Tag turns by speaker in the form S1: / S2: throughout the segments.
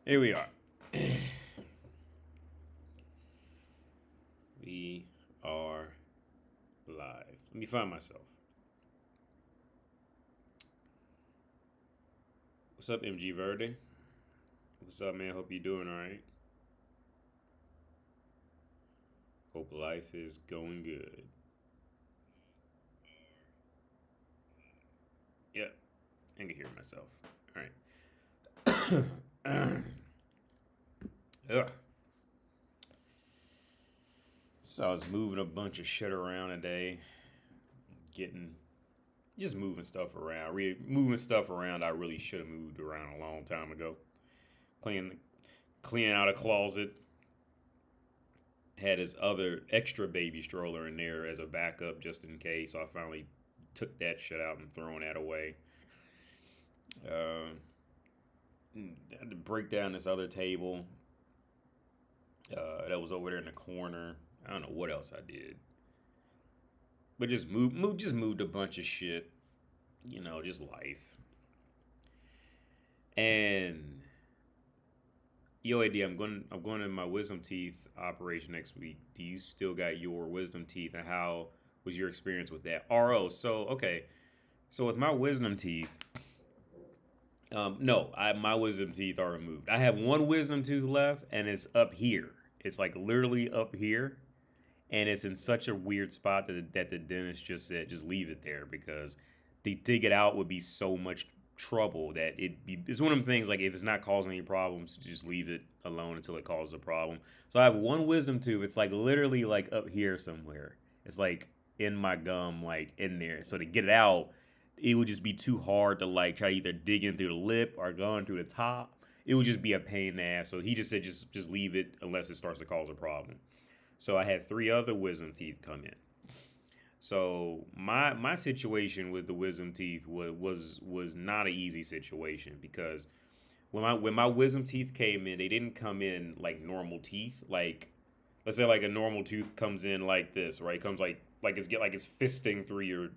S1: Here we are. We are live. Let me find myself. What's up, MG Verde? What's up, man? Hope you're doing all right. Hope life is going good. Yep, I can hear myself. All right. Ugh. So I was moving a bunch of shit around today, just moving stuff around, moving stuff around I really should have moved around a long time ago. Cleaning, cleaning out a closet. Had his other extra baby stroller in there as a backup just in case. So I finally took that shit out and thrown that away. I had to break down this other table that was over there in the corner. I don't know what else I did, but just moved a bunch of shit. Just life. And yo, AD, I'm going to my wisdom teeth operation next week. Do you still got your wisdom teeth, and how was your experience with that? RO. So okay, so with my wisdom teeth, no, my wisdom teeth are removed. I have one wisdom tooth left, and it's up here. It's like literally up here, and it's in such a weird spot that the dentist just said just leave it there because to dig it out would be so much trouble that it's one of them things like if it's not causing any problems, just leave it alone until it causes a problem. So I have one wisdom tooth. It's like literally like up here somewhere. It's like in my gum, like in there. So to get it out, it would just be too hard to like try to either dig in through the lip or going through the top. It would just be a pain in the ass. So he just said just leave it unless it starts to cause a problem. So I had three other wisdom teeth come in. So my situation with the wisdom teeth was not an easy situation because when my wisdom teeth came in, they didn't come in like normal teeth. Like let's say like a normal tooth comes in like this, right? It comes like it's fisting through your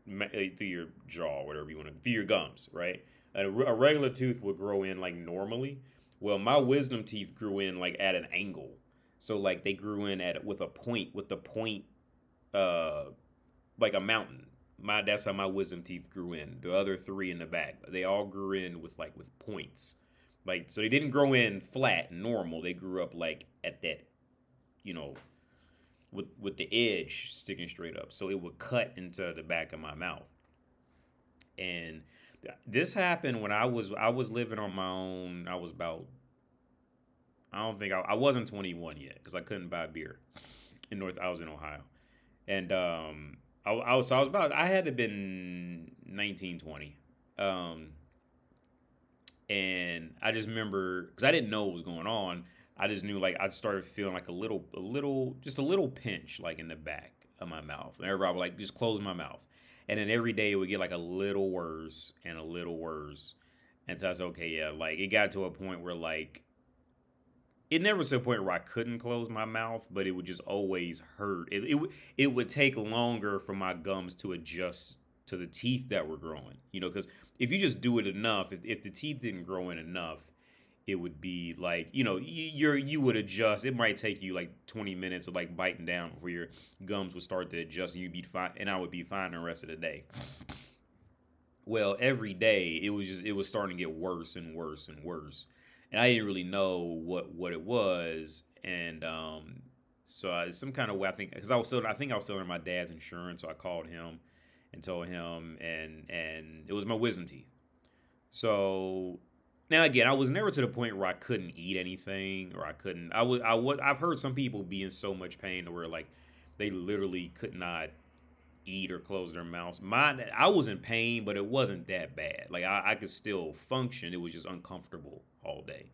S1: through your jaw, whatever you want to, through your gums, right? A regular tooth would grow in like normally. Well, my wisdom teeth grew in like at an angle. So like they grew in at with the point uh like a mountain. That's how my wisdom teeth grew in. The other three in the back, they all grew in with points. Like so they didn't grow in flat normal. They grew up like at that, you know, with the edge sticking straight up. So it would cut into the back of my mouth. And this happened when I was living on my own. I was about I don't think I wasn't 21 yet because I couldn't buy beer in North. I was in Ohio, and I was about I had to been 19, 20. Um, and I just remember because I didn't know what was going on. I just knew like I started feeling like just a little pinch like in the back of my mouth. Whenever I would like just close my mouth, and then every day it would get like a little worse and a little worse. And so I said, okay, yeah, like it got to a point where like it never to a point where I couldn't close my mouth, but it would just always hurt. It would take longer for my gums to adjust to the teeth that were growing. Because if you just do it enough, if the teeth didn't grow in enough, it would be like you would adjust. It might take you like 20 minutes of like biting down before your gums would start to adjust, and you'd be fine, and I would be fine the rest of the day. Well, every day it was starting to get worse and worse and worse, and I didn't really know what it was, and so some kind of way I think because I think I was still under my dad's insurance, so I called him and told him, and it was my wisdom teeth. So now again, I was never to the point where I couldn't eat anything or I couldn't. I've heard some people be in so much pain to where like they literally could not eat or close their mouths. I was in pain, but it wasn't that bad. Like I could still function. It was just uncomfortable all day.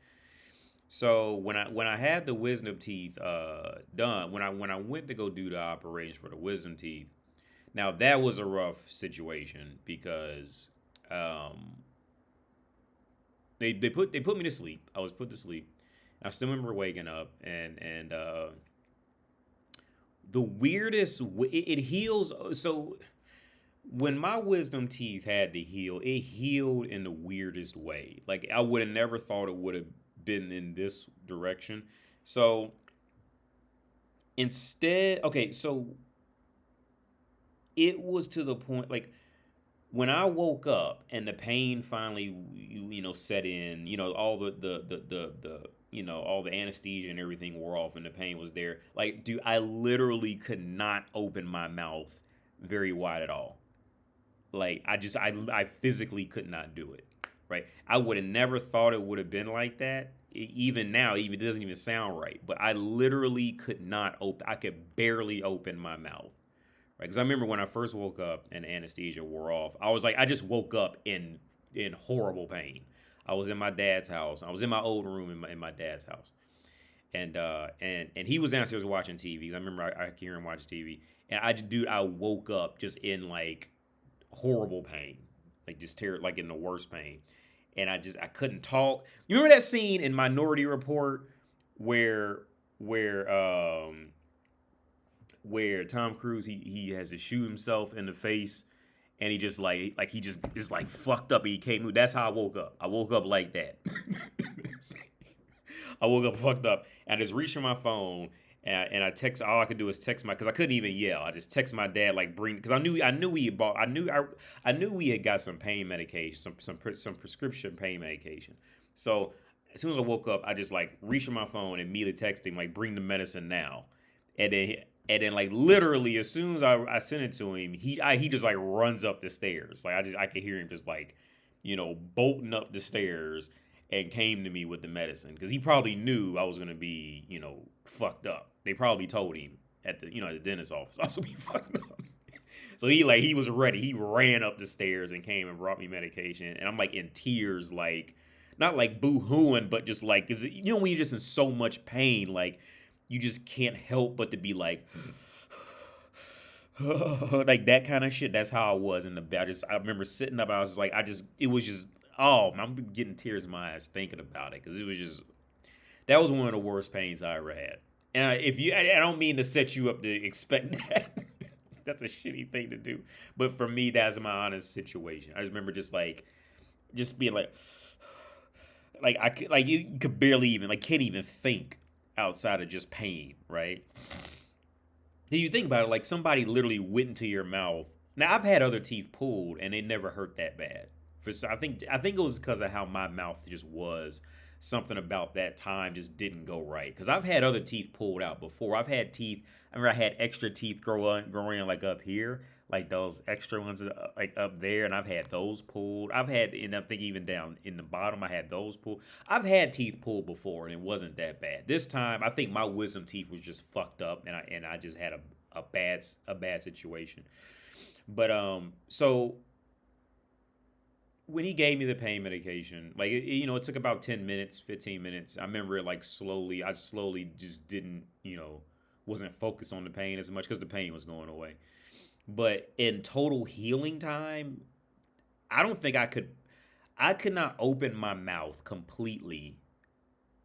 S1: So when I had the wisdom teeth done, when I went to go do the operation for the wisdom teeth, now that was a rough situation because they put me to sleep. I was put to sleep. I still remember waking up and the weirdest it heals. So when my wisdom teeth had to heal, it healed in the weirdest way. Like I would have never thought it would have been in this direction. So instead, okay, so it was to the point like when I woke up and the pain finally set in, all the all the anesthesia and everything wore off and the pain was there. Like, dude, I literally could not open my mouth very wide at all. Like, I physically could not do it. Right? I would have never thought it would have been like that. Even now, even it doesn't even sound right. But I literally could not open. I could barely open my mouth. Right? Because I remember when I first woke up and anesthesia wore off, I was like, I just woke up in horrible pain. I was in my dad's house. I was in my old room in my dad's house, and he was downstairs watching TV. I remember I could hear him watch TV, and I woke up just in like horrible pain, like just like in the worst pain, and I couldn't talk. You remember that scene in Minority Report where where um where Tom Cruise he has to shoot himself in the face and he just like he just is like fucked up and he can't move. That's how I woke up. I woke up like that. I woke up fucked up and I just reached for my phone and I text. All I could do is text because I couldn't even yell. I just text my dad like bring because I knew he had bought I knew we had got some pain medication some prescription pain medication. So as soon as I woke up, I just like reached for my phone and immediately texted him like bring the medicine now, and then like literally as soon as I sent it to him, he just like runs up the stairs. Like I could hear him just like bolting up the stairs and came to me with the medicine because he probably knew I was gonna be fucked up. They probably told him at the dentist's office I was gonna be fucked up. So he was ready. He ran up the stairs and came and brought me medication, and I'm like in tears, like not like boo-hooing, but just like because when you're just in so much pain, like you just can't help but to be like like that kind of shit. That's how I was in the bed. I remember sitting up. I was like, it was just, oh, I'm getting tears in my eyes thinking about it because it was just, that was one of the worst pains I ever had. And I don't mean to set you up to expect that. That's a shitty thing to do. But for me, that's my honest situation. I just remember just being like you could barely even, like, can't even think outside of just pain, right? You think about it, like somebody literally went into your mouth. Now I've had other teeth pulled and they never hurt that bad. I think it was because of how my mouth just was. Something about that time just didn't go right. Because I've had other teeth pulled out before. I've had teeth. I remember I had extra teeth growing like up here, like those extra ones like up there, and I've had those pulled. I've had, and I think even down in the bottom, I had those pulled. I've had teeth pulled before, and it wasn't that bad. This time, I think my wisdom teeth was just fucked up, and I just had a bad situation. But so when he gave me the pain medication, like it took about 10 minutes, 15 minutes. I remember it like I slowly just didn't, wasn't focused on the pain as much because the pain was going away. But in total healing time, I don't think I could not open my mouth completely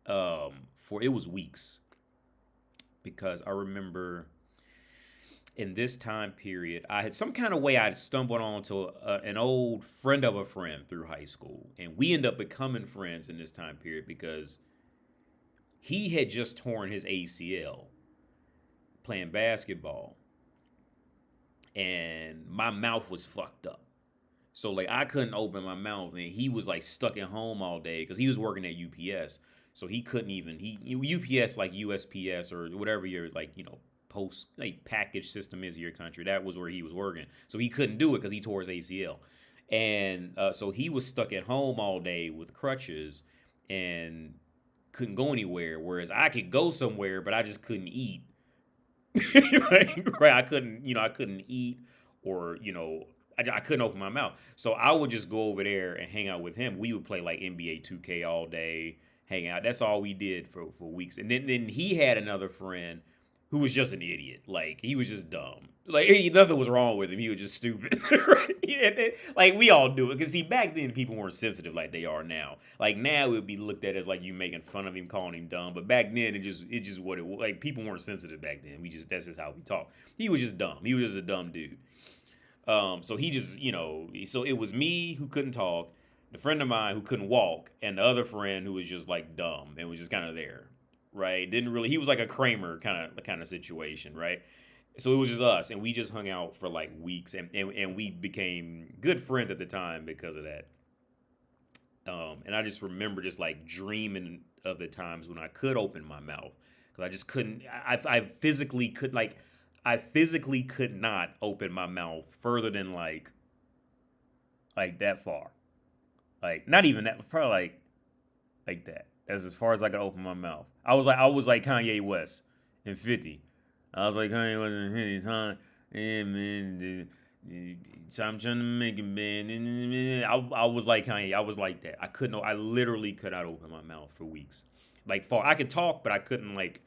S1: for it was weeks. Because I remember in this time period, I had some kind of way I'd stumbled onto an old friend of a friend through high school. And we ended up becoming friends in this time period because he had just torn his ACL playing basketball. And my mouth was fucked up. So like I couldn't open my mouth and he was like stuck at home all day because he was working at UPS. So he couldn't even, UPS like USPS or whatever your post like package system is in your country. That was where he was working. So he couldn't do it because he tore his ACL. And so he was stuck at home all day with crutches and couldn't go anywhere. Whereas I could go somewhere, but I just couldn't eat. Right? I couldn't eat or, I couldn't open my mouth. So I would just go over there and hang out with him. We would play like NBA 2K all day, hang out. That's all we did for weeks. And then he had another friend who was just an idiot. Like, he was just dumb. Like, nothing was wrong with him. He was just stupid. Right? Like, we all do it. Because, see, back then, people weren't sensitive like they are now. Like, now it would be looked at as, like, you making fun of him, calling him dumb. But back then, it just what it was. Like, people weren't sensitive back then. That's just how we talk. He was just dumb. He was just a dumb dude. So he just, so it was me who couldn't talk. the friend of mine who couldn't walk, and the other friend who was just like dumb and was just kind of there, right? Didn't really. He was like a Kramer kind of situation, right? So it was just us, and we just hung out for like weeks, and we became good friends at the time because of that. And I just remember just like dreaming of the times when I could open my mouth because I just couldn't. I physically could like. I physically could not open my mouth further than like that far. Like not even that, probably like that. That's as far as I could open my mouth. I was like Kanye West in 50. I was like Kanye West in 50. Huh? Yeah, man. So I'm trying to make it, man. I was like Kanye. I was like that. I couldn't. I literally could not open my mouth for weeks. Like far, I could talk, but I couldn't like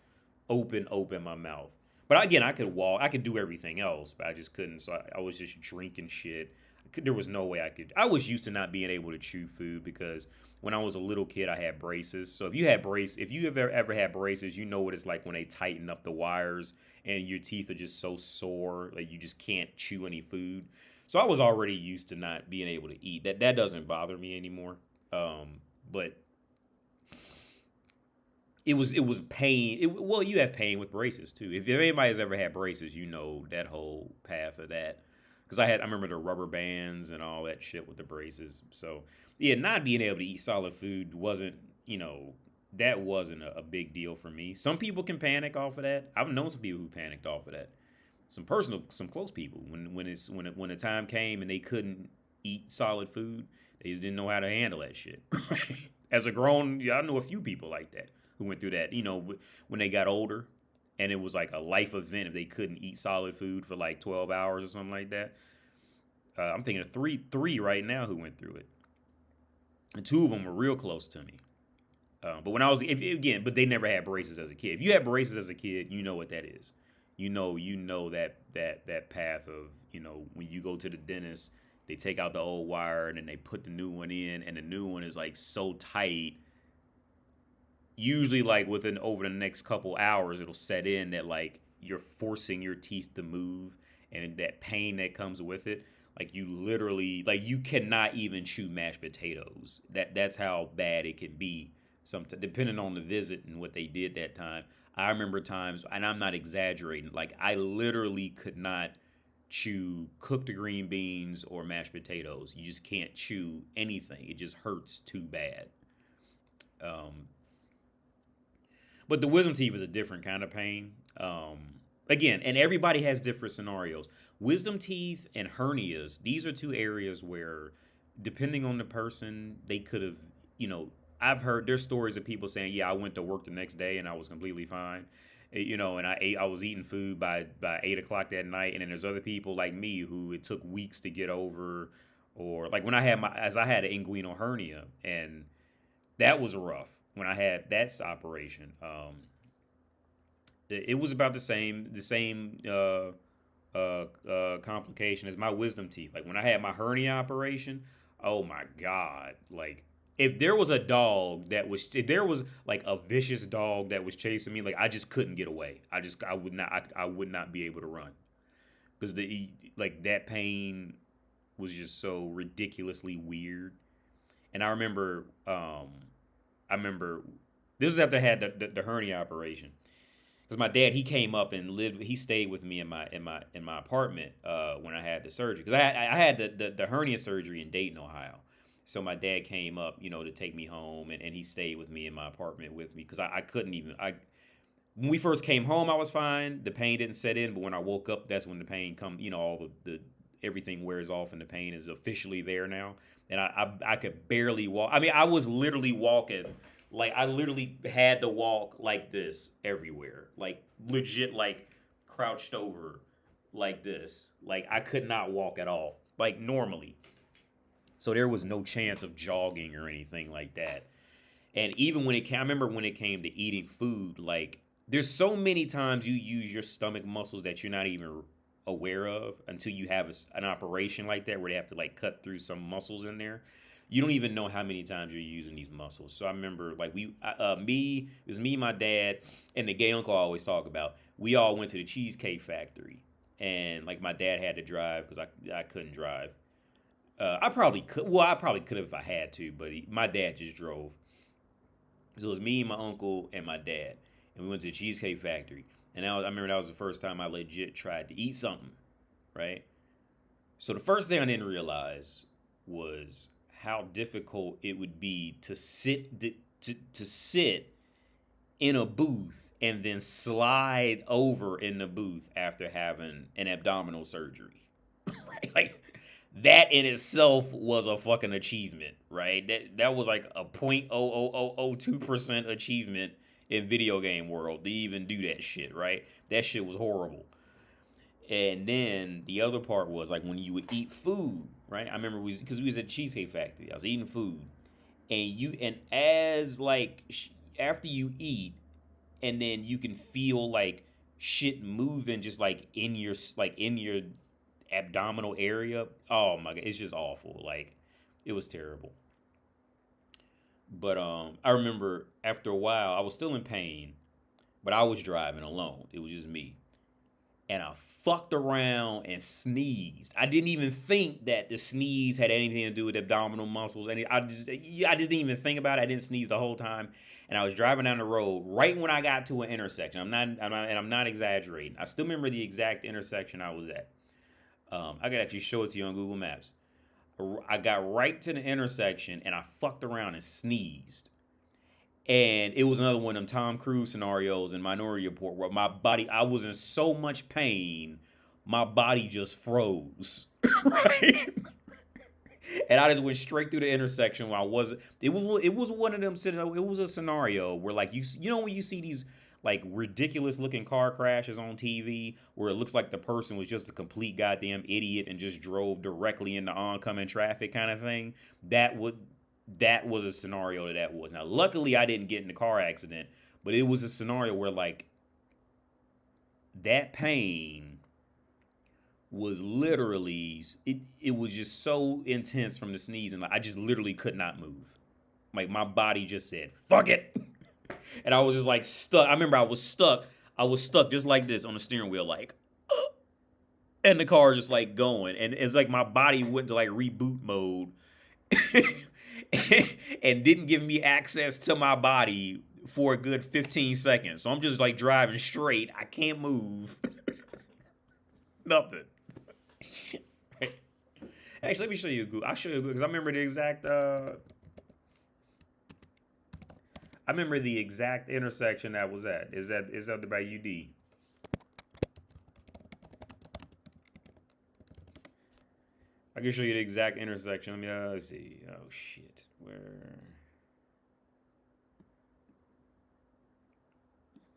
S1: open my mouth. But again, I could walk. I could do everything else, but I just couldn't. So I was just drinking shit. There was no way I could. I was used to not being able to chew food because when I was a little kid, I had braces. So if you have ever had braces, you know what it's like when they tighten up the wires and your teeth are just so sore, like you just can't chew any food. So I was already used to not being able to eat. That doesn't bother me anymore. But it was pain. Well, you have pain with braces too. If anybody's ever had braces, you know that whole path of that. Because I remember the rubber bands and all that shit with the braces. So yeah, not being able to eat solid food wasn't, that wasn't a big deal for me. Some people can panic off of that. I've known some people who panicked off of that. Some close people when the time came and they couldn't eat solid food, they just didn't know how to handle that shit. As a grown, yeah, I know a few people like that who went through that. When they got older, and it was like a life event if they couldn't eat solid food for like 12 hours or something like that. I'm thinking of three right now who went through it, and two of them were real close to me. But when I was but they never had braces as a kid. If you had braces as a kid, you know what that is. You know that path of when you go to the dentist, they take out the old wire and then they put the new one in, and the new one is like so tight. Usually, like within over the next couple hours, it'll set in that like you're forcing your teeth to move, and that pain that comes with it. Like you literally, like you cannot even chew mashed potatoes. That's how bad it can be. Depending on the visit and what they did that time. I remember times, and I'm not exaggerating. Like I literally could not chew cooked green beans or mashed potatoes. You just can't chew anything. It just hurts too bad. Um, but the wisdom teeth is a different kind of pain. Again, and everybody has different scenarios. Wisdom teeth and hernias, these are two areas where, depending on the person, they could have, I've heard there's stories of people saying, yeah, I went to work the next day and I was completely fine. And I was eating food by 8 o'clock that night. And then there's other people like me who it took weeks to get over, or like when I had I had an inguinal hernia, and that was rough when I had that operation. It was about the same complication as my wisdom teeth. Like when I had my hernia operation, oh my God. Like if there was if there was like a vicious dog that was chasing me, like I just couldn't get away. I would not be able to run because that pain was just so ridiculously weird. And I remember this is after I had the hernia operation. Because my dad, he came up and he stayed with me in my apartment when I had the surgery. Because I had the hernia surgery in Dayton, Ohio. So my dad came up, to take me home, and he stayed with me in my apartment with me. Because I couldn't even, when we first came home, I was fine. The pain didn't set in. But when I woke up, that's when the pain comes, all the everything wears off and the pain is officially there now. And I could barely walk. I mean, I was literally walking. Like, I literally had to walk like this everywhere. Like, legit, like, crouched over like this. Like, I could not walk at all. Like, normally. So there was no chance of jogging or anything like that. And even I remember when it came to eating food, like, there's so many times you use your stomach muscles that you're not even aware of until you have an operation like that where they have to, like, cut through some muscles in there. You don't even know how many times you're using these muscles. So I remember, like, it was me, my dad, and the gay uncle I always talk about. We all went to the Cheesecake Factory, and like my dad had to drive because I couldn't drive. I probably could. Well, I probably could have if I had to, but my dad just drove. So it was me, my uncle, and my dad, and we went to the Cheesecake Factory. And I remember that was the first time I legit tried to eat something, right? So the first thing I didn't realize was how difficult it would be to sit in a booth and then slide over in the booth after having an abdominal surgery. Right? Like that in itself was a fucking achievement, right? That was like a 0.00002% achievement in video game world to even do that shit, right? That shit was horrible. And then the other part was like when you would eat food, right? I remember because we was at Cheesecake Factory. I was eating food, and as like after you eat, and then you can feel like shit moving just like in your abdominal area. Oh my god, it's just awful. Like it was terrible. But I remember after a while, I was still in pain, but I was driving alone. It was just me, and I fucked around and sneezed. I didn't even think that the sneeze had anything to do with abdominal muscles. And I just didn't even think about it. I didn't sneeze the whole time. And I was driving down the road right when I got to an intersection. I'm not exaggerating. I still remember the exact intersection I was at. I could actually show it to you on Google Maps. I got right to the intersection and I fucked around and sneezed. And it was another one of them Tom Cruise scenarios in Minority Report where my body, I was in so much pain, my body just froze. Right? And I just went straight through the intersection where it was one of them, it was a scenario where like, you know, when you see these like ridiculous looking car crashes on TV where it looks like the person was just a complete goddamn idiot and just drove directly into oncoming traffic kind of thing. That was a scenario that was. Now, luckily, I didn't get in a car accident, but it was a scenario where, like, that pain was literally, it was just so intense from the sneezing. Like, I just literally could not move. Like, my body just said, fuck it. And I was just, like, stuck. I remember I was stuck. I was stuck just like this on the steering wheel, like, and the car just, like, going. And it's like my body went to, like, reboot mode. And didn't give me access to my body for a good 15 seconds. So I'm just like driving straight. I can't move. Nothing. Actually, let me show you a Google. I'll show you a Google because I remember the exact intersection that was at. Is that by UD? I can show you the exact intersection. Let me let's see. Oh shit, where?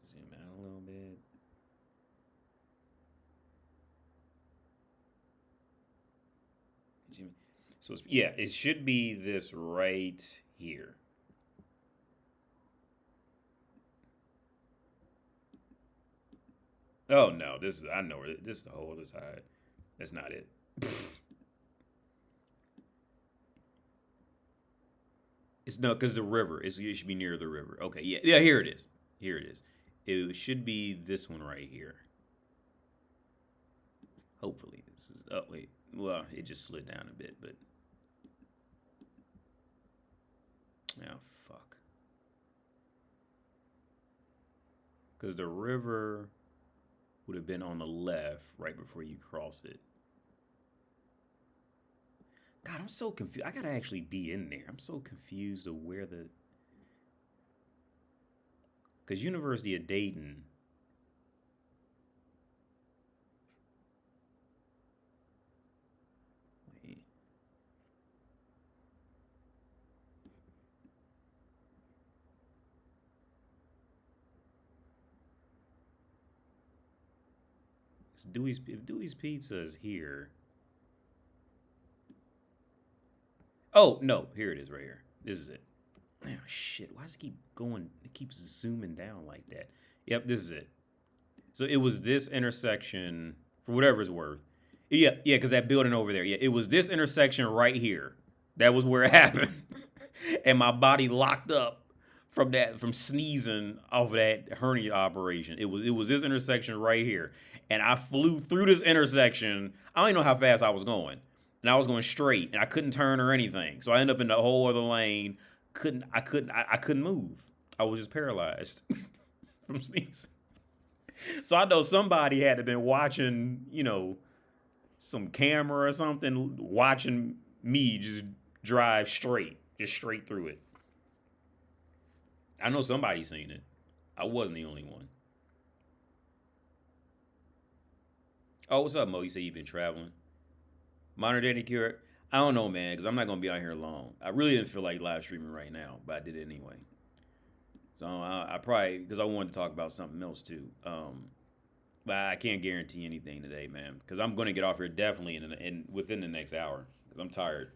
S1: Zoom out a little bit. So yeah, it should be this right here. Oh no, I know where this is the whole other side. That's not it. It's no, because the river. It should be near the river. Okay, yeah, here it is. Here it is. It should be this one right here. Hopefully, this is. Oh wait, well, it just slid down a bit, but oh fuck. Because the river would have been on the left right before you cross it. God, I'm so confused. I gotta actually be in there. I'm so confused of where the... Because University of Dayton... Wait. If Dewey's Pizza is here... Oh, no. Here it is right here. This is it. Oh, shit. Why does it keep going? It keeps zooming down like that. Yep, this is it. So it was this intersection, for whatever it's worth. Yeah, because that building over there. Yeah, it was this intersection right here. That was where it happened. And my body locked up from sneezing off of that hernia operation. It was this intersection right here. And I flew through this intersection. I don't even know how fast I was going. and I was going straight, and I couldn't turn or anything. So I ended up in the whole other lane. I couldn't move. I was just paralyzed from sneezing. So I know somebody had to been watching, some camera or something, watching me just drive just straight through it. I know somebody seen it. I wasn't the only one. Oh, what's up, Mo? You say you've been traveling. Modern day cure. I don't know, man, because I'm not gonna be out here long. I really didn't feel like live streaming right now, but I did it anyway. So I probably because I wanted to talk about something else too. But I can't guarantee anything today, man, because I'm gonna get off here definitely in within the next hour because I'm tired.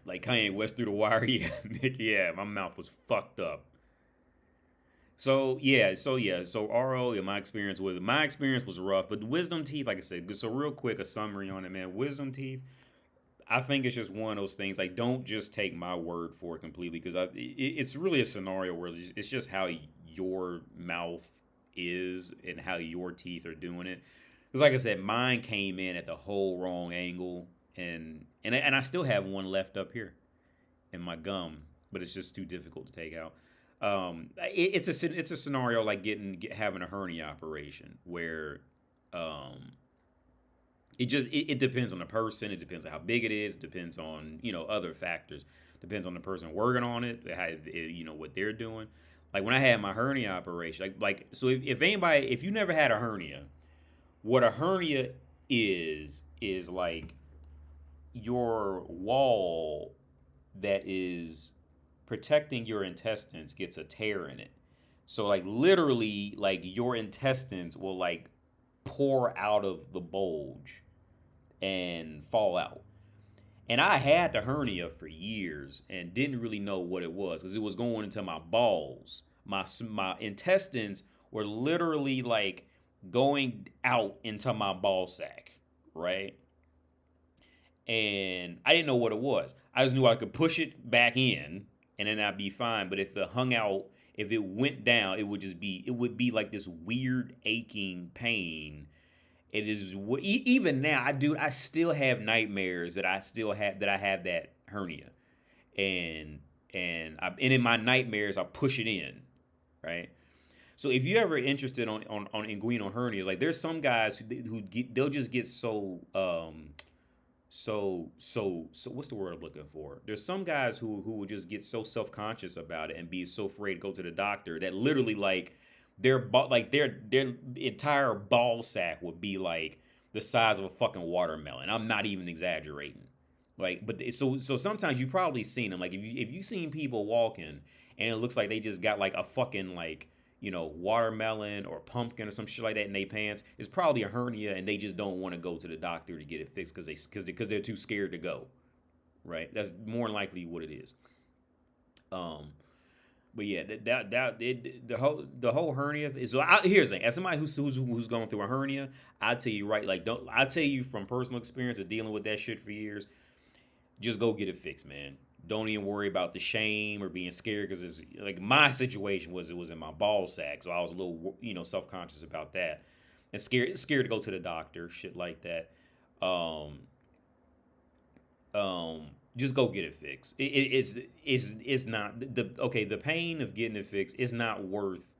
S1: Like Kanye West through the wire, yeah, Nick, yeah, my mouth was fucked up. So RO, yeah, my experience was rough, but the wisdom teeth, like I said, so real quick, a summary on it, man. Wisdom teeth, I think it's just one of those things. Like, don't just take my word for it completely, because it's really a scenario where it's just how your mouth is and how your teeth are doing it. Because, like I said, mine came in at the whole wrong angle, and I still have one left up here in my gum, but it's just too difficult to take out. It's a scenario like having a hernia operation where um, it depends on the person. It depends on how big it is. It depends on other factors. Depends on the person working on it. How, what they're doing. Like when I had my hernia operation, so if you never had a hernia, what a hernia is like your wall that is protecting your intestines gets a tear in it. So like literally like your intestines will like pour out of the bulge and fall out. And I had the hernia for years and didn't really know what it was because it was going into my balls. My intestines were literally like going out into my ball sack, right? And I didn't know what it was. I just knew I could push it back in and then I'd be fine. But if it hung out, if it went down, it would be like this weird aching pain. It is even now. I still have nightmares that I have that hernia, and and in my nightmares I push it in, right? So if you're ever interested on inguinal hernias, like there's some guys they'll just get so what's the word I'm looking for? There's some guys who will just get so self-conscious about it and be so afraid to go to the doctor that literally like their entire ball sack would be like the size of a fucking watermelon. I'm not even exaggerating. Like, but so sometimes you probably seen them. Like if you seen people walking and it looks like they just got like a fucking like watermelon or pumpkin or some shit like that in their pants, it's probably a hernia and they just don't want to go to the doctor to get it fixed because they're too scared to go. Right? That's more than likely what it is. But yeah, the whole hernia is. So here's the thing: as somebody who's going through a hernia, I tell you right, like don't I tell you from personal experience of dealing with that shit for years, just go get it fixed, man. Don't even worry about the shame or being scared because it's like my situation it was in my ball sack, so I was a little self conscious about that and scared to go to the doctor, shit like that. Um, just go get it fixed. It's not the pain of getting it fixed is not worth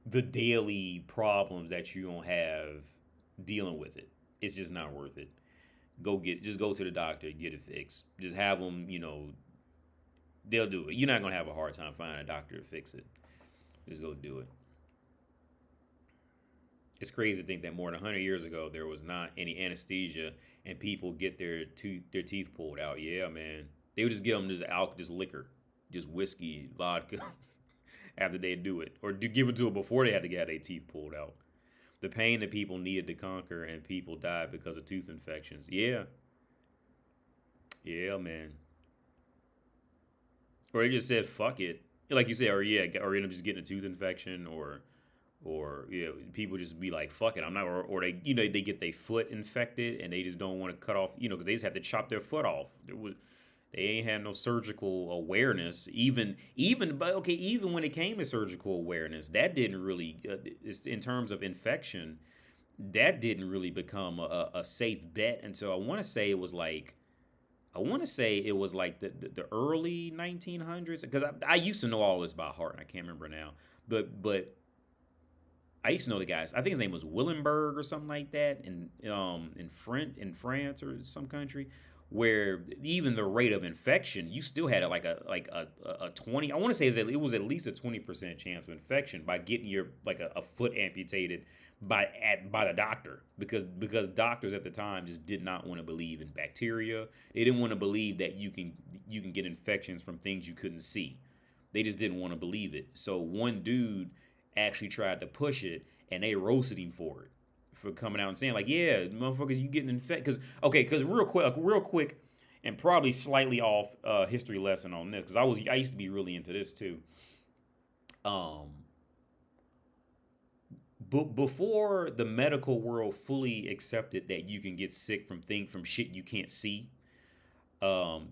S1: the daily problems that you don't have dealing with it. It's just not worth it. Just go to the doctor, get it fixed. Just have them, they'll do it. You're not gonna have a hard time finding a doctor to fix it. Just go do it. It's crazy to think that more than 100 years ago there was not any anesthesia and people get their teeth pulled out. Yeah, man. They would just give them just liquor, just whiskey, vodka after they do it, or do give it to them before they had to get their teeth pulled out. The pain that people needed to conquer and people died because of tooth infections. Yeah. Yeah, man. Or they just said fuck it, like you said, or end up just getting a tooth infection, or people just be like fuck it, I'm not, or they they get their foot infected and they just don't want to cut off, because they just have to chop their foot off. They ain't had no surgical awareness, even when it came to surgical awareness, that didn't really in terms of infection, that didn't really become a safe bet until I want to say it was like the early 1900s, because I used to know all this by heart and I can't remember now, but I used to know the guys. I think his name was Willenberg or something like that in France or some country, where even the rate of infection, you still had a 20. I want to say it was at least a 20% chance of infection by getting your like a foot amputated by the doctor, because doctors at the time just did not want to believe in bacteria. They didn't want to believe that you can get infections from things you couldn't see. They just didn't want to believe it. So one dude actually tried to push it, and they roasted him for it, for coming out and saying like, "Yeah, motherfuckers, you getting infected." Because real quick, and probably slightly off history lesson on this, because I used to be really into this too. Um, before the medical world fully accepted that you can get sick from shit you can't see,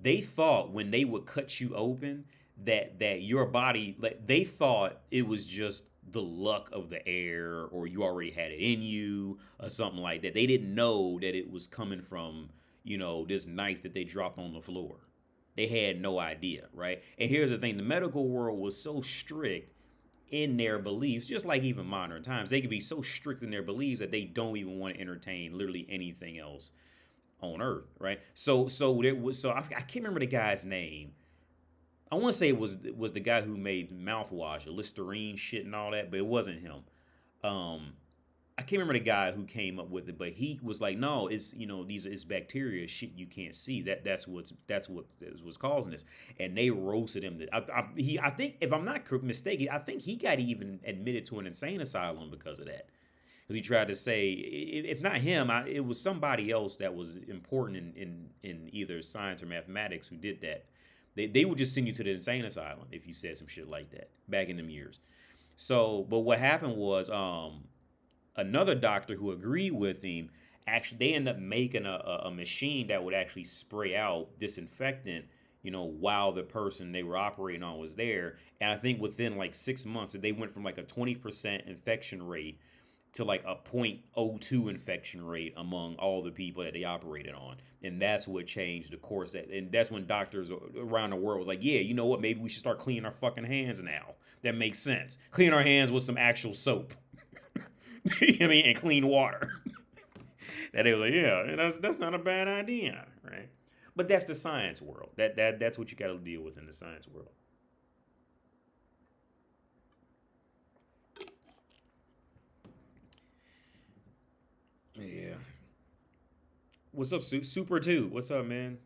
S1: they thought when they would cut you open that your body, like, they thought it was just the luck of the air, or you already had it in you or something like that. They didn't know that it was coming from, this knife that they dropped on the floor. They had no idea, right? And here's the thing: the medical world was so strict in their beliefs, just like even modern times, they could be so strict in their beliefs that they don't even want to entertain literally anything else on Earth, right? So I can't remember the guy's name. I want to say it was the guy who made mouthwash, Listerine shit and all that, but it wasn't him. Um, I can't remember the guy who came up with it, but he was like, "No, these it's bacteria, shit you can't see. That's what's causing this." And they roasted him. I think, if I'm not mistaken, I think he got even admitted to an insane asylum because of that. Because he tried to say, if not him, it was somebody else that was important in either science or mathematics who did that. They would just send you to the insane asylum if you said some shit like that back in them years. So, but what happened was, another doctor who agreed with him, actually they ended up making a machine that would actually spray out disinfectant, while the person they were operating on was there. And I think within like 6 months, they went from like a 20% infection rate to like a 0.02 infection rate among all the people that they operated on. And that's what changed the course. And that's when doctors around the world was like, "Yeah, you know what? Maybe we should start cleaning our fucking hands now. That makes sense. Clean our hands with some actual soap." I mean, and clean water. That they was like, "Yeah, that's not a bad idea," right? But that's the science world. That's what you got to deal with in the science world. Yeah. What's up, Super Two? What's up, man?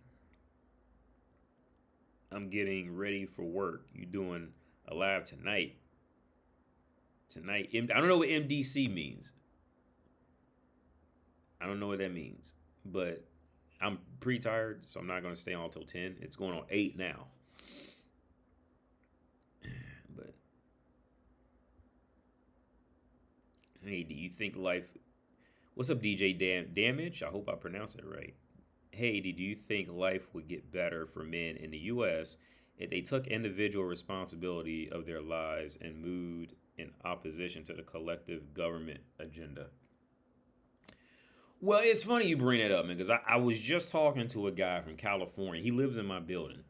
S1: I'm getting ready for work. You doing a live tonight? Tonight, I don't know what MDC means. I don't know what that means, but I'm pretty tired, so I'm not gonna stay on till 10. It's going on 8 now. But hey, do you think life? What's up, DJ Damage? I hope I pronounced it right. Hey, do you think life would get better for men in the U.S. if they took individual responsibility of their lives and moved in opposition to the collective government agenda? Well, it's funny you bring that up, man, because I was just talking to a guy from California. He lives in my building,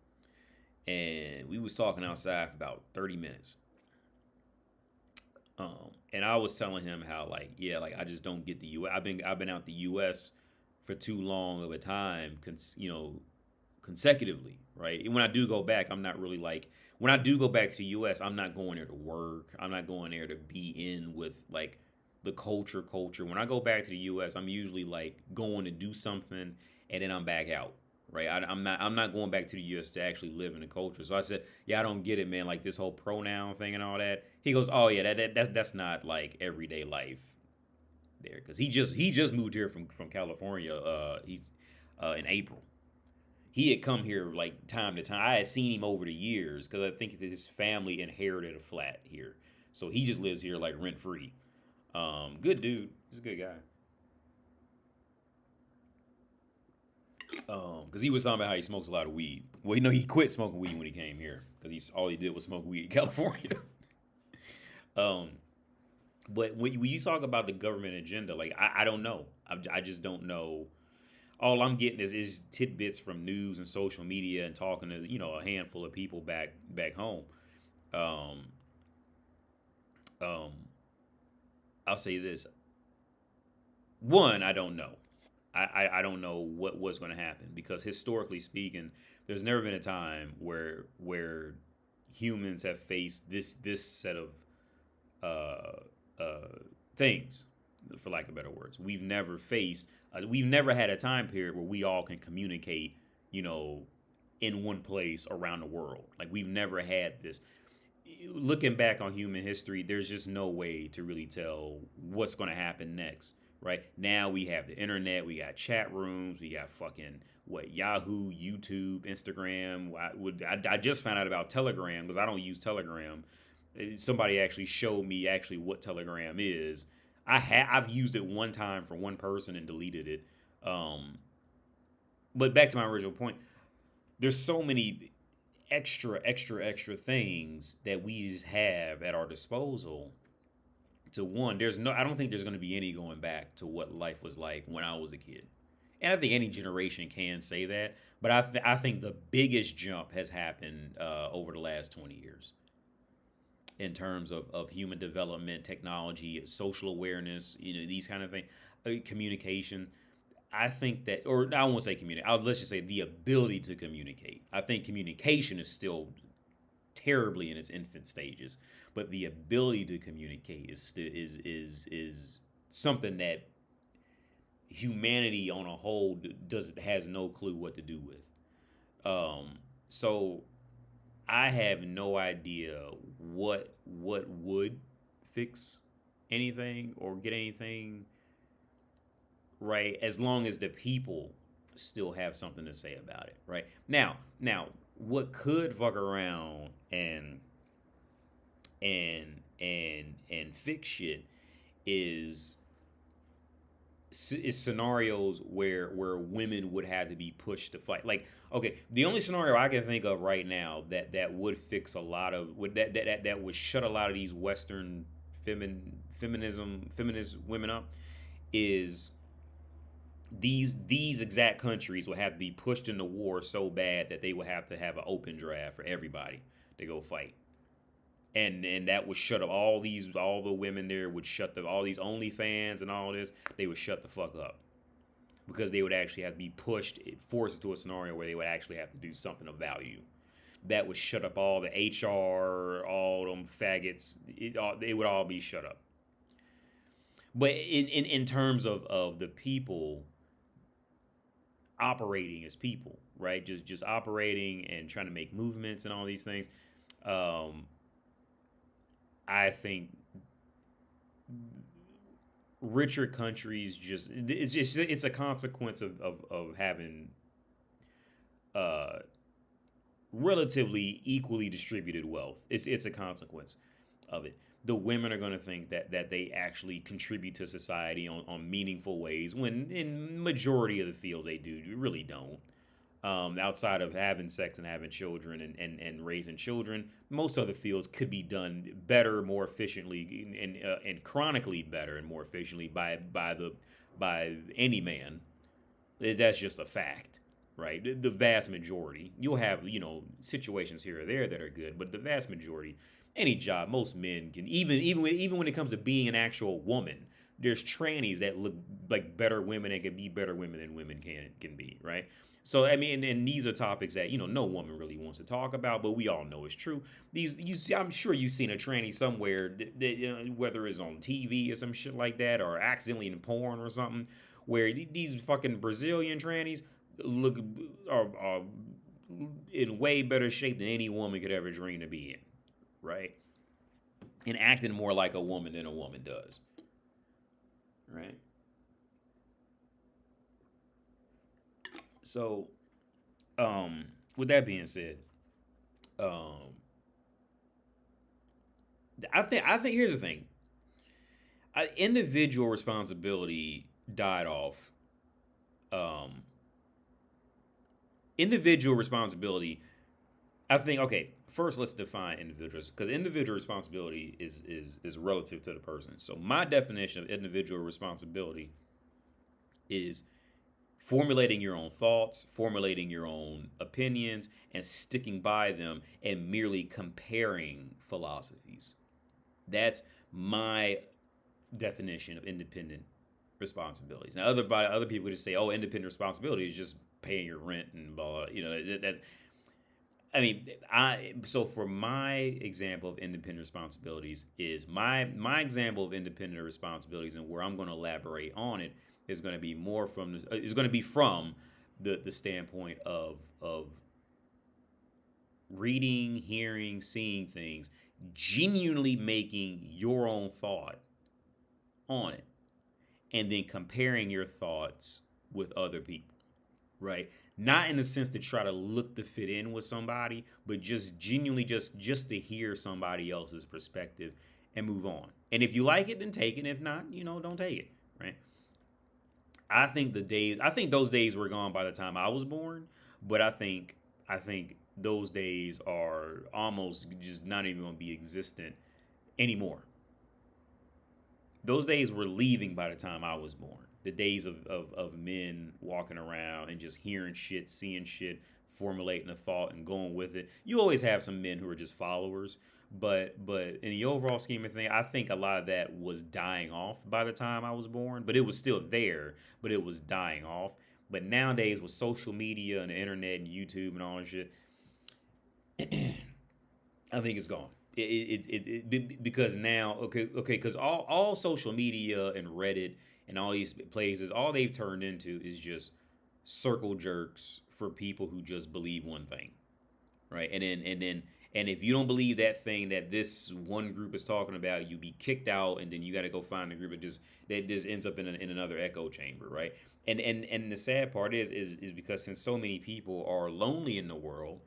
S1: and we was talking outside for about 30 minutes. And I was telling him how, like, yeah, like, I just don't get the U.S. I've been out the U.S. for too long of a time, consecutively, right? And when I do go back, I'm not really like, when I do go back to the U.S., I'm not going there to work. I'm not going there to be in with like the culture. When I go back to the U.S., I'm usually like going to do something, and then I'm back out. Right, I'm not going back to the U.S. to actually live in the culture. So I said, "Yeah, I don't get it, man. Like this whole pronoun thing and all that." He goes, "Oh yeah, that's not like everyday life there, because he just moved here from California. He's in April. He had come here like time to time. I had seen him over the years because I think his family inherited a flat here, so he just lives here like rent free. Good dude. He's a good guy. Because he was talking about how he smokes a lot of weed. Well, he quit smoking weed when he came here because all he did was smoke weed in California. um, But when you talk about the government agenda, like I don't know. I just don't know. All I'm getting is tidbits from news and social media and talking to a handful of people back home. Um, um, I'll say this: one, I don't know. I don't know what's going to happen because historically speaking, there's never been a time where humans have faced this set of uh, things, for lack of better words. We've never had a time period where we all can communicate, you know, in one place around the world. Like we've never had this. Looking back on human history, there's just no way to really tell what's going to happen next. Right now, we have the internet, we got chat rooms, we got fucking what Yahoo, YouTube, Instagram. I just found out about Telegram because I don't use Telegram. Somebody actually showed me actually what Telegram is. I've used it one time for one person and deleted it. But back to my original point, there's so many extra things that we just have at our disposal. To one, I don't think there's going to be any going back to what life was like when I was a kid. And I think any generation can say that, but I think the biggest jump has happened over the last 20 years in terms of human development, technology, social awareness, these kind of things, communication. I think that, or I won't say communicate. Let's just say the ability to communicate. I think communication is still terribly in its infant stages, but the ability to communicate is something that humanity on a whole has no clue what to do with. So I have no idea what would fix anything or get anything right, as long as the people still have something to say about it. Right now, what could fuck around and fix shit is scenarios where women would have to be pushed to fight. Like, okay, the only scenario I can think of right now that would fix a lot of that would shut a lot of these Western feminist women up is these exact countries would have to be pushed into war so bad that they would have to have an open draft for everybody to go fight. And that would shut up all the women there would all these OnlyFans and all this, they would shut the fuck up. Because they would actually have to be forced into a scenario where they would actually have to do something of value. That would shut up all the HR, all them faggots. They would all be shut up. But in terms of the people operating as people, right? Just operating and trying to make movements and all these things. I think richer countries it's a consequence of having relatively equally distributed wealth. It's a consequence of it. The women are going to think that they actually contribute to society on meaningful ways, when in majority of the fields they do really don't. Outside of having sex and having children and raising children, most other fields could be done better, more efficiently, and chronically better and more efficiently by any man. That's just a fact, right? The vast majority. You'll have situations here or there that are good, but the vast majority, any job, most men can, even when it comes to being an actual woman, there's trannies that look like better women and can be better women than women can be, right? So I mean, and these are topics that no woman really wants to talk about, but we all know it's true. I'm sure you've seen a tranny somewhere, whether it's on TV or some shit like that, or accidentally in porn or something, where these fucking Brazilian trannies are in way better shape than any woman could ever dream to be in, right? And acting more like a woman than a woman does, right? So, with that being said, I think here's the thing: individual responsibility died off. Individual responsibility. I think, okay, first let's define individuals, because individual responsibility is relative to the person. So my definition of individual responsibility is formulating your own thoughts, formulating your own opinions, and sticking by them, and merely comparing philosophies. That's my definition of independent responsibilities. Now, other people just say, "Oh, independent responsibility is just paying your rent and blah." I mean, so for my example of independent responsibilities is my example of independent responsibilities, and where I'm going to elaborate on it is going to be more from this, is going to be from the standpoint of reading, hearing, seeing things, genuinely making your own thought on it, and then comparing your thoughts with other people, right? Not in the sense to try to look to fit in with somebody, but just genuinely just to hear somebody else's perspective and move on. And if you like it, then take it. If not, don't take it, right? I think those days were gone by the time I was born, but I think those days are almost just not even going to be existent anymore. Those days were leaving by the time I was born. The days of men walking around and just hearing shit, seeing shit, formulating a thought and going with it. You always have some men who are just followers, but in the overall scheme of things, I think a lot of that was dying off by the time I was born. But it was still there, but it was dying off. But nowadays with social media and the internet and YouTube and all that shit, I think it's gone. Because now, okay, because all social media and Reddit and all these places, all they've turned into is just circle jerks for people who just believe one thing, right? And if you don't believe that thing that this one group is talking about, you be kicked out, and then you got to go find a group that just ends up in another echo chamber, right? And the sad part is because since so many people are lonely in the world,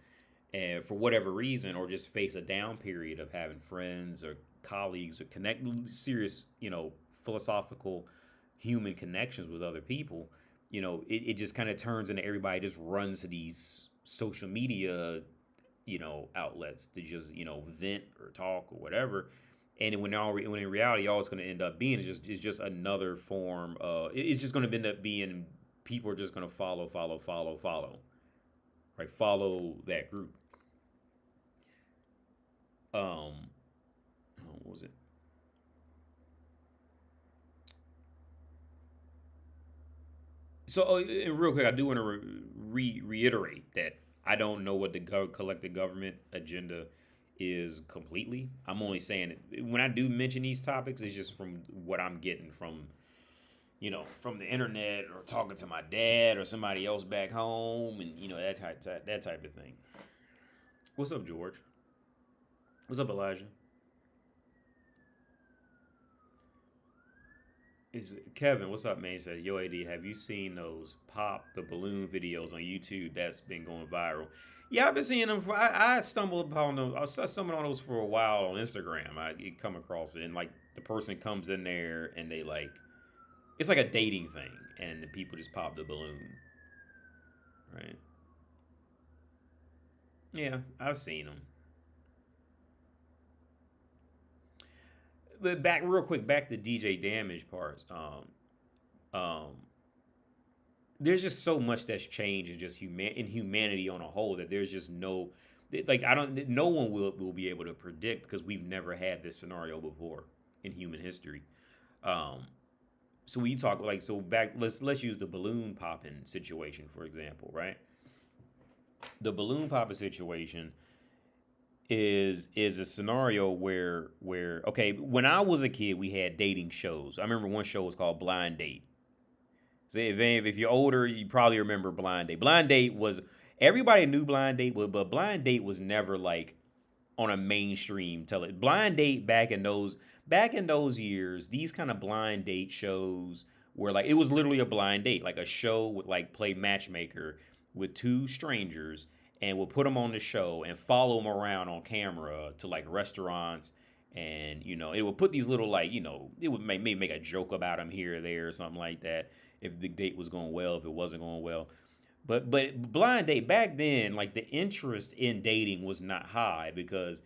S1: and for whatever reason, or just face a down period of having friends or colleagues or connect serious, philosophical human connections with other people, it just kind of turns into everybody just runs to these social media, outlets to just, vent or talk or whatever. And when in reality, all it's going to end up being is just another form. It's just going to end up being people are just going to follow, right? Follow that group. What was it? So, and real quick, I do want to reiterate that I don't know what the collective government agenda is completely. I'm only saying it when I do mention these topics, it's just from what I'm getting from the internet or talking to my dad or somebody else back home, and that type of thing. What's up, George? What's up, Elijah? Is Kevin? What's up, man? He says, "Yo, AD, have you seen those pop the balloon videos on YouTube that's been going viral?" Yeah, I've been seeing them. I stumbled upon them. I stumbled on those for a while on Instagram. I come across it, and like the person comes in there and they like, it's like a dating thing, and the people just pop the balloon, right? Yeah, I've seen them. But back real quick, back to DJ Damage parts. Um, there's just so much that's changed in just humanity on a whole, that there's just like I don't no one will be able to predict, because we've never had this scenario before in human history. Um, so when you talk like so back, let's use the balloon popping situation for example, right? The balloon popping situation is a scenario where okay, when I was a kid, we had dating shows. I remember one show was called Blind Date. So if you're older, you probably remember Blind Date. Blind Date was everybody knew Blind Date, but Blind Date was never like on a mainstream tele. Blind Date back in those years, these kind of blind date shows were like it was literally a blind date, like a show would like play matchmaker with two strangers and would put them on the show and follow them around on camera to like restaurants, and it would put these little like it would maybe make a joke about them here or there or something like that if the date was going well, if it wasn't going well. But blind date back then, like the interest in dating was not high because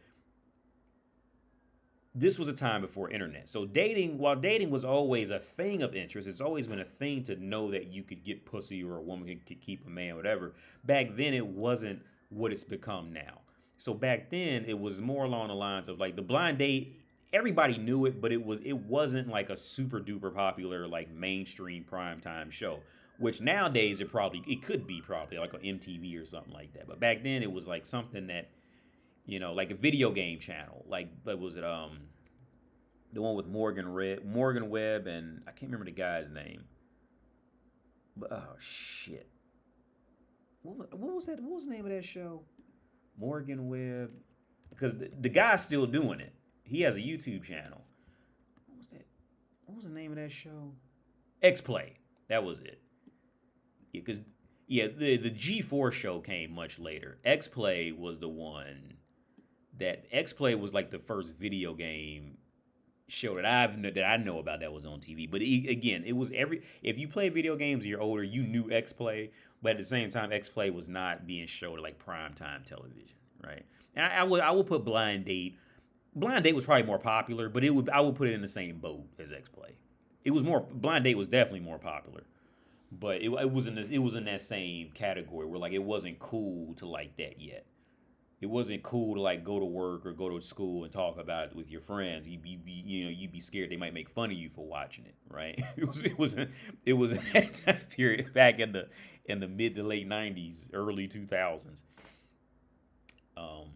S1: this was a time before internet. So dating, while dating was always a thing of interest, it's always been a thing to know that you could get pussy or a woman could keep a man, whatever. Back then, it wasn't what it's become now. So back then, it was more along the lines of like the blind date. Everybody knew it, but it wasn't like a super duper popular like mainstream primetime show. Which nowadays it could be probably like on MTV or something like that. But back then, it was like something that like a video game channel. Like, what was it? The one with Morgan Webb, and I can't remember the guy's name. But oh shit, what was that? What was the name of that show? Morgan Webb, because the guy's still doing it. He has a YouTube channel. What was that? What was the name of that show? X Play. That was it. Yeah, because the G4 show came much later. X Play was the one that X Play was like the first video game show that I know about that was on TV. But again, it was if you play video games and you're older, you knew X Play, but at the same time, X Play was not being showed at like prime time television, right? And I would put Blind Date. Blind Date was probably more popular, but I would put it in the same boat as X Play. It was more Blind Date was definitely more popular, but it was in that same category where like it wasn't cool to like that yet. It wasn't cool to like go to work or go to school and talk about it with your friends. You'd be scared they might make fun of you for watching it, right? It was in that time period back in the mid to late '90s, early 2000s. Um,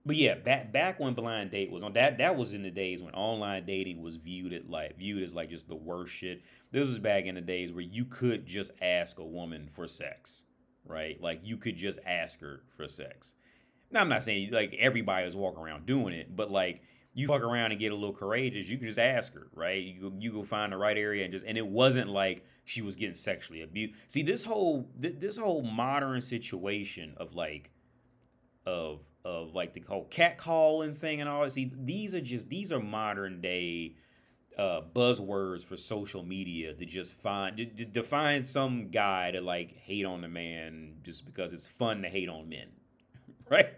S1: but yeah, back when Blind Date was on, that was in the days when online dating was viewed as like just the worst shit. This was back in the days where you could just ask a woman for sex, right? Like you could just ask her for sex. Now I'm not saying like everybody was walking around doing it, but like you fuck around and get a little courageous, you can just ask her, right? You go find the right area and it wasn't like she was getting sexually abused. See, this whole modern situation of like of like the whole catcalling thing and all that. See, these are modern day buzzwords for social media to just to find some guy to like hate on the man just because it's fun to hate on men, right?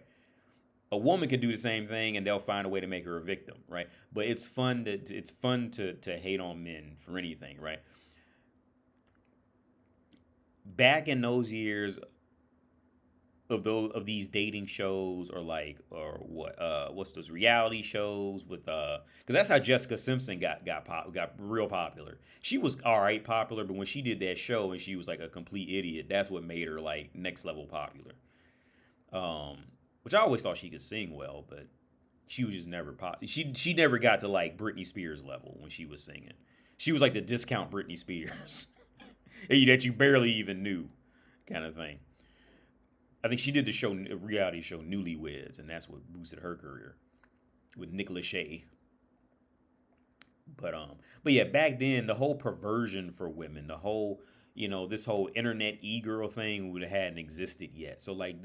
S1: A woman could do the same thing and they'll find a way to make her a victim, right? But it's fun to hate on men for anything, right? Back in those years of these dating shows what's those reality shows with because that's how Jessica Simpson got real popular. She was all right popular, but when she did that show and she was like a complete idiot, that's what made her like next level popular. Um, which I always thought she could sing well, but she was just never she never got to like Britney Spears level when she was singing. She was like the discount Britney Spears that you barely even knew, kind of thing. I think she did the show, a reality show, Newlyweds, and that's what boosted her career with Nick Lachey. But yeah, back then the whole perversion for women, the whole this whole internet e-girl thing would hadn't existed yet. So like,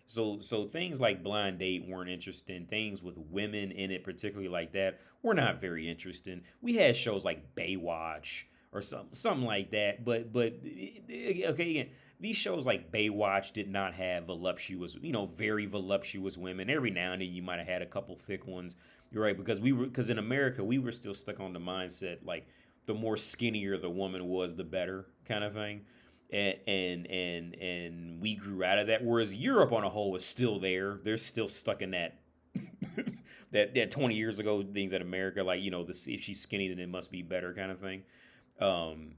S1: so things like Blind Date weren't interesting. Things with women in it, particularly like that, were not very interesting. We had shows like Baywatch or something like that. But okay, again, these shows like Baywatch did not have voluptuous, very voluptuous women. Every now and then you might have had a couple thick ones. You're right, because in America we were still stuck on the mindset like the more skinnier the woman was, the better kind of thing. And we grew out of that. Whereas Europe on a whole is still there. They're still stuck in that that 20 years ago things that America, like, if she's skinny then it must be better kind of thing. Um,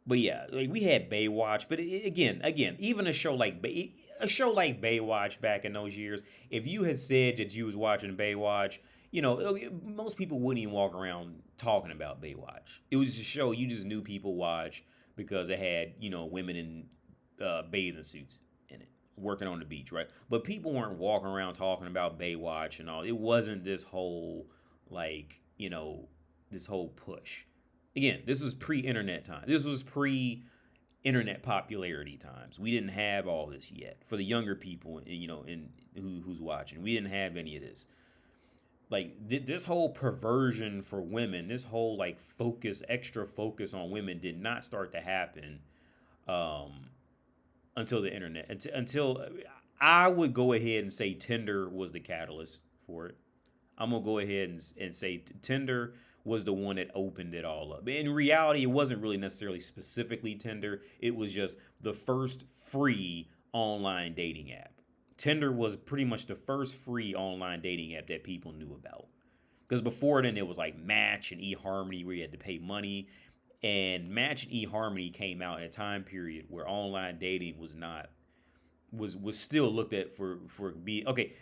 S1: but yeah, like we had Baywatch, but again, even a show like Baywatch back in those years, if you had said that you was watching Baywatch, most people wouldn't even walk around talking about Baywatch. It was a show you just knew people watch because it had women in bathing suits in it, working on the beach, right? But people weren't walking around talking about Baywatch and all. It wasn't this whole like this whole push. Again, this was pre-internet time. This was pre-internet popularity times. We didn't have all this yet. For the younger people, who's watching, we didn't have any of this. like this whole perversion for women, this whole like extra focus on women did not start to happen um, until the internet. Until I would go ahead and say Tinder was the catalyst for it. I'm gonna go ahead and say Tinder was the one that opened it all up. In reality, it wasn't really necessarily specifically Tinder. It was just the first free online dating app. Tinder was pretty much the first free online dating app that people knew about. Because before then, it was like Match and eHarmony where you had to pay money. And Match and eHarmony came out in a time period where online dating was not was still looked at for being okay.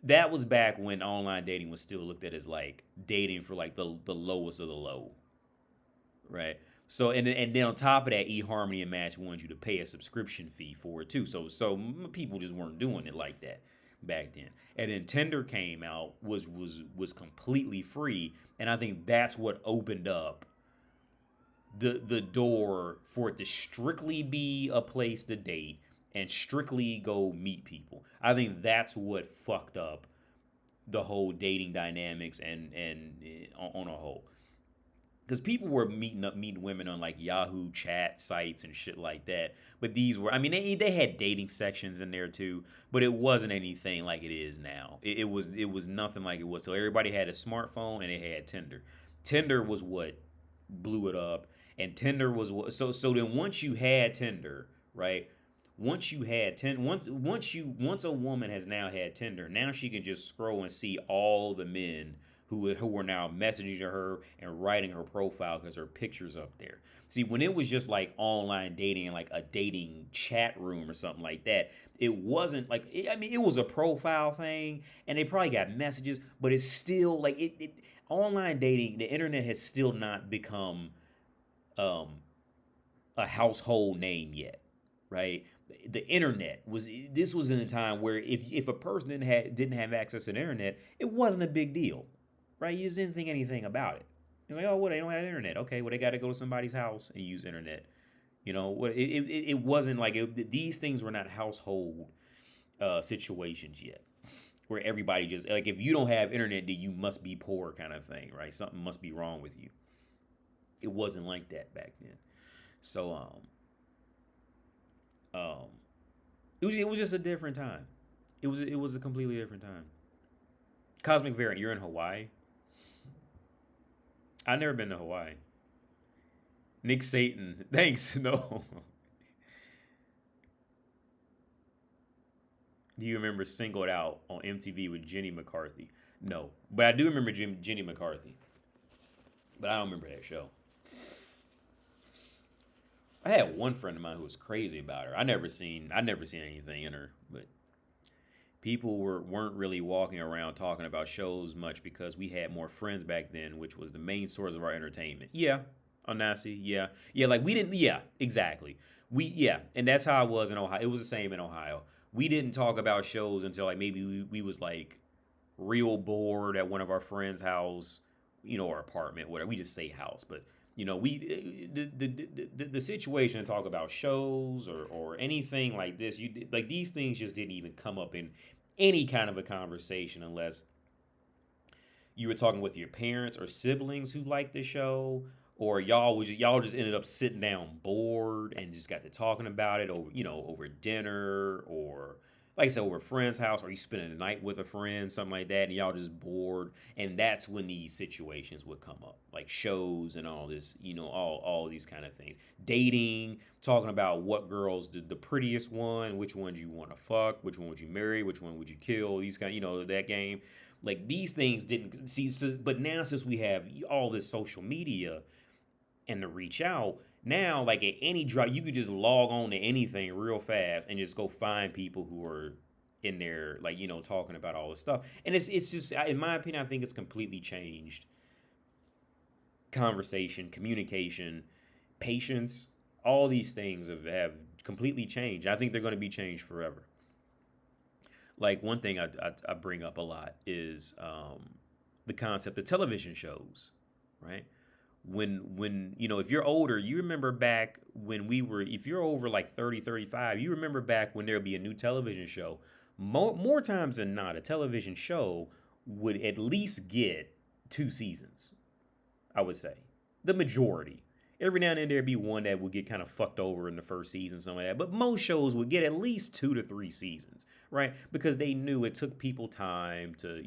S1: That was back when online dating was still looked at as like dating for like the lowest of the low, right? So and then on top of that, eHarmony and Match wanted you to pay a subscription fee for it too. So people just weren't doing it like that back then. And then Tinder came out was completely free, and I think that's what opened up the door for it to strictly be a place to date and strictly go meet people. I think that's what fucked up the whole dating dynamics and on a whole. Because people were meeting women on like Yahoo chat sites and shit like that. But these were, I mean, they had dating sections in there too, but it wasn't anything like it is now. It was nothing like it was. So everybody had a smartphone and they had Tinder. Tinder was what blew it up, and Tinder was what. So then once you had Tinder, right? Once you had once a woman has now had Tinder, now she can just scroll and see all the men who are now messaging her and writing her profile because her picture's up there. See, when it was just like online dating and like a dating chat room or something like that, it wasn't like I mean, it was a profile thing, and they probably got messages, but it's still like online dating. The internet has still not become um, a household name yet, right? The internet was this was in a time where if a person didn't have access to the internet, it wasn't a big deal, right? You just didn't think anything about it. It's like, oh, what, they don't have internet? Okay, well, they got to go to somebody's house and use internet. You know, what it wasn't like these things were not household situations yet, where everybody just like if you don't have internet, then you must be poor kind of thing, right? Something must be wrong with you. It wasn't like that back then. So um, it was just a different time. It was a completely different time. Cosmic Variant, you're in Hawaii. I've never been to Hawaii. Nick Satan, thanks. No. Do you remember Singled Out on MTV with Jenny McCarthy? No, but I do remember Jenny McCarthy. But I don't remember that show. I had one friend of mine who was crazy about her. I never seen anything in her, but people weren't really walking around talking about shows much because we had more friends back then, which was the main source of our entertainment. Yeah, Onasi, yeah, like we didn't, yeah, exactly. And that's how it was in Ohio. It was the same in Ohio. We didn't talk about shows until like maybe we was like real bored at one of our friends' house, or apartment, whatever. We just say house, but we the situation to talk about shows or anything like this, like these things just didn't even come up in any kind of a conversation unless you were talking with your parents or siblings who liked the show, or y'all just ended up sitting down bored and just got to talking about it over dinner, or like I said, over a friend's house, or you spending the night with a friend, something like that, and y'all just bored. And that's when these situations would come up, like shows and all this, all these kind of things. Dating, talking about what girls the prettiest one, which ones you want to fuck, which one would you marry, which one would you kill, these kind, that game. Like these things didn't see, but now since we have all this social media and to reach out, now, like at any drop, you could just log on to anything real fast and just go find people who are in there, like, talking about all this stuff. And it's just, in my opinion, I think it's completely changed conversation, communication, patience. All these things have completely changed. I think they're going to be changed forever. Like one thing I bring up a lot is the concept of television shows, right? When if you're older, you remember back when if you're over like 30, 35, you remember back when there'd be a new television show. More times than not, a television show would at least get 2 seasons, I would say. The majority. Every now and then there'd be one that would get kind of fucked over in the first season, something like that. But most shows would get at least 2 to 3 seasons, right? Because they knew it took people time to,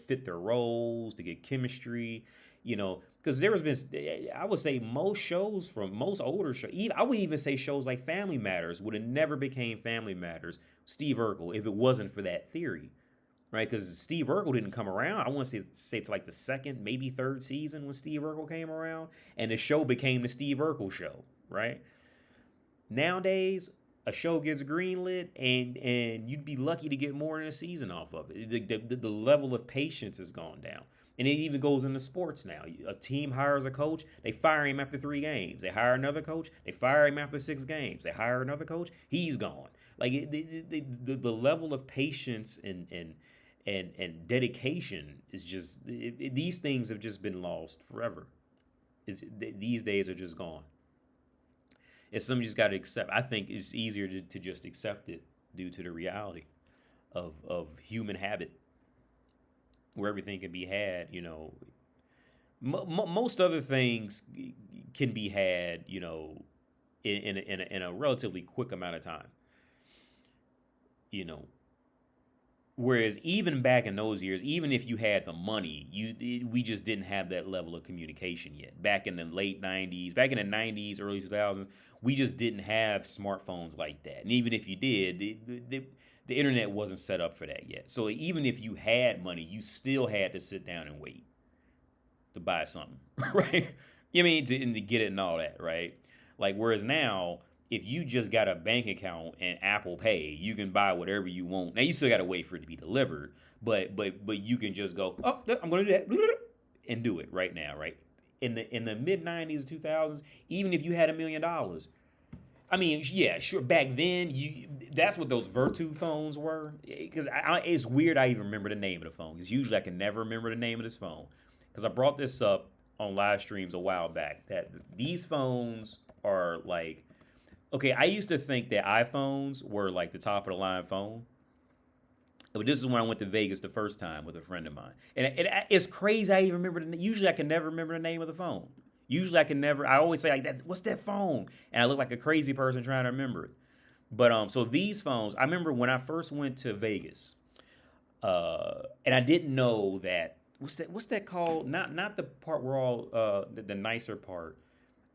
S1: fit their roles, to get chemistry, because there has been, I would say most shows from most older shows, I would even say shows like Family Matters would have never became Family Matters, Steve Urkel, if it wasn't for that theory. Right, because Steve Urkel didn't come around. I want to say it's like the second, maybe third season when Steve Urkel came around, and the show became the Steve Urkel show. Right, nowadays a show gets greenlit, and you'd be lucky to get more than a season off of it. The level of patience has gone down, and it even goes into sports now. A team hires a coach, they fire him after 3 games. They hire another coach, they fire him after 6 games. They hire another coach, he's gone. Like the level of patience and dedication is just these things have just been lost forever. These days are just gone. It's something you just got to accept. I think it's easier to just accept it due to the reality of human habit, where everything can be had. Most other things can be had, in a relatively quick amount of time. Whereas even back in those years, even if you had the money, we just didn't have that level of communication yet. Back in the late 90s, back in the 90s, early 2000s, we just didn't have smartphones like that. And even if you did, the internet wasn't set up for that yet. So even if you had money, you still had to sit down and wait to buy something, right? To get it and all that, right? Like, whereas now, if you just got a bank account and Apple Pay, you can buy whatever you want. Now you still got to wait for it to be delivered, but you can just go, oh, I'm going to do that and do it right now, right? In the mid 90s, 2000s, even if you had $1 million, yeah, sure. Back then, that's what those Virtu phones were. Because it's weird I even remember the name of the phone. Because usually I can never remember the name of this phone. Because I brought this up on live streams a while back, that these phones are like, okay, I used to think that iPhones were like the top of the line phone. But this is when I went to Vegas the first time with a friend of mine. And it's crazy I even remember usually I can never remember the name of the phone. Usually I always say like, what's that phone? And I look like a crazy person trying to remember it. But so these phones, I remember when I first went to Vegas, and I didn't know that, what's that called? Not the part where all the nicer part.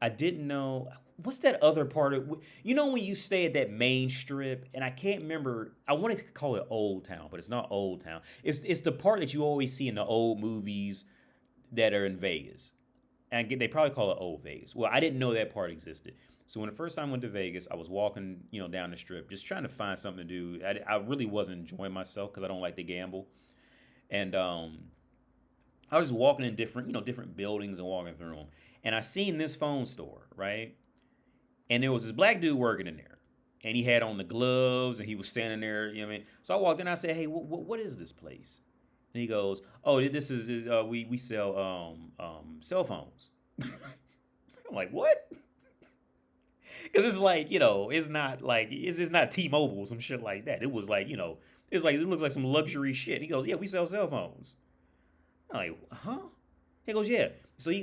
S1: I didn't know, what's that other part of, when you stay at that main strip, and I can't remember, I want to call it Old Town, but it's not Old Town. It's the part that you always see in the old movies that are in Vegas. And they probably call it Old Vegas. Well, I didn't know that part existed. So when the first time I went to Vegas, I was walking, down the strip, just trying to find something to do. I really wasn't enjoying myself because I don't like to gamble. And I was just walking in different buildings and walking through them. And I seen this phone store, right? And there was this black dude working in there. And he had on the gloves and he was standing there, So I walked in and I said, hey, what is this place? And he goes, oh, this is we sell cell phones. I'm like, what? Because it's like, it's not like, it's not T-Mobile or some shit like that. It was like, it's like, it looks like some luxury shit. He goes, yeah, we sell cell phones. I'm like, huh? He goes, yeah. So he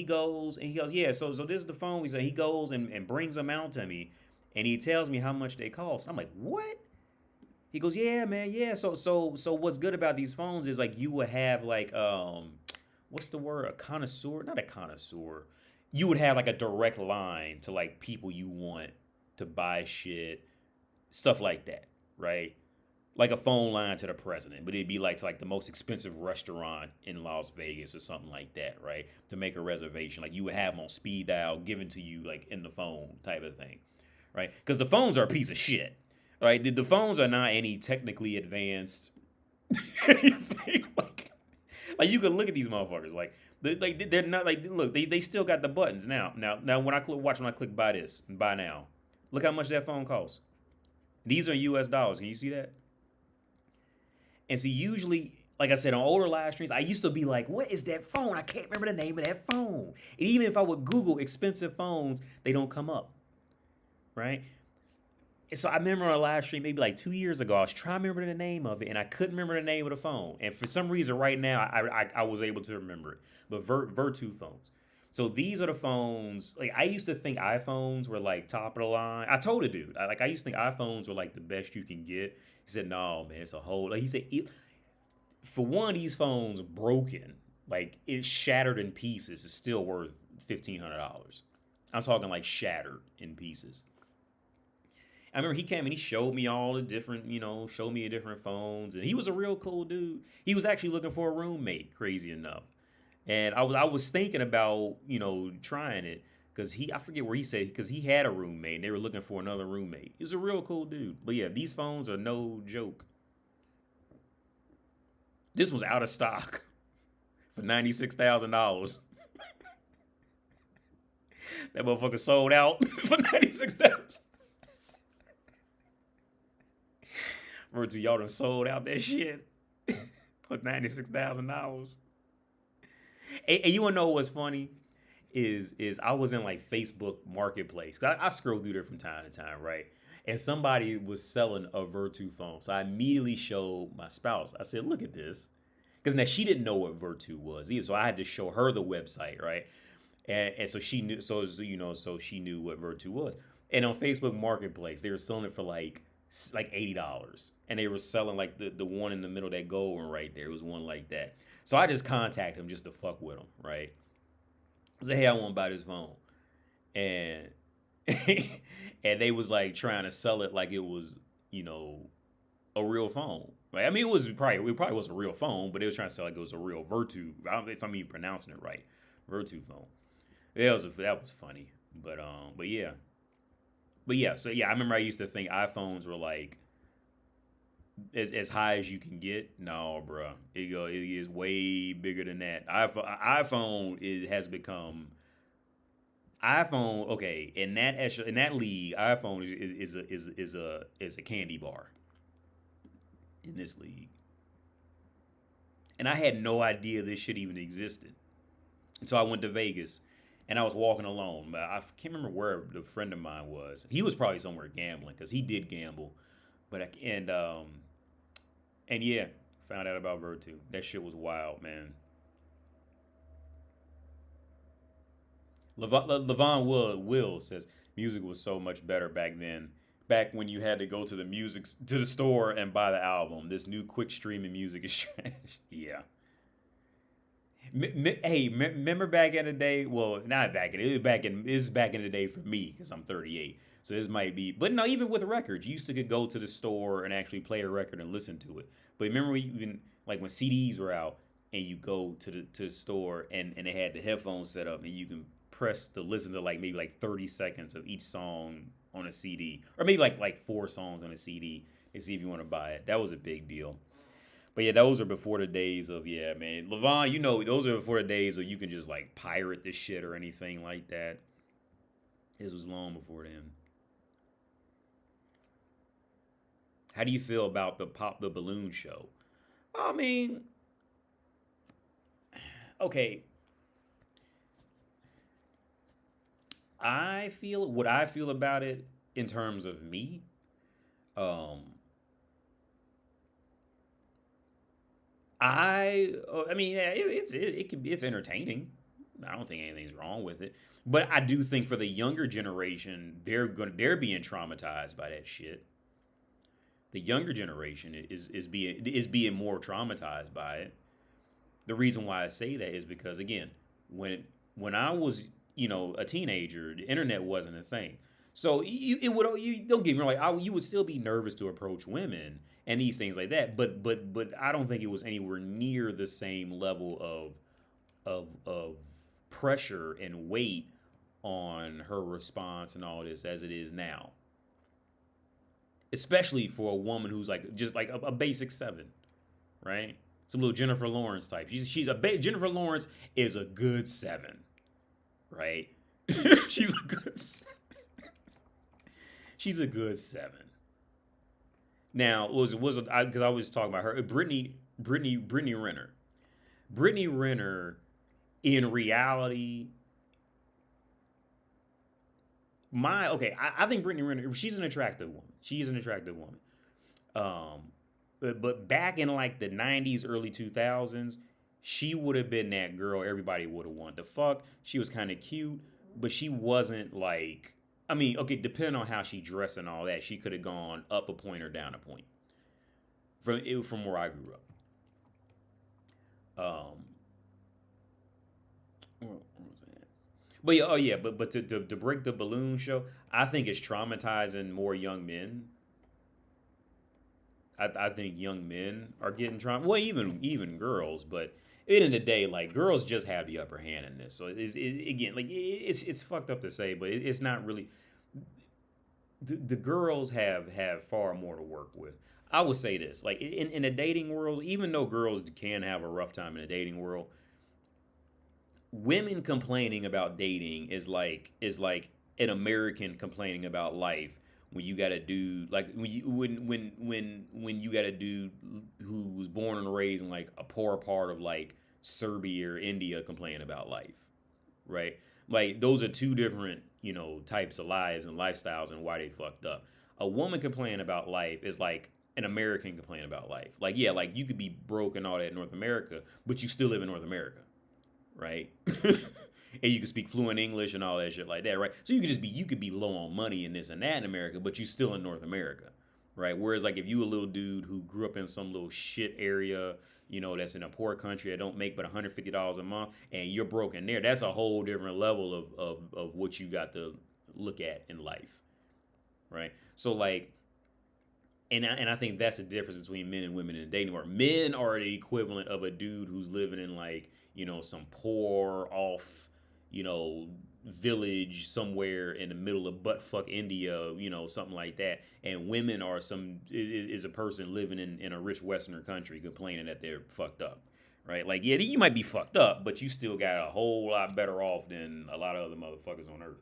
S1: goes, yeah, so this is the phone. We say he goes and brings them out to me, and he tells me how much they cost. I'm like, what? He goes, yeah, man, yeah. So what's good about these phones is like you would have like what's the word? A connoisseur? Not a connoisseur. You would have like a direct line to like people you want to buy shit, stuff like that, right? Like a phone line to the president, but it'd be like to like the most expensive restaurant in Las Vegas or something like that, right? To make a reservation, like you would have them on speed dial, given to you like in the phone type of thing, right? Because the phones are a piece of shit, right? The phones are not any technically advanced anything. Like you can look at these motherfuckers, like they're not like, look, they still got the buttons now. Now when I click buy this and buy now, look how much that phone costs. These are US dollars. Can you see that? And see, usually, like I said, on older live streams, I used to be like, what is that phone? I can't remember the name of that phone. And even if I would Google expensive phones, they don't come up, right? so I remember on a live stream maybe like 2 years ago, I was trying to remember the name of it, and I couldn't remember the name of the phone. And for some reason, right now, I was able to remember it. But Vertu phones. So these are the phones. Like I used to think iPhones were like top of the line. I told a dude, I used to think iPhones were like the best you can get. He said, "No, man, it's a whole." Like he said, for one of these phones broken, like it's shattered in pieces, it's still worth $1,500. I'm talking like shattered in pieces. I remember he came and he showed me all the different, showed me the different phones, and he was a real cool dude. He was actually looking for a roommate, crazy enough. And I was thinking about, trying it because I forget where he said, because he had a roommate and they were looking for another roommate. He was a real cool dude. But yeah, these phones are no joke. This was out of stock for $96,000. That motherfucker sold out for 96,000. Virtu, y'all done sold out that shit for $96,000. And you wanna know what's funny? Is I was in like Facebook Marketplace. I scroll through there from time to time, right? And somebody was selling a Vertu phone. So I immediately showed my spouse. I said, look at this. Because now she didn't know what Vertu was either. So I had to show her the website, right? And so she knew, so she knew what Vertu was. And on Facebook Marketplace, they were selling it for like $80. And they were selling like the one in the middle, that gold one right there. It was one like that. So I just contacted him just to fuck with him, right? I said, hey, I want to buy this phone. And and they was like trying to sell it like it was, a real phone. Right? I mean, it probably was a real phone, but they was trying to sell like it was a real Vertu. I don't know if I'm even pronouncing it right. Vertu phone. That was funny. But yeah. So yeah, I remember I used to think iPhones were like as high as you can get. No, bro, it is way bigger than that. iPhone has become iPhone. Okay, in that league, iPhone is a candy bar in this league, and I had no idea this shit even existed. And so I went to Vegas, and I was walking alone. But I can't remember where the friend of mine was. He was probably somewhere gambling because he did gamble. And yeah, found out about Vertu. That shit was wild, man. Levon Will says music was so much better back then. Back when you had to go to the store and buy the album. This new quick streaming music is trash. Yeah. Hey, remember back in the day? Well, not back in it was back in the day for me because I'm 38. So this might be, but no, even with records, you used to could go to the store and actually play a record and listen to it. But remember even like when CDs were out and you go to the store and they had the headphones set up and you can press to listen to like maybe like 30 seconds of each song on a CD, or maybe like 4 songs on a CD and see if you want to buy it. That was a big deal. But yeah, those are before the days of, yeah, man. Levon, those are before the days of you can just like pirate this shit or anything like that. This was long before then. How do you feel about the Pop the Balloon show? I mean, okay. What I feel about it in terms of me. Um, I mean, yeah, it's entertaining. I don't think anything's wrong with it, but I do think for the younger generation, they're being traumatized by that shit. The younger generation is being more traumatized by it. The reason why I say that is because again, when I was a teenager, the internet wasn't a thing. So you don't get me wrong, like you would still be nervous to approach women and these things like that, but I don't think it was anywhere near the same level of pressure and weight on her response and all this as it is now. Especially for a woman who's like just like a basic 7, right? Some little Jennifer Lawrence type. Jennifer Lawrence is a good 7, right? she's a good she's a good 7. Now because I was talking about her, Brittany Renner. Brittany Renner, in reality, I think Brittany Renner, she's an attractive woman. She's an attractive woman. Um, but back in like the 90s, early 2000s, she would have been that girl everybody would have wanted to fuck. She was kind of cute, but she wasn't like, I mean, okay, depending on how she dressed and all that, she could have gone up a point or down a point from where I grew up. Um, what was that? But yeah, oh yeah, but to break the balloon show, I think it's traumatizing more young men. I think young men are getting trauma. Well, even girls, but at the end of the day, like girls just have the upper hand in this. So again, like it's fucked up to say, but it's not really. The girls have far more to work with. I would say this, like in the dating world, even though girls can have a rough time in the dating world, women complaining about dating is like an American complaining about life when you got a dude like when you got a dude who was born and raised in like a poor part of like Serbia or India complaining about life, right? Like those are two different, types of lives and lifestyles and why they fucked up. A woman complaining about life is like an American complaining about life. Like yeah, like you could be broke and all that in North America, but you still live in North America, right? And you can speak fluent English and all that shit like that, right? So you could be low on money and this and that in America, but you still in North America, right? Whereas like if you a little dude who grew up in some little shit area, that's in a poor country that don't make but $150 a month, and you're broken there, that's a whole different level of what you got to look at in life, right? So like, and I think that's the difference between men and women in the dating world. Men are the equivalent of a dude who's living in like some poor off village somewhere in the middle of buttfuck India, something like that. And women are is a person living in a rich Western country complaining that they're fucked up, right? Like yeah, you might be fucked up, but you still got a whole lot better off than a lot of other motherfuckers on earth.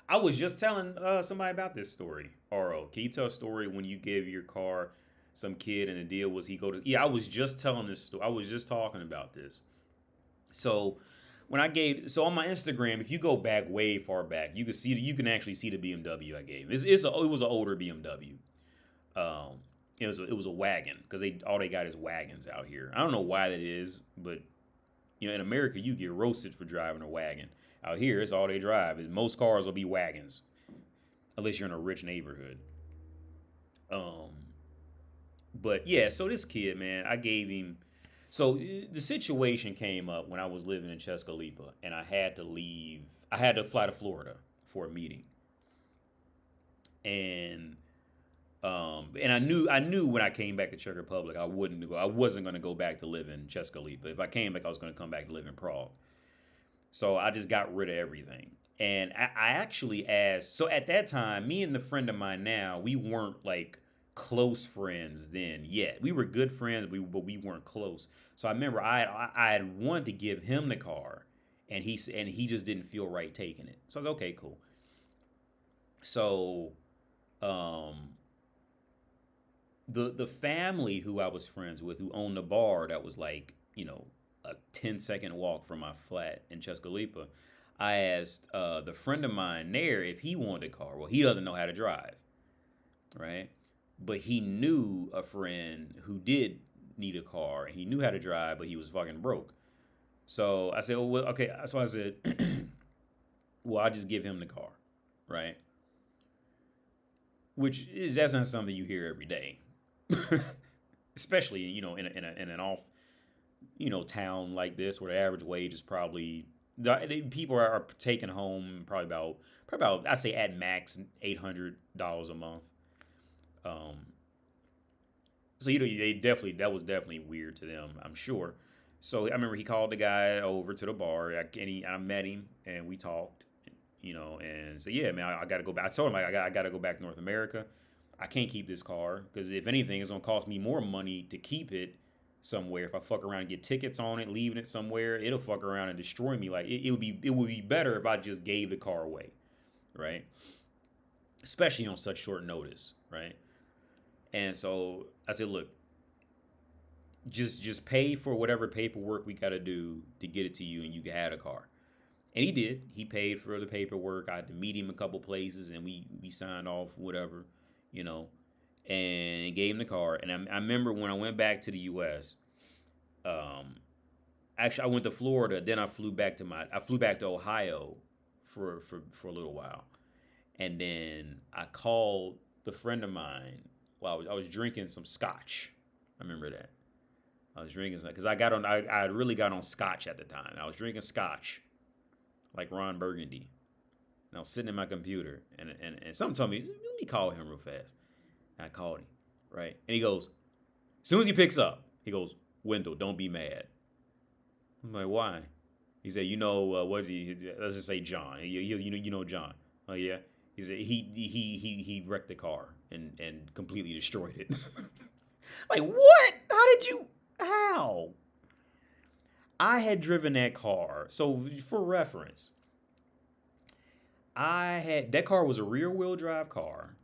S1: I was just telling somebody about this story. Ro, can you tell a story when you gave your car some kid and the deal was he go to? Yeah, I was just telling this story. I was just talking about this. So on my Instagram, if you go back way far back, you can actually see the BMW I gave. It was an older BMW. Um, it was a wagon because all they got is wagons out here. I don't know why that is, but in America, you get roasted for driving a wagon. Out here, it's all they drive. Most cars will be wagons, unless you're in a rich neighborhood. Um, but yeah, so this kid, man, I gave him. So the situation came up when I was living in Chescalipa, and I had to leave. I had to fly to Florida for a meeting, and and I knew when I came back to Czech Republic, I wasn't going to go back to live in Chescalipa. If I came back, I was going to come back to live in Prague. So I just got rid of everything. And I actually asked. So at that time, me and the friend of mine now, we weren't like close friends then yet. We were good friends, but we weren't close. So I remember I had wanted to give him the car, and he just didn't feel right taking it. So I was okay, cool. So um, the family who I was friends with, who owned a bar that was like a 10-second walk from my flat in Chescalipa, I asked the friend of mine there if he wanted a car. Well, he doesn't know how to drive, right? But he knew a friend who did need a car, and he knew how to drive, but he was fucking broke. So I said, well, okay. So I said, well, I'll just give him the car, right? That's not something you hear every day, especially in an off town like this where the average wage is probably people are taking home probably about I'd say at max $800 a month. Um, so they definitely that was definitely weird to them, I'm sure. So I remember he called the guy over to the bar. I met him and we talked, and so yeah, man, I got to go back. I told him like, I got to go back to North America. I can't keep this car because if anything, it's gonna cost me more money to keep it somewhere. If I fuck around and get tickets on it, leaving it somewhere, it'll fuck around and destroy me. Like it would be better if I just gave the car away, right? Especially on such short notice, right? And so I said, look, just pay for whatever paperwork we got to do to get it to you, and you can have a car. And he did. He paid for the paperwork. I had to meet him a couple places, and we signed off whatever, you know, and gave him the car. And I remember when I went back to the U.S. Um, Actually, I went to Florida. Then I flew back to Ohio for a little while, and then I called the friend of mine while I was drinking some scotch. I remember that. I was drinking some because I really got on scotch at the time. I was drinking scotch like Ron Burgundy. And I was sitting in my computer, and something told me, let me call him real fast. And I called him, right? And he goes, as soon as he picks up, he goes, Wendell, don't be mad. I'm like, why? He said, let's just say John. You know John. Oh, yeah? He said, he wrecked the car and completely destroyed it. Like, what? How? I had driven that car. So for reference, that car was a rear wheel drive car,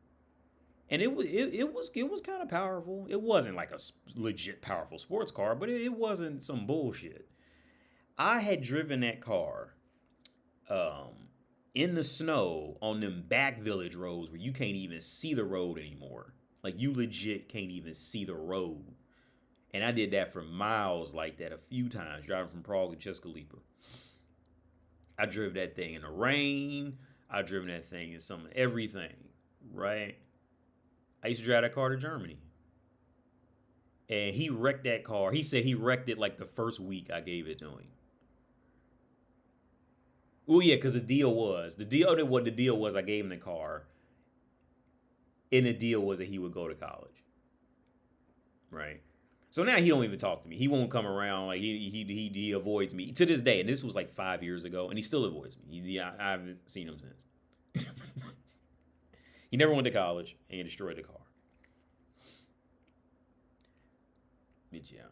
S1: and it was kind of powerful. It wasn't like a legit powerful sports car, but it wasn't some bullshit. I had driven that car in the snow on them back village roads where you can't even see the road anymore. Like, you legit can't even see the road. And I did that for miles like that a few times, driving from Prague to Českolipa. I drove that thing in the rain. I driven that thing in everything, right? I used to drive that car to Germany. And he wrecked that car. He said he wrecked it like the first week I gave it to him. Oh yeah, because the deal was I gave him the car, and the deal was that he would go to college, right? So now he don't even talk to me. He won't come around. Like he avoids me to this day, and this was like 5 years ago, and he still avoids me. I haven't seen him since. He never went to college, and he destroyed the car. But yeah.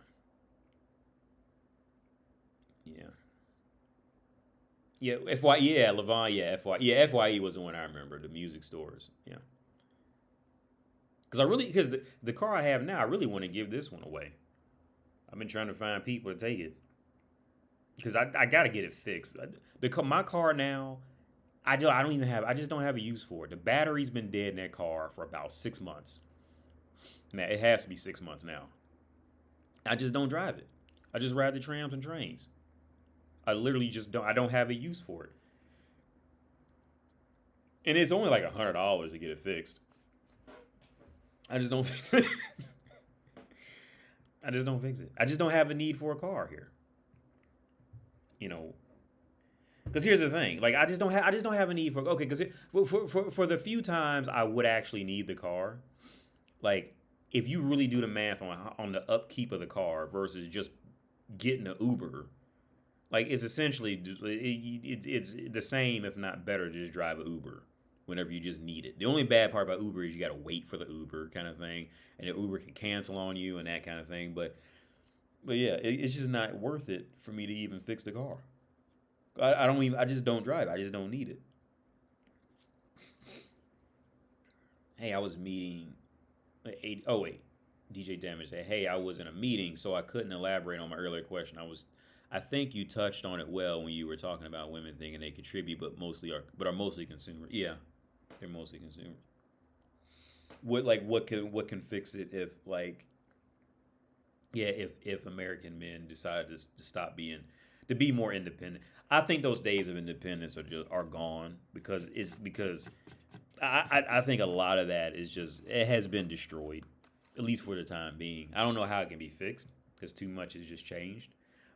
S1: Yeah, Levon, FYE was the one I remember, the music stores, yeah. Because the car I have now, I really want to give this one away. I've been trying to find people to take it. Because I got to get it fixed. My car now, I just don't have a use for it. The battery's been dead in that car for about 6 months. Now, it has to be 6 months now. I just don't drive it. I just ride the trams and trains. I literally just don't have a use for it. And it's only like $100 to get it fixed. I just don't fix it. I just don't fix it. I just don't have a need for a car here. You know, because here's the thing. Like, I just don't have a need for, okay, because for the few times I would actually need the car, like, if you really do the math on the upkeep of the car versus just getting an Uber, like, it's essentially, it's the same, if not better, to just drive an Uber whenever you just need it. The only bad part about Uber is you got to wait for the Uber kind of thing, and the Uber can cancel on you and that kind of thing. But yeah, it's just not worth it for me to even fix the car. I just don't drive. I just don't need it. Hey, I was meeting. DJ Damage said, "Hey, I was in a meeting, so I couldn't elaborate on my earlier question. I think you touched on it well when you were talking about women thinking they contribute, but are mostly consumers. Yeah, they're mostly consumers. What can fix it if if American men decide to be more independent? I think those days of independence are gone because I think a lot of that is just, it has been destroyed, at least for the time being. I don't know how it can be fixed because too much has just changed.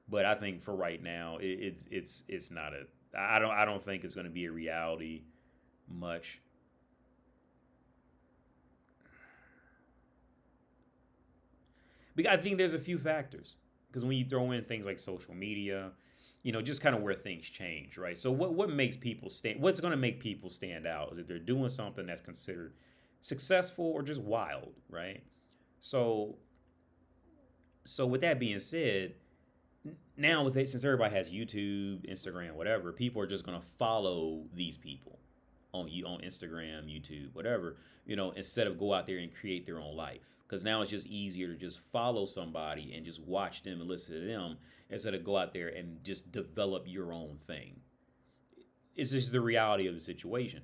S1: But I think for right now, it's not I don't think it's going to be a reality much. Because I think there's a few factors. Because when you throw in things like social media, just kind of where things change, right? So what makes people what's going to make people stand out is if they're doing something that's considered successful or just wild, right? So with that being said, now since everybody has YouTube, Instagram, whatever, people are just going to follow these people. on Instagram, YouTube, whatever, instead of go out there and create their own life. Because now it's just easier to just follow somebody and just watch them and listen to them instead of go out there and just develop your own thing. It's just the reality of the situation.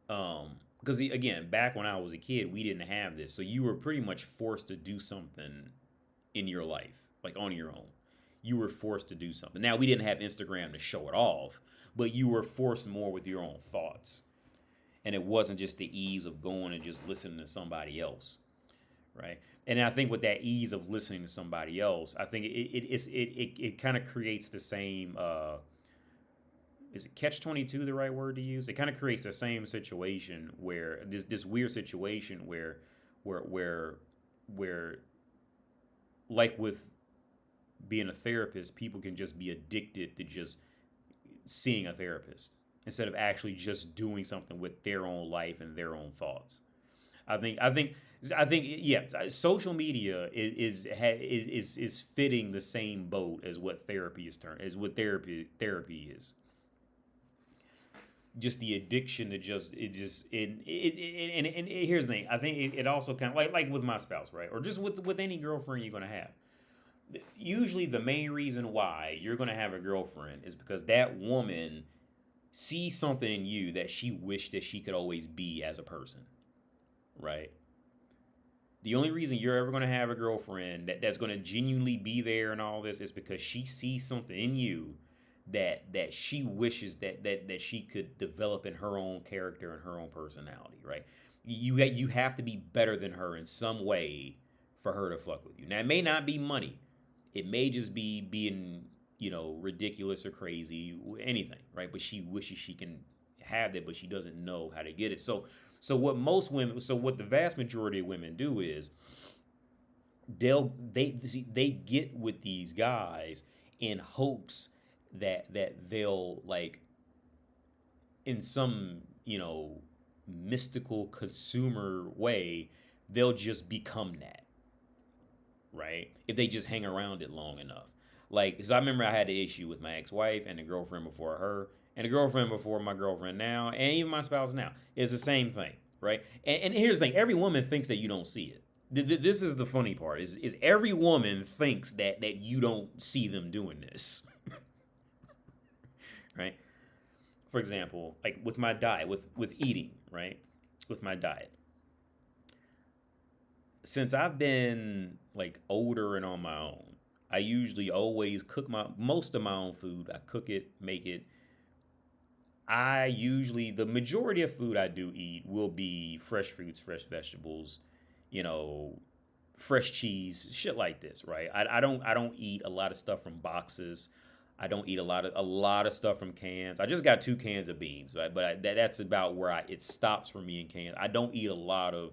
S1: Because again, back when I was a kid, we didn't have this, so you were pretty much forced to do something in your life, like on your own. You were forced to do something. Now, we didn't have Instagram to show it off, but you were forced more with your own thoughts. And it wasn't just the ease of going and just listening to somebody else, right? And I think with that ease of listening to somebody else, I think it kind of creates the same. Is it catch-22 the right word to use? It kind of creates the same situation where this weird situation where like with being a therapist, people can just be addicted to just seeing a therapist instead of actually just doing something with their own life and their own thoughts. I think yes, social media is fitting the same boat as what therapy is. Just the addiction to and here's the thing. I think it also kind of like with my spouse, right? Or just with any girlfriend you're gonna have. Usually the main reason why you're gonna have a girlfriend is because that woman sees something in you that she wished that she could always be as a person, right? The only reason you're ever going to have a girlfriend that's going to genuinely be there and all this is because she sees something in you that she wishes that she could develop in her own character and her own personality, right? You have to be better than her in some way for her to fuck with you. Now, it may not be money. It may just be being, ridiculous or crazy, anything, right? But she wishes she can have that, but she doesn't know how to get it. So what the vast majority of women do is they get with these guys in hopes that they'll, like, in some, mystical consumer way, they'll just become that, right? If they just hang around it long enough. Like, because I remember I had the issue with my ex-wife and the girlfriend before her, and the girlfriend before my girlfriend now, and even my spouse now. It's the same thing, right? And here's the thing. Every woman thinks that you don't see it. This is the funny part, is every woman thinks that you don't see them doing this, right? For example, like with my diet, with eating, right? With my diet. Since I've been, like, older and on my own, I usually always cook most of my own food. I cook it, make it. The majority of food I do eat will be fresh fruits, fresh vegetables, fresh cheese, shit like this, right? I don't eat a lot of stuff from boxes. I don't eat a lot of stuff from cans. I just got 2 cans of beans, right? But that's about where it stops for me in cans. I don't eat a lot of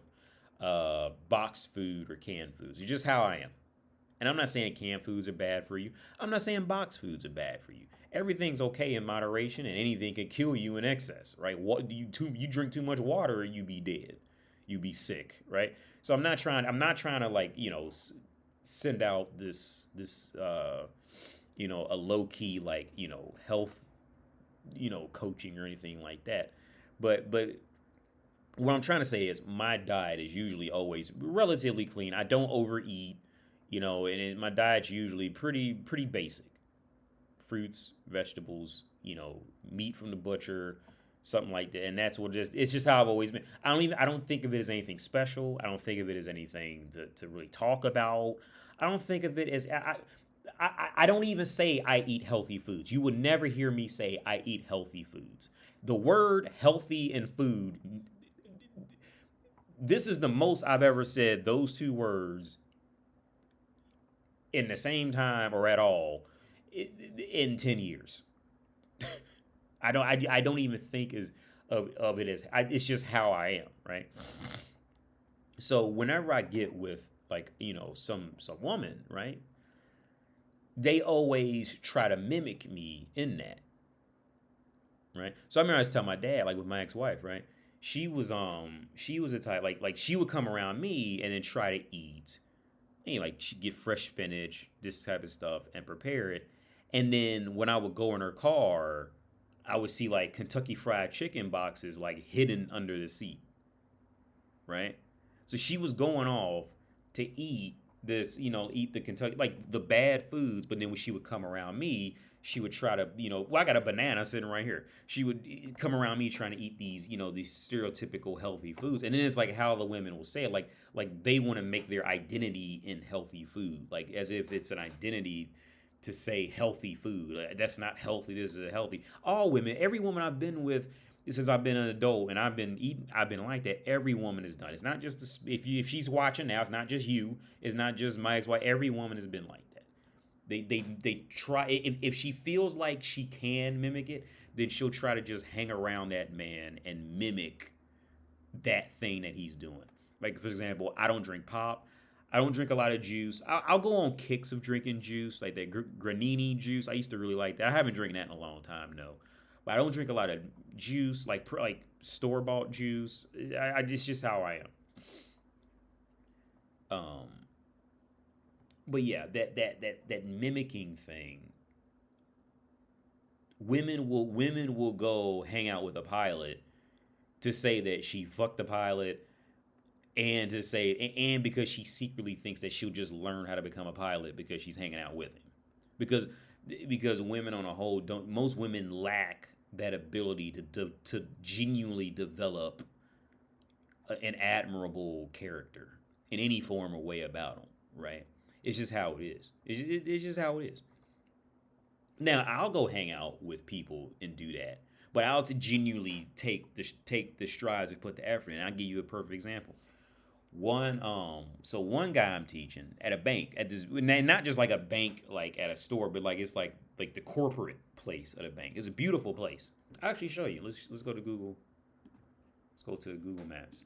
S1: boxed food or canned foods. It's just how I am. And I'm not saying canned foods are bad for you. I'm not saying boxed foods are bad for you. Everything's okay in moderation, and anything can kill you in excess, right? You drink too much water and you be dead. You be sick, right? So I'm not trying to, like, send out this a low key, like, health, coaching or anything like that. But what I'm trying to say is my diet is usually always relatively clean. I don't overeat. And my diet's usually pretty basic. Fruits, vegetables, meat from the butcher, something like that. And it's just how I've always been. I don't think of it as anything special. I don't think of it as anything to really talk about. I don't think of it as, I don't even say I eat healthy foods. You would never hear me say I eat healthy foods. The word healthy and food, this is the most I've ever said those 2 words in the same time or at all in 10 years. I don't even think of it as, it's just how I am, right? So whenever I get with, like, some woman, right, they always try to mimic me in that, right? So I remember I was telling my dad, like with my ex-wife, right, she was the type, like she would come around me and then try to eat, like, she'd get fresh spinach, this type of stuff, and prepare it. And then when I would go in her car, I would see like Kentucky Fried Chicken boxes like hidden under the seat, right? So she was going off to eat this, eat the Kentucky, like the bad foods. But then when she would come around me, she would try to, well, I got a banana sitting right here. She would come around me trying to eat these, these stereotypical healthy foods. And then it's like how the women will say it, like they want to make their identity in healthy food, like as if it's an identity to say healthy food. That's not healthy. This is healthy. All women, every woman I've been with since I've been an adult and I've been eating, I've been like that. Every woman is done. It's not just if she's watching now. It's not just you. It's not just my ex-wife. Every woman has been like that. They try. If she feels like she can mimic it, then she'll try to just hang around that man and mimic that thing that he's doing. Like for example, I don't drink pop. I don't drink a lot of juice. I'll go on kicks of drinking juice, like that granini juice. I used to really like that. I haven't drank that in a long time, no. But I don't drink a lot of juice, like store bought juice. It's just how I am. But yeah, that mimicking thing. Women will go hang out with a pilot to say that she fucked the pilot, and to say, and because she secretly thinks that she'll just learn how to become a pilot because she's hanging out with him, because women on a whole don't. Most women lack that ability to genuinely develop an admirable character in any form or way about them. Right? It's just how it is. It's just how it is. Now I'll go hang out with people and do that, but I'll genuinely take the strides and put the effort in. I'll give you a perfect example. One guy I'm teaching at a bank, at this, not just like a bank like at a store, but like it's like the corporate place at a bank. It's a beautiful place. I'll actually show you. Let's go to Google. Let's go to Google Maps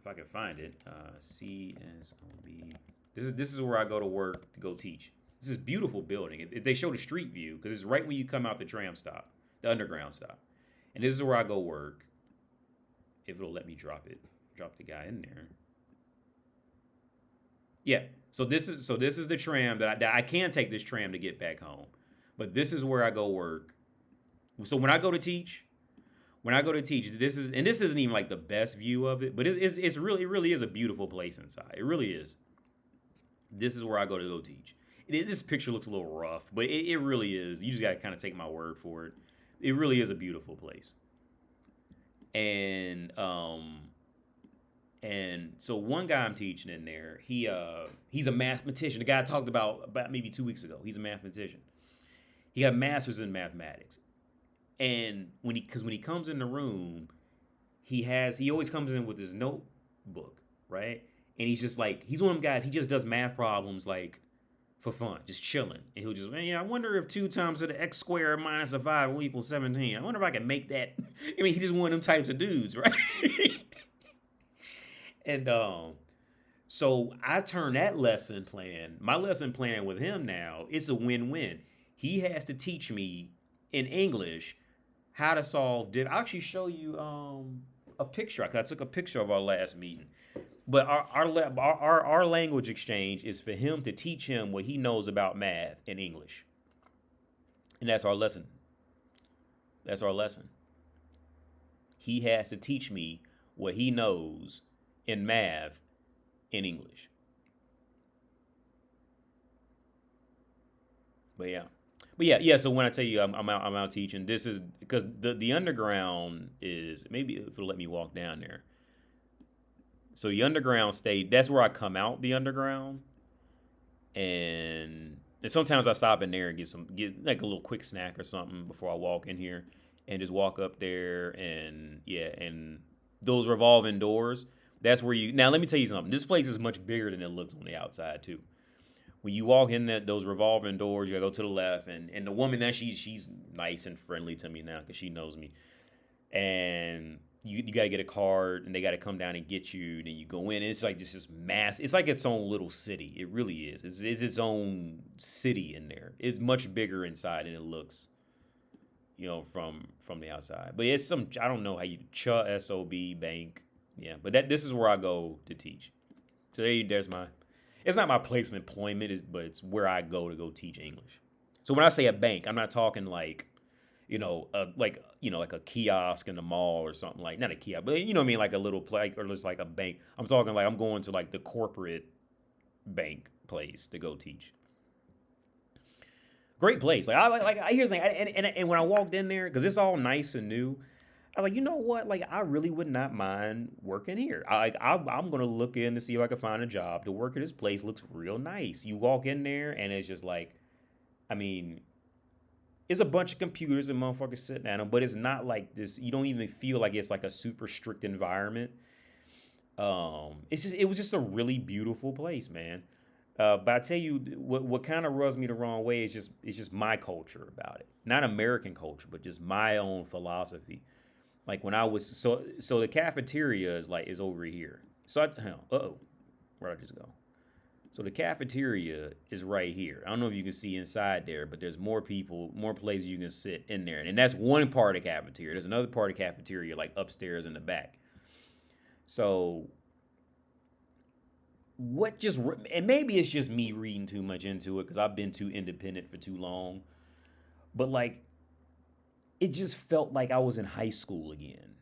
S1: if I can find it. CSOB. This is where I go to work to go teach. This is a beautiful building. If they show the street view, because it's right when you come out the tram stop, the underground stop, and this is where I go work. If it'll let me drop the guy in there. Yeah. So this is the tram that I can take this tram to get back home, but this is where I go work. So when I go to teach, this isn't even like the best view of it, but it really is a beautiful place inside. It really is. This is where I go to go teach. This picture looks a little rough, but it really is. You just got to kind of take my word for it. It really is a beautiful place. And so one guy I'm teaching in there, he's a mathematician. The guy I talked about maybe 2 weeks ago. He's a mathematician. He got a master's in mathematics. And when he comes in the room, he always comes in with his notebook, right? And he's just like, he's one of them guys, he just does math problems like for fun, just chilling. And he'll just, I wonder if 2 times to the x squared minus a 5 will equal 17. I wonder if I can make that. I mean, he's just one of them types of dudes, right? And so I turn that my lesson plan with him now, it's a win-win. He has to teach me in English how to solve. I'll actually show you a picture. I took a picture of our last meeting. But our language exchange is for him to teach him what he knows about math in English. And that's our lesson. That's our lesson. He has to teach me what he knows in math in English. But yeah. So when I tell you I'm out teaching, this is because the underground is, maybe if it'll let me walk down there. So the underground stage, that's where I come out the underground, and sometimes I stop in there and get like a little quick snack or something before I walk in here, and just walk up there, and those revolving doors. That's where now let me tell you something. This place is much bigger than it looks on the outside too. When you walk in those revolving doors, you gotta go to the left, and the woman that she's nice and friendly to me now because she knows me, and you got to get a card, and they got to come down and get you. Then you go in, and it's like this mass. It's like its own little city. It really is. It's its own city in there. It's much bigger inside than it looks, from the outside. But it's I don't know how you SOB bank. Yeah, but this is where I go to teach. So there's it's not my placement employment, but it's where I go to go teach English. So when I say a bank, I'm not talking like, like a kiosk in the mall or something, like not a kiosk, but you know what I mean, like a little place or just like a bank. I'm talking like I'm going to like the corporate bank place to go teach. Great place. Like here's the thing, and when I walked in there, because it's all nice and new, I was like, you know what? Like, I really would not mind working here. I'm gonna look in to see if I can find a job to work at this place. Looks real nice. You walk in there, and it's just like, I mean, it's a bunch of computers and motherfuckers sitting at them, but it's not like this. You don't even feel like it's like a super strict environment. It was just a really beautiful place, man. But I tell you, what kind of rubs me the wrong way is just it's just my culture about it, not American culture, but just my own philosophy. Like when I was so the cafeteria is over here. So where'd I just go? So the cafeteria is right here. I don't know if you can see inside there, but there's more people, more places you can sit in there, and that's one part of the cafeteria. There's another part of the cafeteria like upstairs in the back. So what just and maybe it's just me reading too much into it because I've been too independent for too long, but like it just felt like I was in high school again.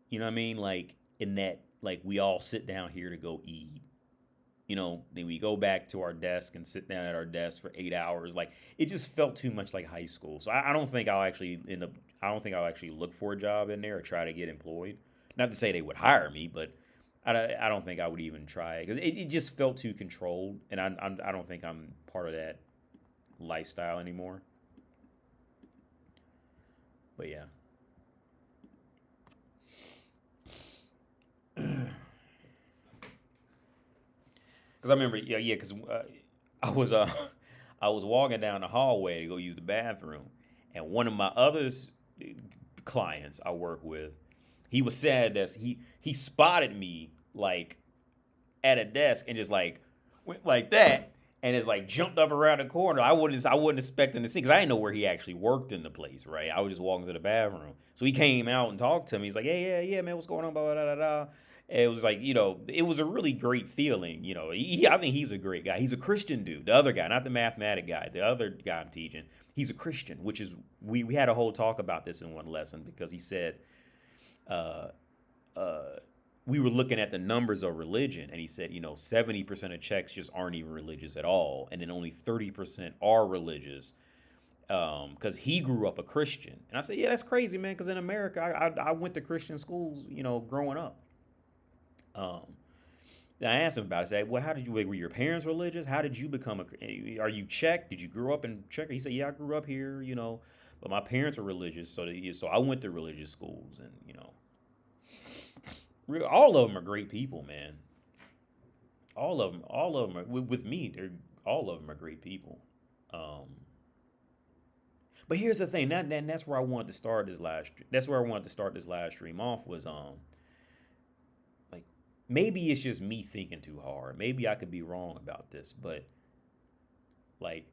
S1: You know what I mean? Like in that, like we all sit down here to go eat. Then we go back to our desk and sit down at our desk for 8 hours. Like it just felt too much like high school. So I don't think I'll actually end up. I don't think I'll actually look for a job in there or try to get employed. Not to say they would hire me, but I don't think I would even try because it just felt too controlled, and I don't think I'm part of that lifestyle anymore. But yeah. Because I remember, yeah, because I was I was walking down the hallway to go use the bathroom, and one of my others clients I work with, he was sad that he spotted me like at a desk and just like went like that, and it's like jumped up around the corner. I wasn't expecting to see because I didn't know where he actually worked in the place, right? I was just walking to the bathroom, so he came out and talked to me. He's like, "Hey, yeah, man, what's going on?" Blah blah blah blah. And it was like, it was a really great feeling. I think he's a great guy. He's a Christian dude. The other guy, not the mathematic guy, the other guy I'm teaching, he's a Christian, which is we had a whole talk about this in one lesson because he said, uh, uh, we were looking at the numbers of religion, and he said, 70% of Czechs just aren't even religious at all, and then only 30% are religious because he grew up a Christian. And I said, yeah, that's crazy, man, because in America, I went to Christian schools, growing up. Um, and I asked him about it. I said, well, were your parents religious? How did you become are you Czech? Did you grow up in Czech? He said, yeah, I grew up here, but my parents were religious, so I went to religious schools, and, all of them are great people, man. All of them are with me. All of them are great people. Um, but here's the thing. That's where I wanted to start this last. That's where I wanted to start this live stream off was like maybe it's just me thinking too hard. Maybe I could be wrong about this, but like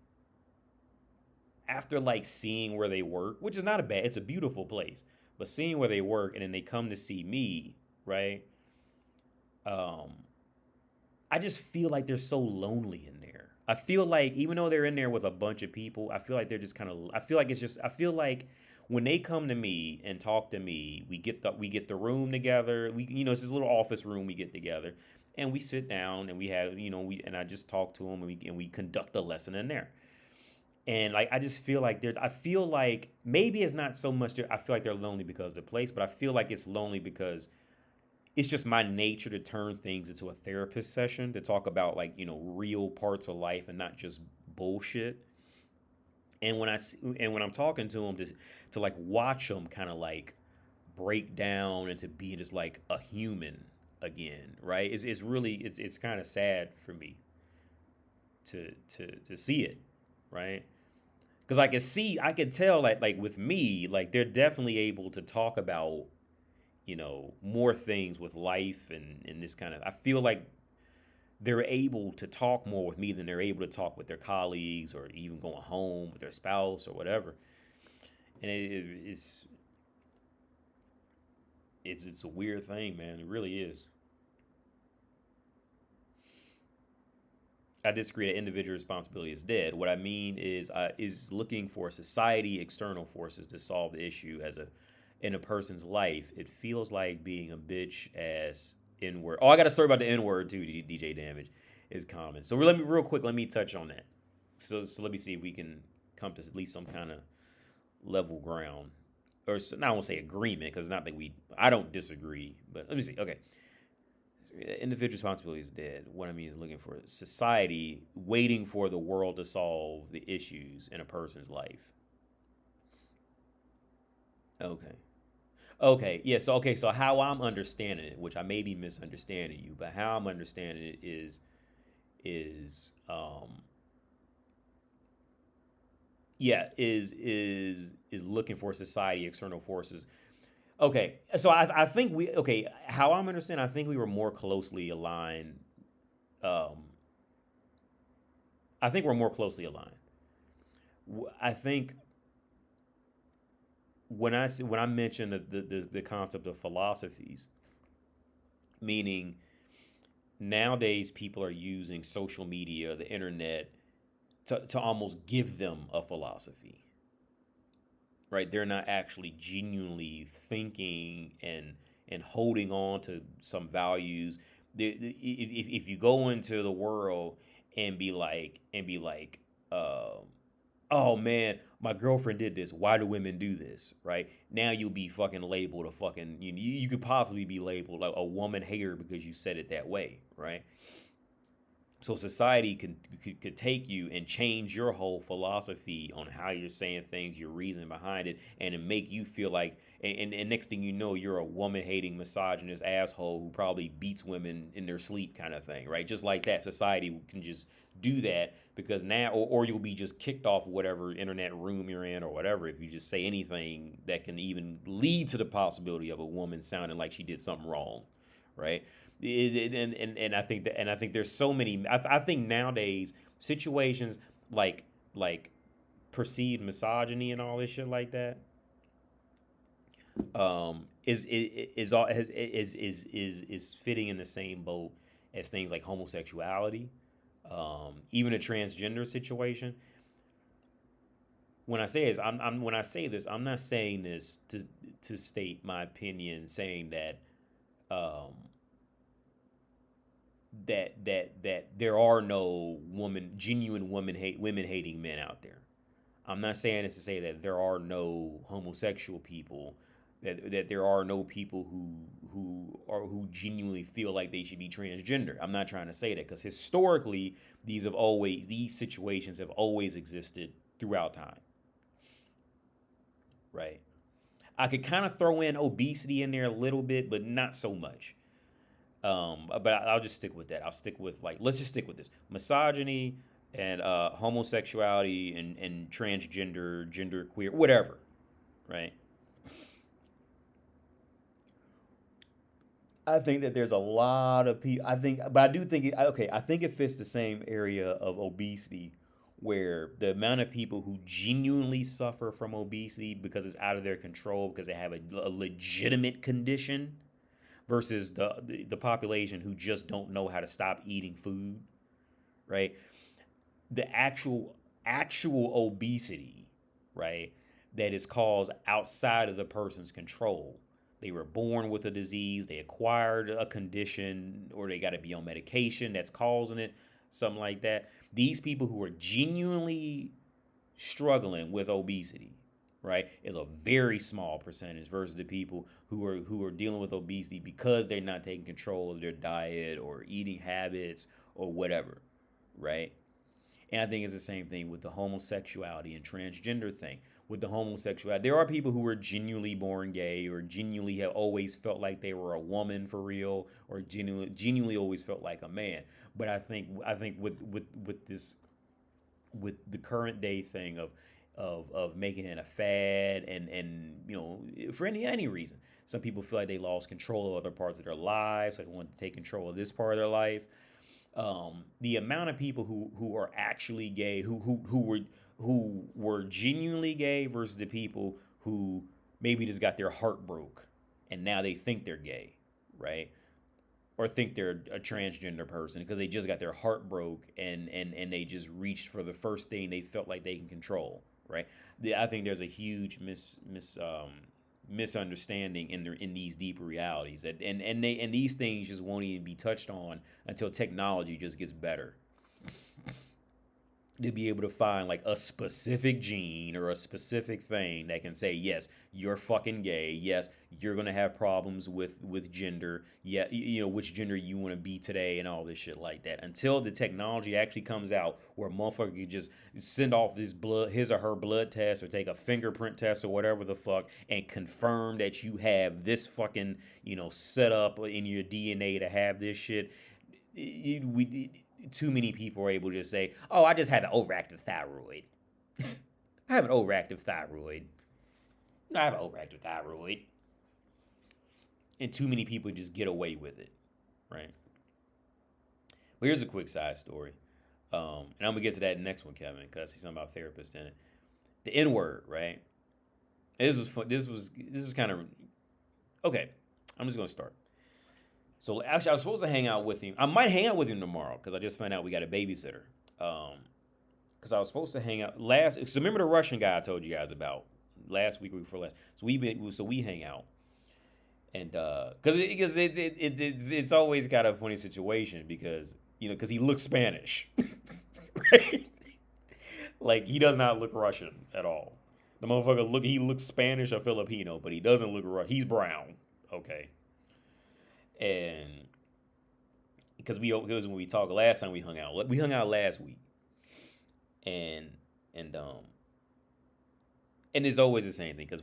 S1: after like seeing where they work, which is not a bad. It's a beautiful place, but seeing where they work and then they come to see me, right? Um, I just feel like they're so lonely in there. I feel like even though they're in there with a bunch of people, I feel like they're just kind of. I feel like it's just. I feel like when they come to me and talk to me, we get the room together. It's this little office room we get together, and we sit down and we have I just talk to them and we conduct a lesson in there. And like I just feel like I feel like maybe it's not so much. I feel like they're lonely because of the place, but I feel like it's lonely because it's just my nature to turn things into a therapist session to talk about like real parts of life and not just bullshit. And when I'm talking to them to like watch them kind of like break down into being just like a human again, right? It's really it's kind of sad for me to see it, right? Because I could tell like with me like they're definitely able to talk about more things with life and this kind of. I feel like they're able to talk more with me than they're able to talk with their colleagues or even going home with their spouse or whatever. And it's a weird thing, man. It really is. I disagree that individual responsibility is dead. What I mean is looking for society external forces to solve the issue as a in a person's life. It feels like being a bitch ass N word. Oh, I got a story about the N word too. DJ Damage is common. So let me real quick. Let me touch on that. So let me see if we can come to at least some kind of level ground, or I won't say agreement because not that I don't disagree, but let me see. Okay, individual responsibility is dead. What I mean is looking for society waiting for the world to solve the issues in a person's life. Okay. Okay. Yeah. So okay. So how I'm understanding it, which I may be misunderstanding you, but how I'm understanding it is yeah is looking for society external forces. Okay. So I think we okay. How I'm understanding, I think we were more closely aligned. Um, I think we're more closely aligned. I think when I mentioned the concept of philosophies, meaning nowadays people are using social media, the internet, to almost give them a philosophy, right? They're not actually genuinely thinking and holding on to some values. If you go into the world and be like, uh, oh man, my girlfriend did this. Why do women do this? Right now, you'll be fucking labeled a fucking. You could possibly be labeled a woman hater because you said it that way, right? So society could take you and change your whole philosophy on how you're saying things, your reasoning behind it, and it make you feel like, and next thing you know, you're a woman hating misogynist asshole who probably beats women in their sleep kind of thing, right? Just like that, society can just do that because now, or you'll be just kicked off whatever internet room you're in or whatever if you just say anything that can even lead to the possibility of a woman sounding like she did something wrong, right? And I think there's so many. I think nowadays situations like perceived misogyny and all this shit like that is fitting in the same boat as things like homosexuality, even a transgender situation. When I say this, when I say this, I'm not saying this to state my opinion, saying that um, that there are no genuine women hating men out there. I'm not saying this to say that there are no homosexual people, that there are no people who genuinely feel like they should be transgender. I'm not trying to say that because historically these situations have always existed throughout time, right? I could kind of throw in obesity in there a little bit, but not so much. But I'll just stick with that. I'll stick with let's just stick with this misogyny and homosexuality and transgender, gender queer, whatever, right? I think that there's a lot of people. But I do think okay. I think it fits the same area of obesity, where the amount of people who genuinely suffer from obesity because it's out of their control because they have a legitimate condition versus the population who just don't know how to stop eating food, right? The actual obesity, right, that is caused outside of the person's control. They were born with a disease, they acquired a condition, or they got to be on medication that's causing it, something like that. These people who are genuinely struggling with obesity, right, is a very small percentage versus the people who are dealing with obesity because they're not taking control of their diet or eating habits or whatever, right? And I think it's the same thing with the homosexuality and transgender thing. With the homosexuality, there are people who are genuinely born gay or genuinely have always felt like they were a woman for real or genuinely always felt like a man. But I think with the current day thing of making it a fad and for any reason, some people feel like they lost control of other parts of their lives, like they want to take control of this part of their life. The amount of people who are actually gay, who were genuinely gay versus the people who maybe just got their heart broke and now they think they're gay, right? or think they're a transgender person because they just got their heart broke and they just reached for the first thing they felt like they can control, right? I think there's a huge misunderstanding in these deeper realities, and these things just won't even be touched on until technology just gets better, to be able to find like a specific gene or a specific thing that can say, yes, you're fucking gay. Yes, you're going to have problems with gender. Yeah, which gender you want to be today and all this shit like that. Until the technology actually comes out where a motherfucker can just send off his or her blood test or take a fingerprint test or whatever the fuck and confirm that you have this fucking, set up in your DNA to have this shit. Too many people are able to just say, oh, I just have an overactive thyroid. I have an overactive thyroid. I have an overactive thyroid. And too many people just get away with it, right? Well, here's a quick side story. And I'm going to get to that next one, Kevin, because I see something about therapists in it. The N-word, right? This was fun. This was kind of... Okay, I'm just going to start. So actually, I was supposed to hang out with him. I might hang out with him tomorrow because I just found out we got a babysitter. Because I was supposed to hang out So remember the Russian guy I told you guys about last week or before last? So we hang out, and because it's always got a funny situation because he looks Spanish, right? Like he does not look Russian at all. The motherfucker he looks Spanish or Filipino, but he doesn't look Russian. He's brown, okay. And because it was when we talked last time we hung out last week, and it's always the same thing because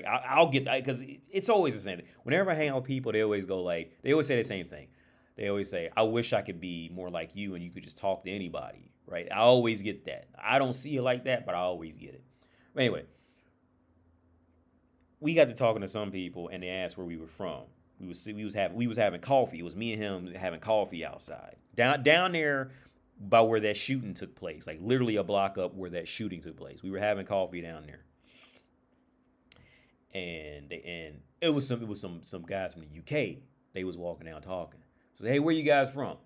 S1: I'll get because it's always the same thing. Whenever I hang out with people, they always say the same thing. They always say, I wish I could be more like you and you could just talk to anybody, right? I always get that. I don't see it like that, but I always get it. But anyway, we got to talking to some people and they asked where we were from. We was having coffee. It was me and him having coffee outside. Down there by where that shooting took place, like literally a block up where that shooting took place. We were having coffee down there. And it was some guys from the UK. They was walking down talking. So hey, where you guys from?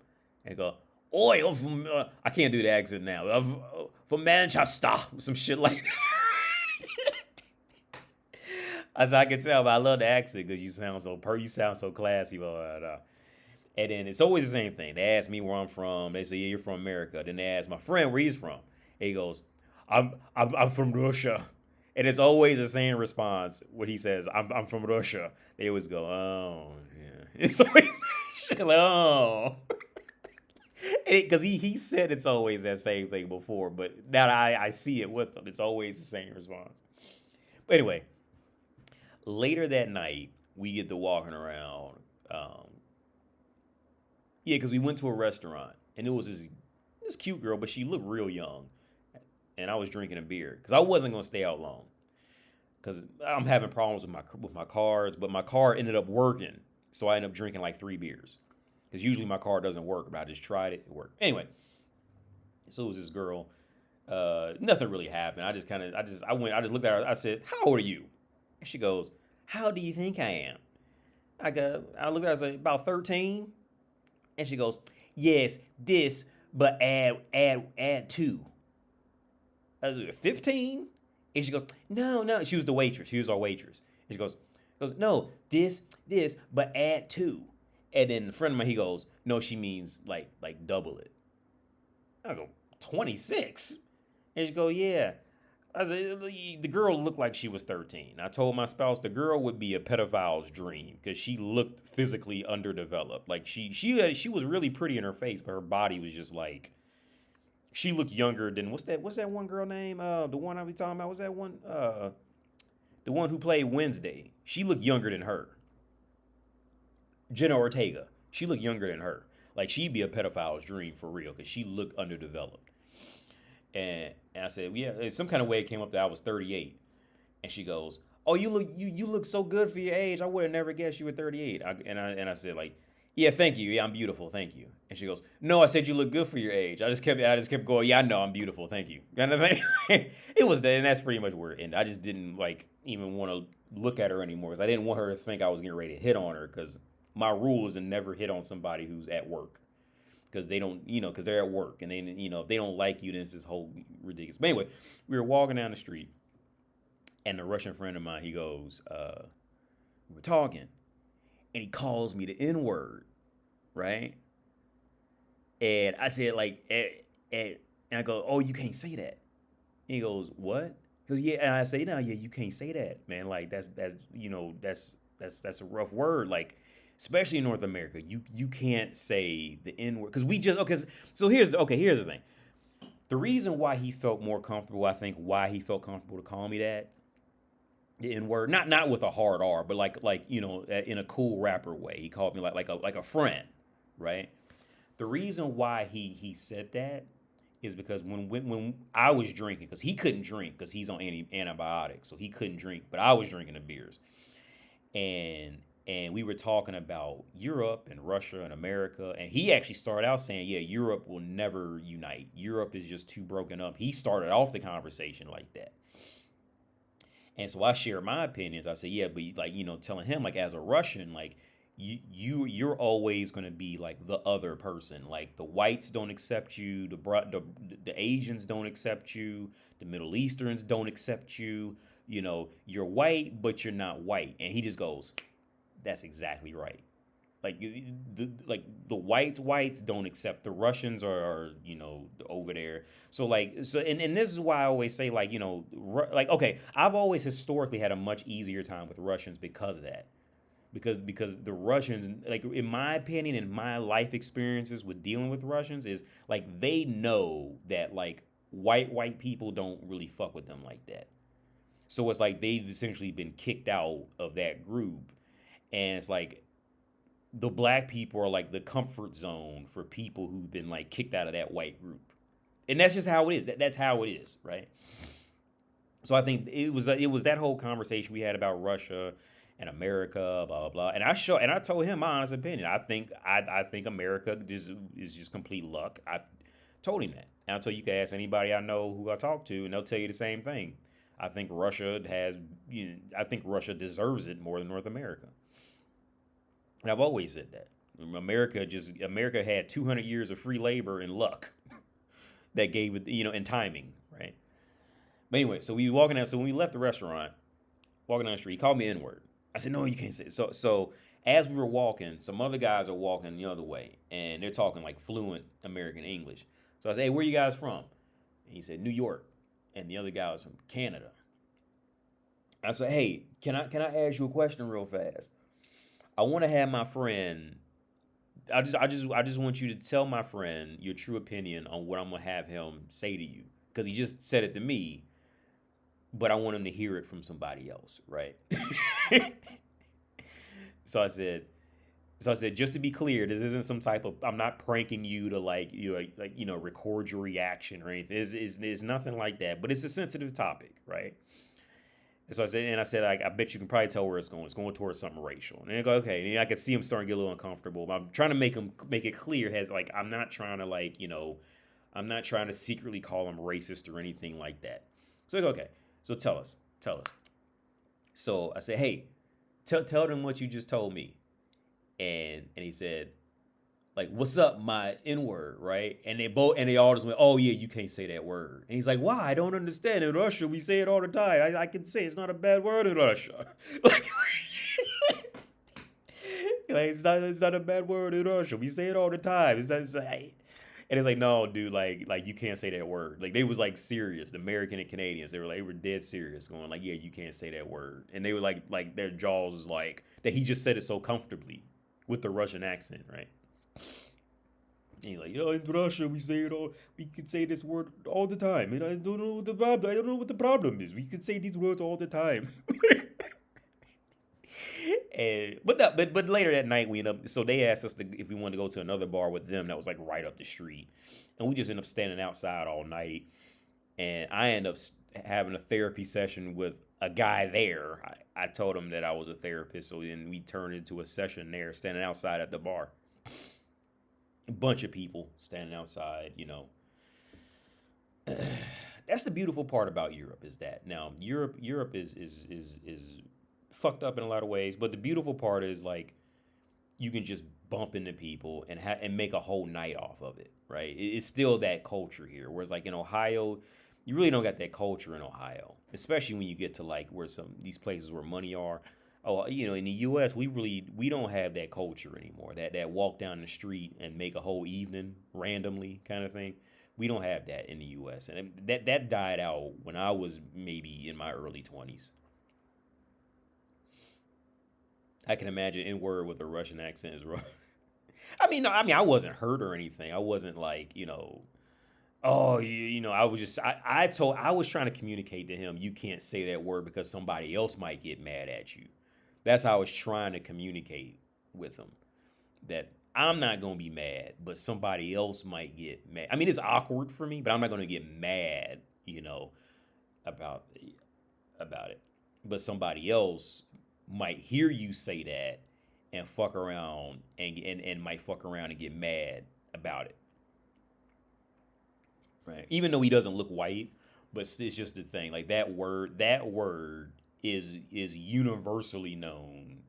S1: And they go, oi, I'm from I can't do the accent now. I'm from Manchester, some shit like that. As I can tell, but I love the accent because you sound so classy, blah, blah, blah. And then it's always the same thing. They ask me where I'm from. They say, yeah, you're from America. Then they ask my friend where he's from. And he goes, I'm from Russia. And it's always the same response when he says, I'm from Russia. They always go, oh, yeah. It's always shit like, oh. Because he said it's always that same thing before, but now that I see it with him, it's always the same response. But anyway. Later that night, we get to walking around. Because we went to a restaurant, and it was this cute girl, but she looked real young. And I was drinking a beer, because I wasn't going to stay out long. Because I'm having problems with my cards, but my card ended up working. So I ended up drinking like 3 beers. Because usually my card doesn't work, but I just tried it. It worked. Anyway, so it was this girl. Nothing really happened. I just looked at her. I said, how old are you? And she goes, how do you think I am? I looked at her, I said, about 13. And she goes, yes, this, but add 2. I was 15. And she goes, no. She was the waitress. She was our waitress. And she goes, no, this, but add 2. And then a friend of mine, he goes, no, she means like double it. I go, 26? And she go, yeah. I said, the girl looked like she was 13. I told my spouse the girl would be a pedophile's dream because she looked physically underdeveloped. Like she was really pretty in her face, but her body was just like, she looked younger than what's that one girl name? The one I was talking about, was that one? The one who played Wednesday. She looked younger than her. Jenna Ortega. She looked younger than her. Like she'd be a pedophile's dream for real because she looked underdeveloped. And I said, yeah, some kind of way it came up that I was 38. And she goes, oh, you look so good for your age. I would have never guessed you were 38. And I said, like, yeah, thank you. Yeah, I'm beautiful. Thank you. And she goes, no, I said you look good for your age. I just kept going, yeah, I know I'm beautiful. Thank you. And it was that, and that's pretty much where it ended. I just didn't even want to look at her anymore because I didn't want her to think I was getting ready to hit on her because My rule is to never hit on somebody who's at work because they don't, because they're at work and they, if they don't like you, then it's this whole ridiculous. But anyway, we were walking down the street and the Russian friend of mine, he goes, we were talking and he calls me the N word, right? And I said, like, and I go, oh, you can't say that. And he goes, what? He goes, yeah. And I say, no, yeah, you can't say that, man. Like, that's a rough word. Like, especially in North America, you can't say the N word because we just So here's the thing. The reason why he felt more comfortable, I think, why he felt comfortable to call me that, the N word, not with a hard R, but like in a cool rapper way. He called me like a friend, right? The reason why he said that is because when I was drinking, because he couldn't drink because he's on antibiotics, so he couldn't drink, but I was drinking the beers, and we were talking about Europe and Russia and America, and he actually started out saying, yeah, Europe will never unite. Europe is just too broken up. He started off the conversation like that. And so I shared my opinions. I said, yeah, but like, telling him like as a Russian, like you're always going to be like the other person. Like the whites don't accept you, the Asians don't accept you, the Middle Easterns don't accept you. You're white, but you're not white. And he just goes, that's exactly right. Like the whites don't accept the Russians are over there. So and this is why I always say okay, I've always historically had a much easier time with Russians because of that. Because the Russians, like in my opinion, in my life experiences with dealing with Russians, is like they know that like white people don't really fuck with them like that. So it's like they've essentially been kicked out of that group, and it's like the black people are like the comfort zone for people who've been like kicked out of that white group, and that's just how it is. That's how it is, right? So I think it was that whole conversation we had about Russia and America, blah blah blah. And I told him my honest opinion. I think America is just complete luck. I told him that. And I told you can ask anybody I know who I talk to, and they'll tell you the same thing. I think Russia deserves it more than North America. And I've always said that. America had 200 years of free labor and luck that gave it, and timing, right? But anyway, so we walking out. So when we left the restaurant, walking down the street, he called me N-word. I said, no, you can't say it. So as we were walking, some other guys are walking the other way, and they're talking like fluent American English. So I said, hey, where you guys from? And he said, New York. And the other guy was from Canada. I said, hey, can I ask you a question real fast? I want to have my friend. I just want you to tell my friend your true opinion on what I'm gonna have him say to you, because he just said it to me, but I want him to hear it from somebody else, right? So I said, just to be clear, this isn't some type of, I'm not pranking you to record your reaction or anything. It's nothing like that, but it's a sensitive topic, right? And so I said, I bet you can probably tell where it's going. It's going towards something racial. And they go, okay. And I could see him starting to get a little uncomfortable. But I'm trying to make it clear, I'm not trying to I'm not trying to secretly call him racist or anything like that. So I go, okay. So tell us. So I said, hey, tell them what you just told me. And he said, like, what's up, my N-word, right? And they all just went, oh yeah, you can't say that word. And he's like, why? I don't understand. In Russia, we say it all the time. I can say it's not a bad word in Russia. like it's not a bad word in Russia. We say it all the time. And it's like, no, dude, like you can't say that word. Like they was like serious. The American and Canadians, they were dead serious, going like, yeah, you can't say that word. And they were like their jaws was like that. He just said it so comfortably with the Russian accent, right? And he's like, in Russia we say it all. We could say this word all the time. And I don't know what the problem. I don't know what the problem is. We could say these words all the time. But later that night we ended up. So they asked us if we wanted to go to another bar with them that was like right up the street, and we just ended up standing outside all night. And I ended up having a therapy session with a guy there. I told him that I was a therapist, so then we turned into a session there, standing outside at the bar. A bunch of people standing outside, That's the beautiful part about Europe is that now Europe is fucked up in a lot of ways, but the beautiful part is like you can just bump into people and make a whole night off of it, right? It's still that culture here. Whereas like in Ohio, you really don't got that culture in Ohio, especially when you get to like where some these places where money are. Oh, in the U.S. we don't have that culture anymore. That walk down the street and make a whole evening randomly kind of thing. We don't have that in the U.S. and that died out when I was maybe in my early 20s. I can imagine in word with a Russian accent is wrong. I mean, no, I mean, I wasn't hurt or anything. I wasn't like, oh, I was just, I was trying to communicate to him, you can't say that word because somebody else might get mad at you. That's how I was trying to communicate with him. That I'm not going to be mad, but somebody else might get mad. I mean, it's awkward for me, but I'm not going to get mad, about, about it. But somebody else might hear you say that and fuck around and might fuck around and get mad about it. Right. Even though he doesn't look white, but it's just the thing. Like that word is universally known.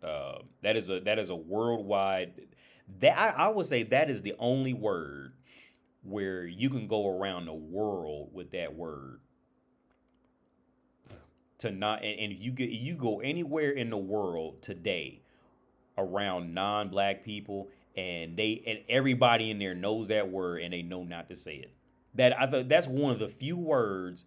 S1: That is a worldwide. That I would say that is the only word where you can go around the world with that word. To not and if you go anywhere in the world today around non-black people and everybody in there knows that word and they know not to say it. That I thought that's one of the few words,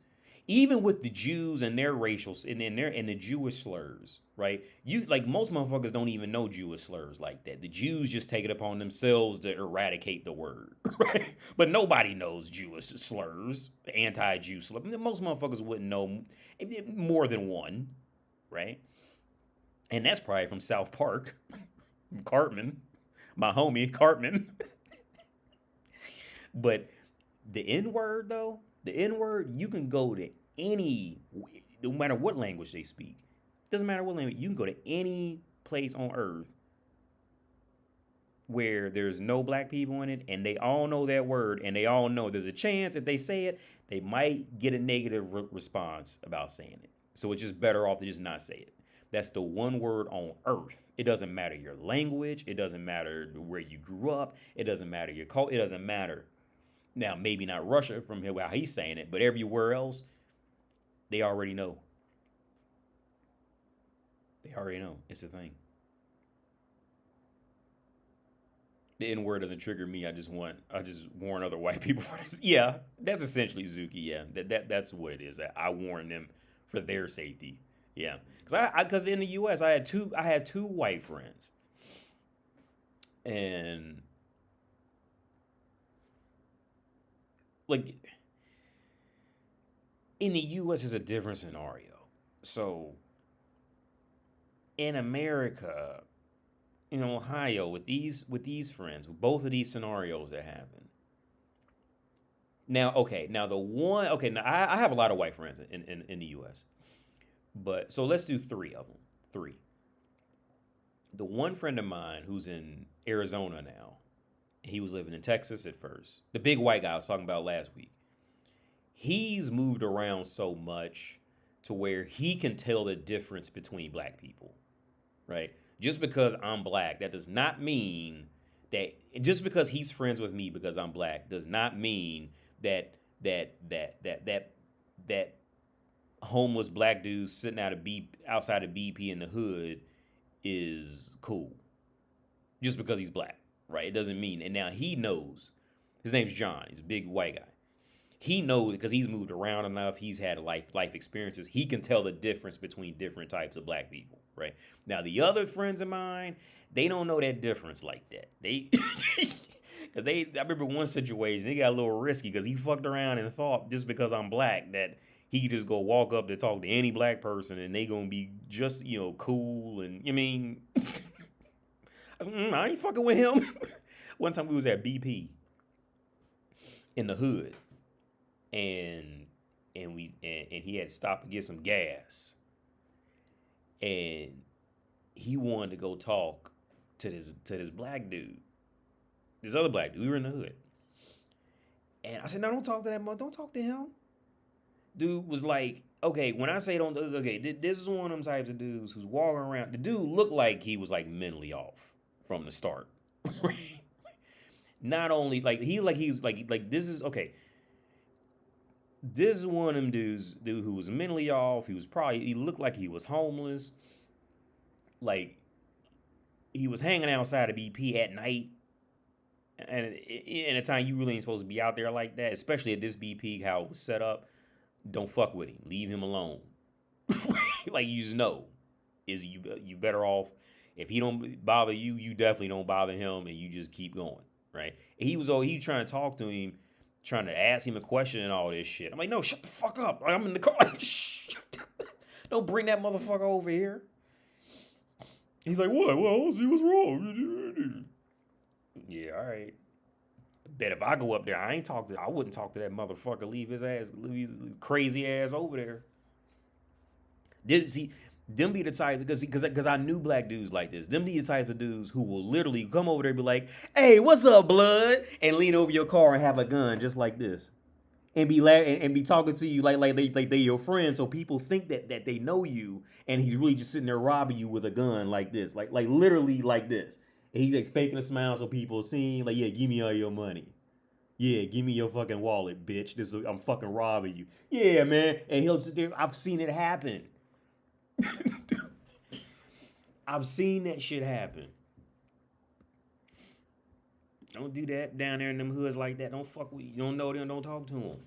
S1: even with the Jews and their racial and the Jewish slurs, right? You like most motherfuckers don't even know Jewish slurs like that. The Jews just take it upon themselves to eradicate the word, right? But nobody knows Jewish slurs, anti-Jew slurs. Most motherfuckers wouldn't know more than one, right? And that's probably from South Park, Cartman, my homie Cartman. But the N word, though, the N word, you can go to no matter what language they speak. Doesn't matter what language, you can go to any place on earth where there's no black people in it and they all know that word and they all know there's a chance if they say it, they might get a negative response about saying it. So it's just better off to just not say it. That's the one word on earth. It doesn't matter your language. It doesn't matter where you grew up. It doesn't matter your culture. It doesn't matter. Now, maybe not Russia from how he's saying it, but everywhere else, they already know. They already know. It's a thing. The N word doesn't trigger me. I just warn other white people for this. Yeah, that's essentially Zuki. Yeah, that's what it is. I warn them for their safety. Yeah, because in the U.S. I had two white friends, and like in the U.S. is a different scenario. So in America, in Ohio, with these friends, with both of these scenarios that happen. Now, I have a lot of white friends in the U.S. But so let's do three of them. Three. The one friend of mine who's in Arizona now, he was living in Texas at first. The big white guy I was talking about last week. He's moved around so much to where he can tell the difference between black people, right? Just because I'm black, that does not mean that just because he's friends with me because I'm black does not mean that homeless black dude sitting outside of BP in the hood is cool just because he's black, right? It doesn't mean. And now he knows. His name's John. He's a big white guy. He knows because he's moved around enough. He's had life experiences. He can tell the difference between different types of black people, right? Now, the other friends of mine, they don't know that difference like that. I remember one situation, they got a little risky because he fucked around and thought just because I'm black that he could just go walk up to talk to any black person and they gonna be just, cool. And I ain't fucking with him. One time we was at BP in the hood and he had to stop to get some gas. And he wanted to go talk to this black dude. This other black dude. We were in the hood. And I said, no, don't talk to that mother. Don't talk to him. Dude was like, okay, when I say this is one of them types of dudes who's walking around. The dude looked like he was like mentally off. from the start. Not only he's like this is okay. This is one of them dudes who was mentally off. He looked like he was homeless. Like he was hanging outside of BP at night, and in a time you really ain't supposed to be out there like that, especially at this BP how it was set up. Don't fuck with him. Leave him alone. Like you just know, is you better off if he don't bother you, you definitely don't bother him, and you just keep going, right? And he was trying to talk to him, trying to ask him a question and all this shit. I'm like, no, shut the fuck up. I'm in the car. Like, don't bring that motherfucker over here. He's like, what? Well, I don't see what's wrong. Yeah, all right. Bet if I go up there, I wouldn't talk to that motherfucker. Leave his crazy ass over there. Them be the type, because I knew black dudes like this. Them be the type of dudes who will literally come over there and be like, hey, what's up, blood? And lean over your car and have a gun just like this. And be talking to you like they your friend, so people think that they know you, and he's really just sitting there robbing you with a gun like this, like literally like this. And he's like faking a smile so people see, like, yeah, give me all your money. Yeah, give me your fucking wallet, bitch. I'm fucking robbing you. Yeah, man. And he'll sit there. I've seen it happen. I've seen that shit happen. Don't do that down there in them hoods like that. Don't fuck with you. You don't know them. Don't talk to him.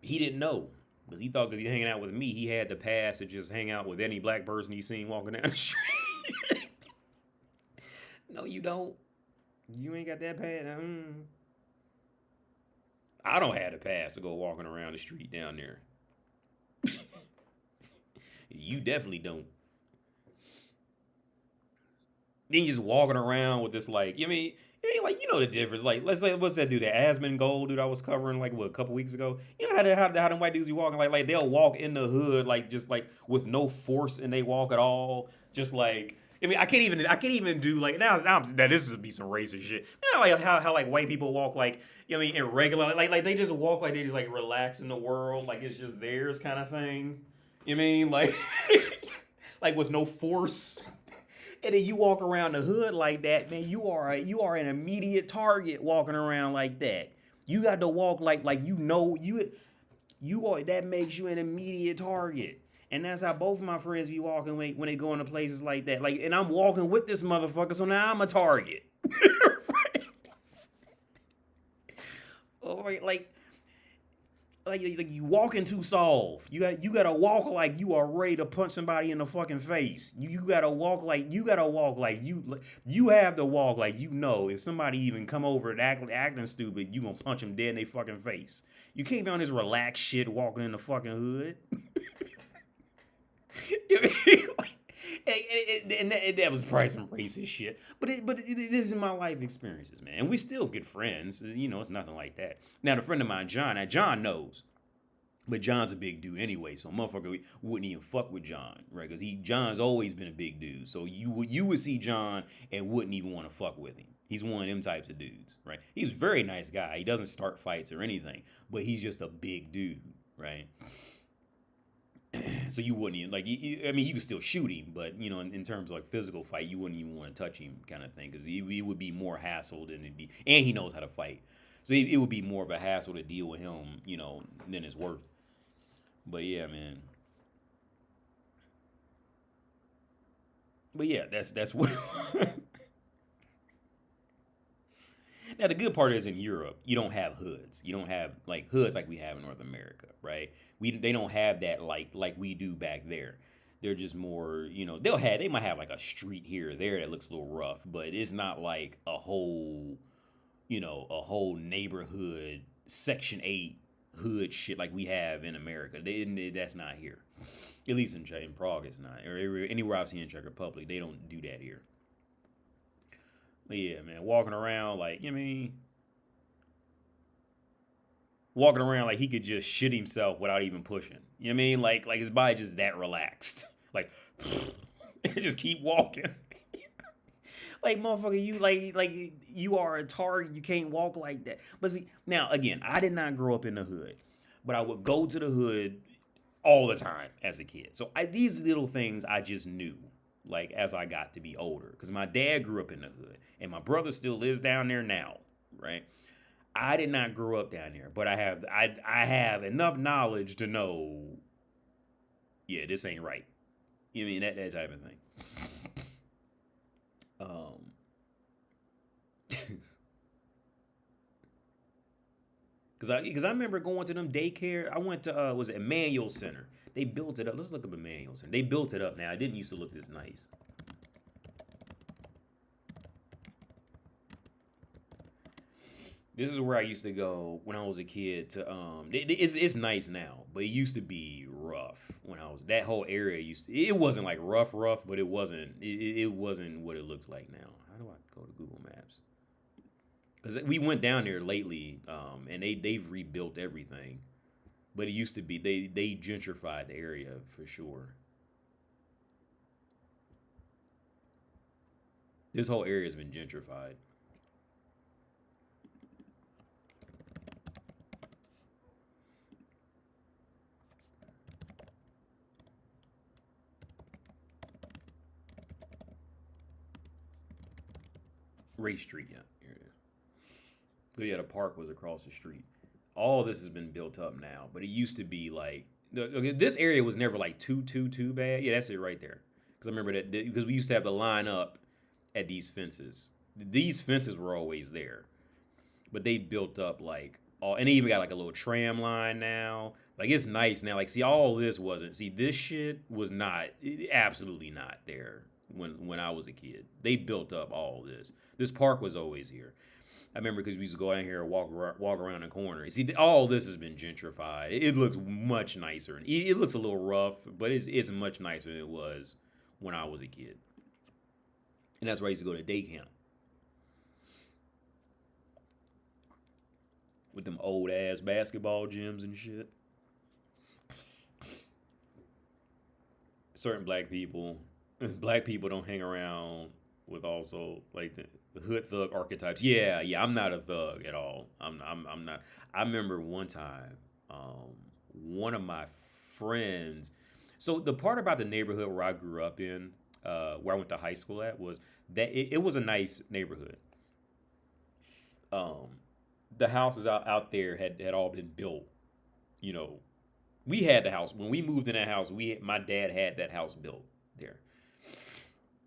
S1: He didn't know. Because he thought because he's hanging out with me, he had the pass to just hang out with any black person he seen walking down the street. No, you don't. You ain't got that pass. I don't have the pass to go walking around the street down there. You definitely don't. Then you just walking around with this, like, like, you know the difference. Like, let's say, what's that dude, that Asmon Gold dude I was covering, like, a couple weeks ago? You know how them white dudes be walking? Like they'll walk in the hood, like, just, like, with no force, and they walk at all. Just, like, I can't even do, like, now this would be some racist shit. You know, like, how like, white people walk, like, in regular, like, they just walk like they just, like, relax in the world, like, it's just theirs kind of thing. Like, like, with no force. And then you walk around the hood like that, man, you are an immediate target walking around like that. You got to walk like you are, that makes you an immediate target. And that's how both of my friends be walking when they go into places like that. Like, and I'm walking with this motherfucker, so now I'm a target. Right? Oh, like you walking too soft. You gotta walk like you are ready to punch somebody in the fucking face. You gotta walk like you have to walk like if somebody even come over and acting stupid, you gonna punch them dead in their fucking face. You can't be on this relaxed shit walking in the fucking hood. And that was probably some racist shit, but this is my life experiences, man. And we still good friends, it's nothing like that. Now the friend of mine, John knows, but John's a big dude anyway, so motherfucker wouldn't even fuck with John, right? Because John's always been a big dude, so you would see John and wouldn't even want to fuck with him. He's one of them types of dudes, right? He's a very nice guy. He doesn't start fights or anything, but he's just a big dude, right? So you wouldn't even, like, you could still shoot him, but, in terms of, like, physical fight, you wouldn't even want to touch him kind of thing, because he would be more hassle than it'd be, and he knows how to fight. So it would be more of a hassle to deal with him, than it's worth. But, yeah, man. But, yeah, that's what... Now, the good part is in Europe, you don't have hoods. You don't have, like, hoods like we have in North America, right? They don't have that like we do back there. They're just more, they might have, like, a street here or there that looks a little rough, but it's not like a whole neighborhood, Section 8 hood shit like we have in America. That's not here. At least in Prague, it's not. Or anywhere I've seen in Czech Republic, they don't do that here. But yeah, man, walking around like, walking around like he could just shit himself without even pushing. Like his body just that relaxed. Like, just keep walking. Like, motherfucker, you are a target. You can't walk like that. But see, now, again, I did not grow up in the hood, but I would go to the hood all the time as a kid. So these little things I just knew. like as I got to be older, because my dad grew up in the hood, and my brother still lives down there now, right? I did not grow up down there, but I have enough knowledge to know, yeah, this ain't right. You mean that type of thing. Um, because I remember going to them daycare. I went to was it Emmanuel Center? They built it up. Let's look up Emmanuel Center. They built it up now. It didn't used to look this nice. This is where I used to go when I was a kid. It's nice now, but it used to be rough when I was. That whole area used to. It wasn't like rough, but it wasn't. It wasn't what it looks like now. How do I go to Google Maps? Because we went down there lately, and they've rebuilt everything. But it used to be they gentrified the area for sure. This whole area has been gentrified. Race Street, yeah, here it is. So yeah, the park was across the street. All this has been built up now, but it used to be like okay, this area was never like too bad. Yeah, that's it right there. Because I remember that because we used to have to line up at these fences. These fences were always there, but they built up like all, and they even got like a little tram line now. Like it's nice now. Like see, all this wasn't. See, this shit was not absolutely not there when I was a kid. They built up all this. This park was always here. I remember because we used to go out here and walk around the corner. See, all this has been gentrified. It looks much nicer. It looks a little rough, but it's much nicer than it was when I was a kid. And that's why I used to go to day camp with them old ass basketball gyms and shit. Certain black people don't hang around with also like the hood thug archetypes. Yeah, I'm not a thug at all. I'm not. I remember one time, one of my friends. So the part about the neighborhood where I grew up in, where I went to high school at, was that it was a nice neighborhood. Um, the houses out there had all been built. You know, we had the house when we moved in that house. My dad had that house built there.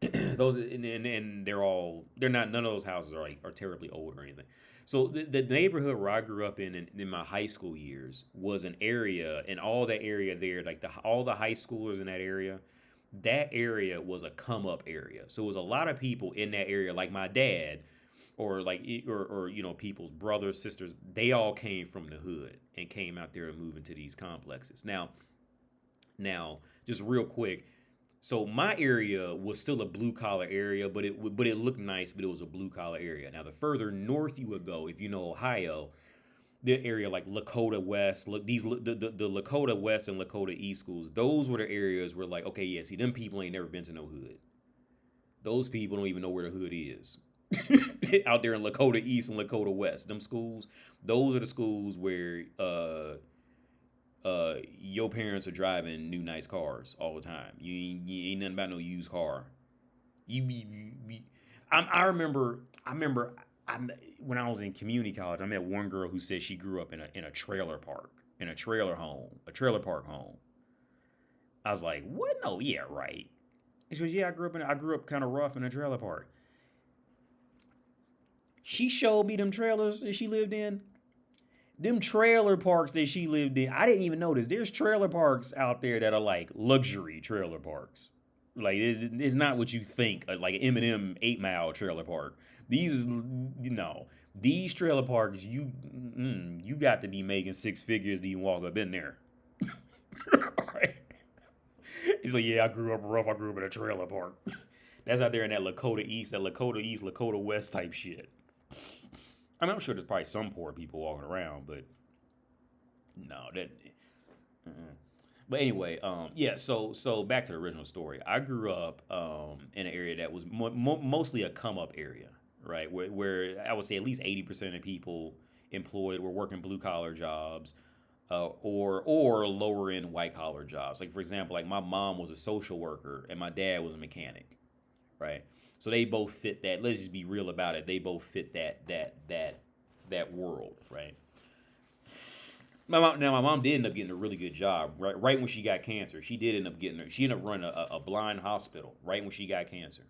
S1: Those and they're not none of those houses are terribly old or anything. So the neighborhood where I grew up in my high school years was an area, and all that area there, like all the high schoolers in that area was a come up area. So it was a lot of people in that area, like my dad, or like or you know people's brothers, sisters. They all came from the hood and came out there and moved into these complexes. Now, just real quick. So my area was still a blue collar area, but it looked nice, but it was a blue collar area. Now the further north you would go, if you know Ohio, the area like Lakota West, look the Lakota West and Lakota East schools, those were the areas where like, okay, yeah, see them people ain't never been to no hood. Those people don't even know where the hood is. Out there in Lakota East and Lakota West, them schools, those are the schools where your parents are driving new nice cars all the time. You ain't nothing about no used car. I remember when I was in community college, I met one girl who said she grew up in a trailer park, in a trailer park home. I was like, what? No, yeah, right. And she goes, yeah, I grew up kind of rough in a trailer park. She showed me them trailers that she lived in. Them trailer parks that she lived in, I didn't even notice. There's trailer parks out there that are like luxury trailer parks. Like it's not what you think, like an M&M 8 Mile trailer park. These trailer parks, you got to be making six figures to even walk up in there. Right? He's like, yeah, I grew up rough. I grew up in a trailer park. That's out there in that Lakota East, Lakota West type shit. I mean, I'm sure there's probably some poor people walking around, but no, that. But anyway, yeah. So back to the original story. I grew up in an area that was mostly a come up area, right? Where I would say at least 80% of people employed were working blue collar jobs. or lower end white collar jobs. Like for example, like my mom was a social worker and my dad was a mechanic, right? So they both fit that. Let's just be real about it. They both fit that world, right? My mom did end up getting a really good job right when she got cancer. She did end up getting her. She ended up running a blind hospital right when she got cancer.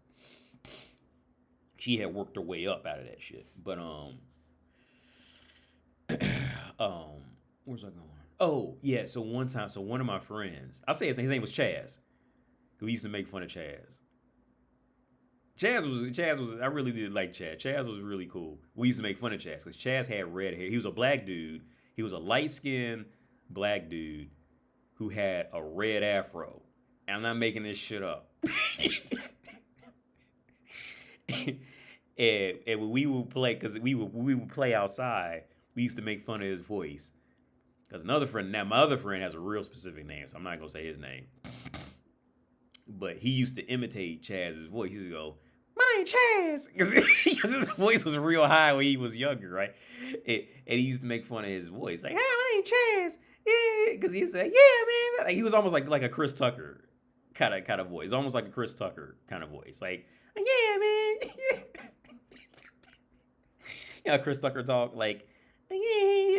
S1: She had worked her way up out of that shit. But where's I going? Oh yeah. So one time, so one of my friends, I say his name was Chaz. We used to make fun of Chaz. Chaz was I really did like Chaz. Chaz was really cool. We used to make fun of Chaz because Chaz had red hair. He was a black dude. He was a light-skinned black dude who had a red afro. And I'm not making this shit up. and when we would play, because we would play outside, we used to make fun of his voice. Because my other friend has a real specific name, so I'm not gonna say his name. But he used to imitate Chaz's voice. He used to go, "My name's Chaz," because his voice was real high when he was younger, right? And he used to make fun of his voice, like, "Hey, my name's Chaz," yeah, because he said, "Yeah, man." Like, he was almost like a Chris Tucker kind of voice, almost like a Chris Tucker kind of voice, like, "Yeah, man." You know, Chris Tucker talk like, "Yeah,"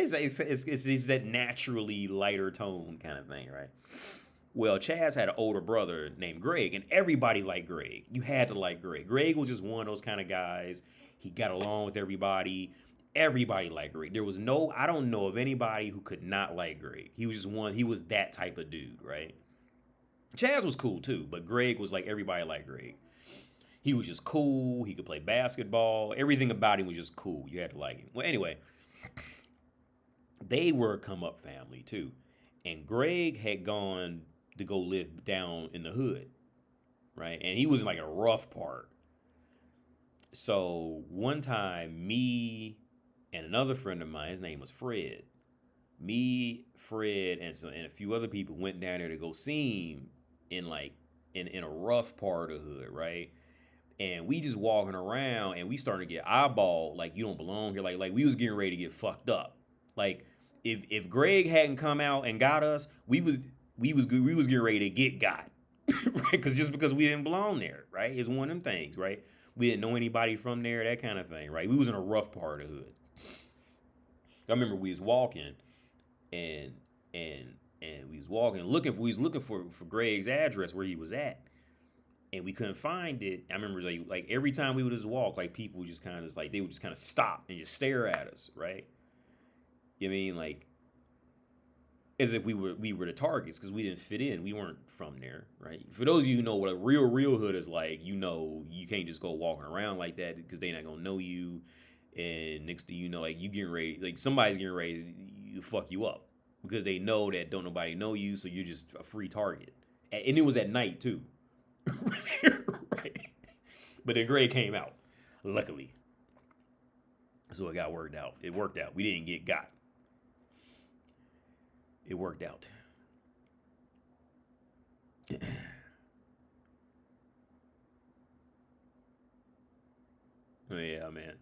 S1: it's that naturally lighter tone kind of thing, right? Well, Chaz had an older brother named Greg, and everybody liked Greg. You had to like Greg. Greg was just one of those kind of guys. He got along with everybody. Everybody liked Greg. I don't know of anybody who could not like Greg. He was that type of dude, right? Chaz was cool too, but Greg was like, everybody liked Greg. He was just cool. He could play basketball. Everything about him was just cool. You had to like him. Well, anyway, they were a come up family too. And Greg had gone to go live down in the hood, right? And he was in like a rough part. So one time, me and another friend of mine, his name was Fred. Me, Fred, and a few other people went down there to go see him in a rough part of the hood, right? And we just walking around and we starting to get eyeballed like you don't belong here. Like we was getting ready to get fucked up. Like if Greg hadn't come out and got us, we was getting ready to get got, right? Because we didn't belong there, right? It's one of them things, right? We didn't know anybody from there, that kind of thing, right? We was in a rough part of the hood. I remember we was walking, and we was walking, looking for Greg's address where he was at, and we couldn't find it. I remember like every time we would just walk, like people would just kind of like they would just kind of stop and just stare at us, right? You know what I mean, like, as if we were the targets because we didn't fit in. We weren't from there, right? For those of you who know what a real hood is like, you know you can't just go walking around like that because they're not gonna know you. And next thing you know, like you getting ready, like somebody's getting ready to fuck you up because they know that don't nobody know you, so you're just a free target. And it was at night too, right? But then Greg came out, luckily, so it got worked out. It worked out. We didn't get got. It worked out. Oh, yeah, man.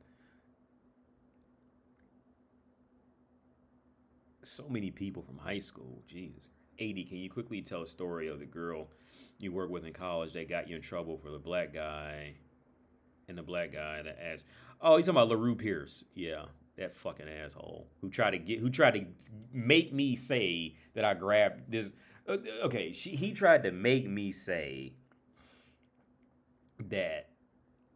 S1: So many people from high school. Jesus. 80, can you quickly tell a story of the girl you worked with in college that got you in trouble for the black guy and the black guy that asked, oh, he's talking about LaRue Pierce. Yeah. That fucking asshole who tried to make me say that I grabbed this. Okay, he tried to make me say that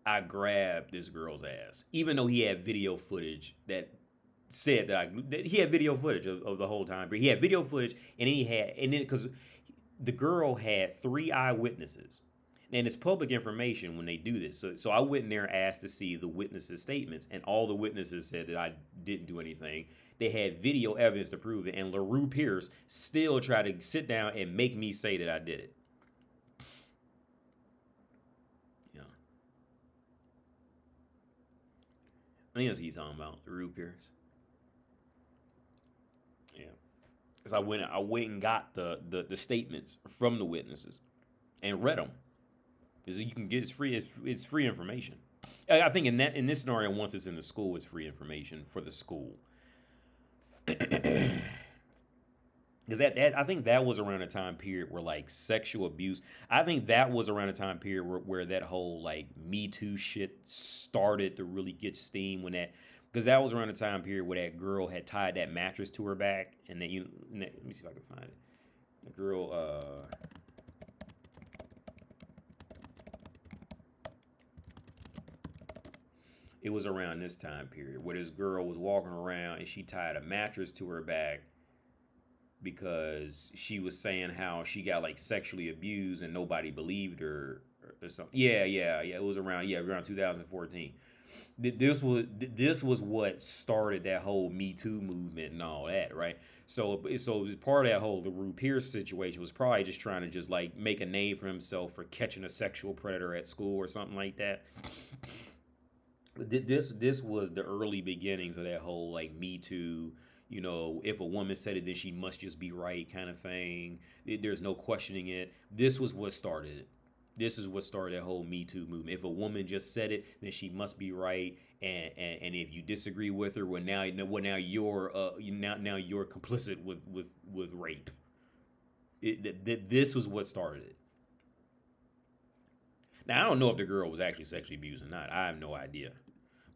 S1: I grabbed this girl's ass, even though he had video footage that said that he had video footage of the whole time. But he had video footage, and then because the girl had 3 eyewitnesses. And it's public information when they do this. So I went in there and asked to see the witnesses' statements, and all the witnesses said that I didn't do anything. They had video evidence to prove it, and LaRue Pierce still tried to sit down and make me say that I did it. Yeah. I think that's what he's talking about, LaRue Pierce. Yeah. Because I went and got the statements from the witnesses and read them. Because you can get it's free information. I think in this scenario, once it's in the school, it's free information for the school. because that I think that was around a time period where like sexual abuse. I think that was around a time period where that whole like Me Too shit started to really get steam when that because that was around the time period where that girl had tied that mattress to her back and then let me see if I can find it. The girl it was around this time period where this girl was walking around and she tied a mattress to her back because she was saying how she got like sexually abused and nobody believed her or something. Yeah. It was around 2014. This was what started that whole Me Too movement and all that, right? So it was part of that whole LaRue Pierce situation was probably just trying to just like make a name for himself for catching a sexual predator at school or something like that. This was the early beginnings of that whole like Me Too. If a woman said it, then she must just be right kind of thing. There's no questioning it. This was what started it. This is what started that whole Me Too movement. If a woman just said it, then she must be right. And if you disagree with her, now you're complicit with rape. This was what started it. Now I don't know if the girl was actually sexually abused or not. I have no idea.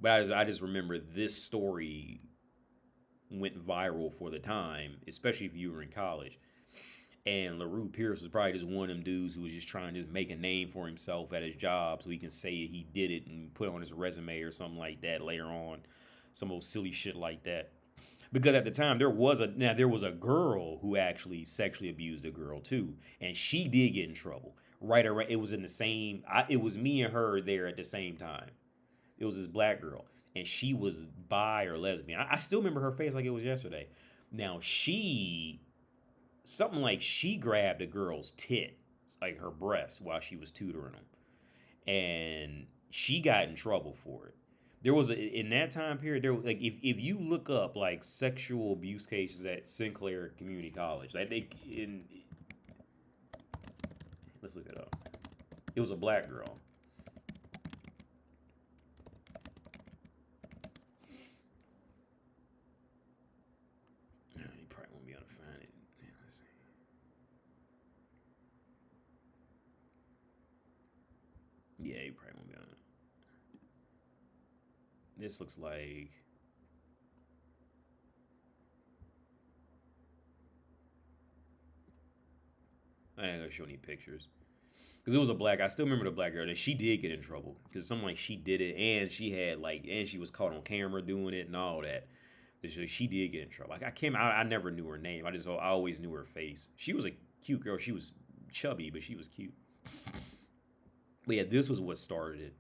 S1: But I just remember this story went viral for the time, especially if you were in college. And LaRue Pierce was probably just one of them dudes who was just trying to just make a name for himself at his job so he can say he did it and put it on his resume or something like that later on. Some old silly shit like that. Because at the time there was a girl who actually sexually abused a girl too, and she did get in trouble. Right around, it was in the same. It was me and her there at the same time. It was this black girl, and she was bi or lesbian. I still remember her face like it was yesterday. Now something like she grabbed a girl's tit, like her breast, while she was tutoring them, and she got in trouble for it. There was in that time period there like if you look up like sexual abuse cases at Sinclair Community College, like let's look it up. It was a black girl. You probably won't be able to find it. Let's see. Yeah, you probably won't be able to. This looks like I ain't gonna show any pictures because it was a black. I still remember the black girl, and she did get in trouble because something like she did it, and she was caught on camera doing it and all that. So she did get in trouble. Like I never knew her name. I always knew her face. She was a cute girl. She was chubby, but she was cute. But yeah, this was what started it.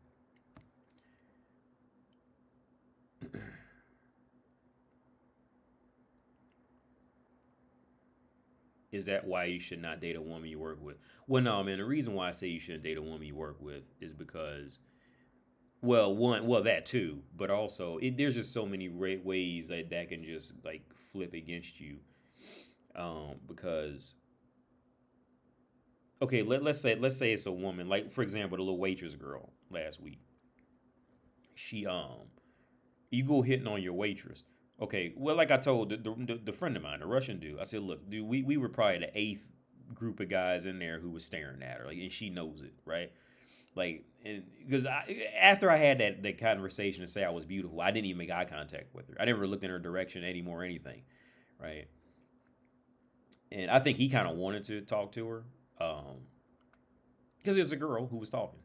S1: Is that why you should not date a woman you work with? Well, no, man. The reason why I say you shouldn't date a woman you work with is because, that too, but also there's just so many ways that can just like flip against you. Because okay, let's say it's a woman, like for example, the little waitress girl last week. She you go hitting on your waitress. Okay, well, like I told the friend of mine, the Russian dude, I said, look, dude, we were probably the eighth group of guys in there who was staring at her, like, and she knows it, right? Like, and because after I had that conversation to say I was beautiful, I didn't even make eye contact with her. I never looked in her direction anymore, or anything, right? And I think he kind of wanted to talk to her, because it was a girl who was talking,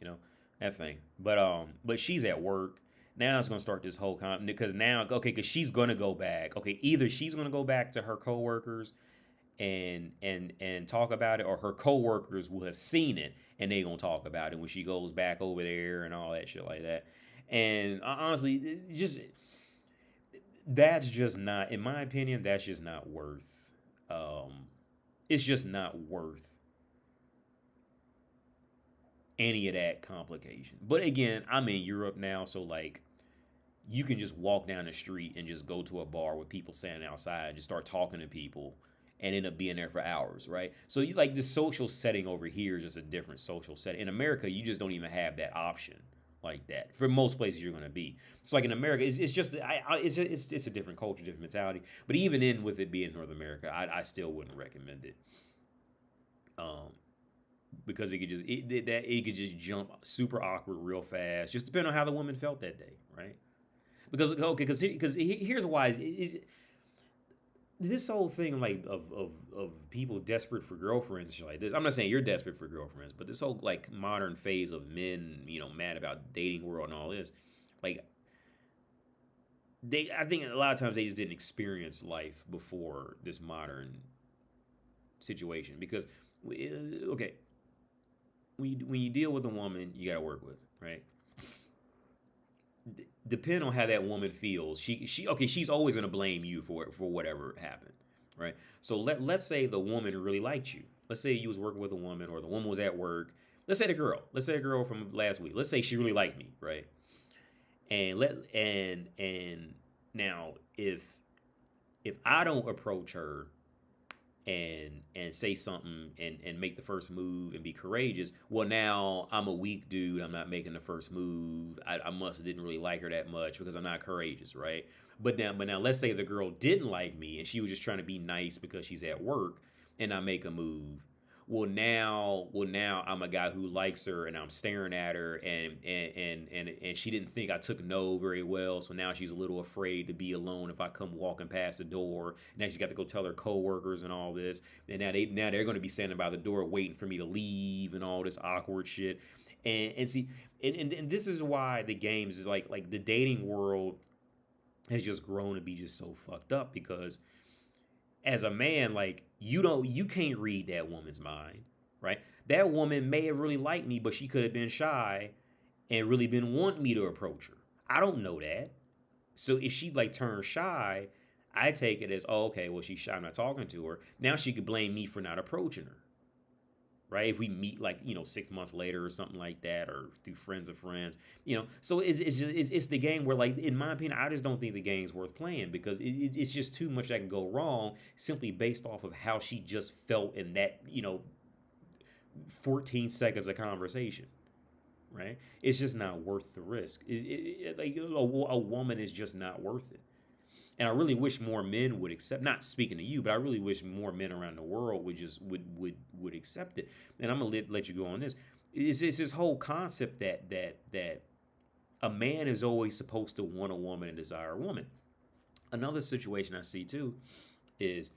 S1: you know, that thing. But she's at work. Now it's gonna start this whole because now okay, because she's gonna go back. Okay, either she's gonna go back to her coworkers and talk about it, or her coworkers will have seen it and they gonna talk about it when she goes back over there and all that shit like that. And honestly, just that's just not, in my opinion, that's just not worth. Um, it's just not worth any of that complication. But again, I'm in Europe now, so like you can just walk down the street and just go to a bar with people standing outside and just start talking to people and end up being there for hours, right? So you like the social setting over here is just a different social setting. In America, you just don't even have that option. like that. For most places you're gonna be. It's like in America, it's just it's a different culture, different mentality. But even in with it being North America, I still wouldn't recommend it. Um, because it could just jump super awkward real fast, just depending on how the woman felt that day, right? Because okay, because here's why is this whole thing like of people desperate for girlfriends and shit like this. I'm not saying you're desperate for girlfriends, but this whole like modern phase of men, mad about dating world and all this, like I think a lot of times they just didn't experience life before this modern situation. Because okay, when you deal with a woman, you got to work with, right? Depend on how that woman feels. She's always gonna blame you for whatever happened, right? So let's say the woman really liked you. Let's say you was working with a woman, or the woman was at work. Let's say a girl from last week. Let's say she really liked me, right? And now if I don't approach her and say something and make the first move and be courageous, well, now I'm a weak dude. I'm not making the first move. I must have didn't really like her that much because I'm not courageous, right? But now let's say the girl didn't like me and she was just trying to be nice because she's at work, and I make a move. Well, now I'm a guy who likes her, and I'm staring at her, and she didn't think I took no very well, so now she's a little afraid to be alone if I come walking past the door. Now she's got to go tell her coworkers and all this, and now they're going to be standing by the door waiting for me to leave and all this awkward shit. And see, and this is why the games is like the dating world has just grown to be just so fucked up, because as a man, like you can't read that woman's mind, right? That woman may have really liked me, but she could have been shy and really been wanting me to approach her. I don't know that. So if she like turned shy, I take it as, oh, okay, well, she's shy, I'm not talking to her. Now she could blame me for not approaching her, right? If we meet like 6 months later or something like that, or through friends of friends, So it's the game where, like, in my opinion, I just don't think the game's worth playing, because it's just too much that can go wrong simply based off of how she just felt in that 14 seconds of conversation, right? It's just not worth the risk. Like a woman is just not worth it. And I really wish more men would accept. Not speaking to you, but I really wish more men around the world would accept it. And I'm gonna let you go on this. It's this whole concept that a man is always supposed to want a woman and desire a woman. Another situation I see too is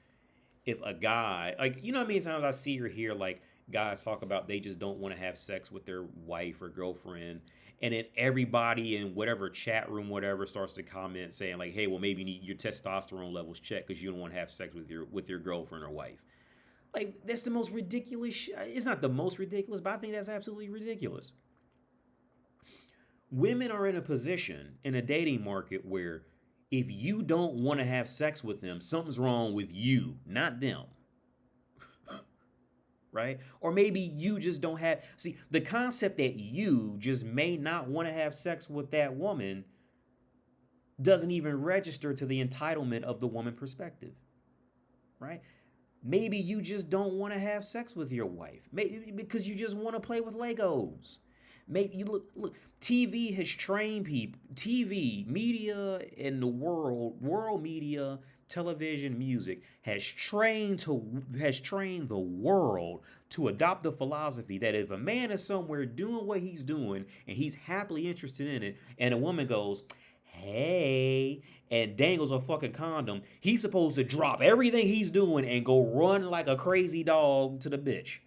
S1: if a guy, like, how many times I see or hear like guys talk about they just don't want to have sex with their wife or girlfriend, and then everybody in whatever chat room, whatever, starts to comment saying like, hey, well, maybe you need your testosterone levels checked because you don't want to have sex with your girlfriend or wife. Like, that's the most ridiculous it's not the most ridiculous, but I think that's absolutely ridiculous. Women are in a position in a dating market where if you don't want to have sex with them, something's wrong with you, not them. Right? Or maybe you just don't have. See, the concept that you just may not want to have sex with that woman doesn't even register to the entitlement of the woman perspective. Right? Maybe you just don't want to have sex with your wife. Maybe because you just want to play with Legos. Maybe you look. TV has trained people. TV media in the world media, television, music has trained the world to adopt the philosophy that if a man is somewhere doing what he's doing and he's happily interested in it, and a woman goes, hey, and dangles a fucking condom, he's supposed to drop everything he's doing and go run like a crazy dog to the bitch.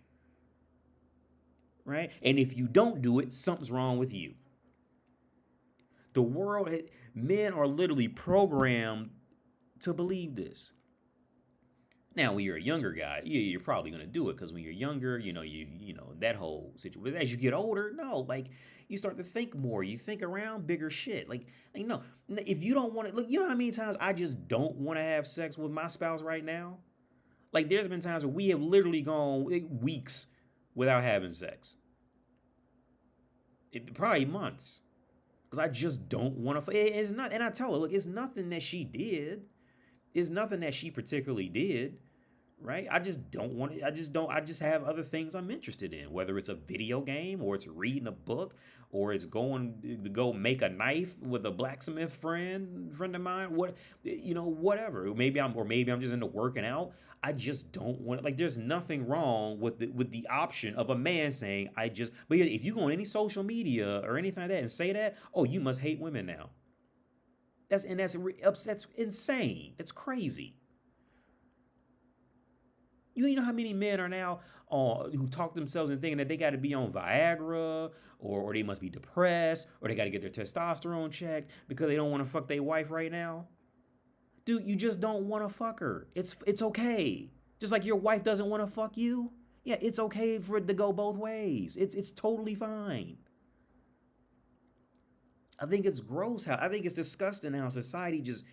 S1: Right? And if you don't do it, something's wrong with you. The world, men are literally programmed to believe this. Now, when you're a younger guy, you're probably going to do it, because when you're younger, you know that whole situation. As you get older, no, like, you start to think more. You think around bigger shit. Like if you don't want to, look, you know how many times I just don't want to have sex with my spouse right now? Like, there's been times where we have literally gone weeks without having sex. Probably months. Because I just don't want to. It's not, and I tell her, look, it's nothing that she did. It's nothing that she particularly did, right? I just don't want to. I just have other things I'm interested in, whether it's a video game or it's reading a book or it's going to go make a knife with a blacksmith friend of mine. Whatever. Maybe I'm just into working out. I just don't want, like, there's nothing wrong with the option of a man saying I just. But yeah, if you go on any social media or anything like that and say that, oh, you must hate women now. That's insane. That's crazy. You know how many men are now who talk themselves and thinking that they got to be on Viagra, or they must be depressed, or they got to get their testosterone checked because they don't want to fuck their wife right now? Dude, you just don't want to fuck her. It's okay. Just like your wife doesn't want to fuck you. Yeah, it's okay for it to go both ways. It's totally fine. I think it's gross I think it's disgusting how society just,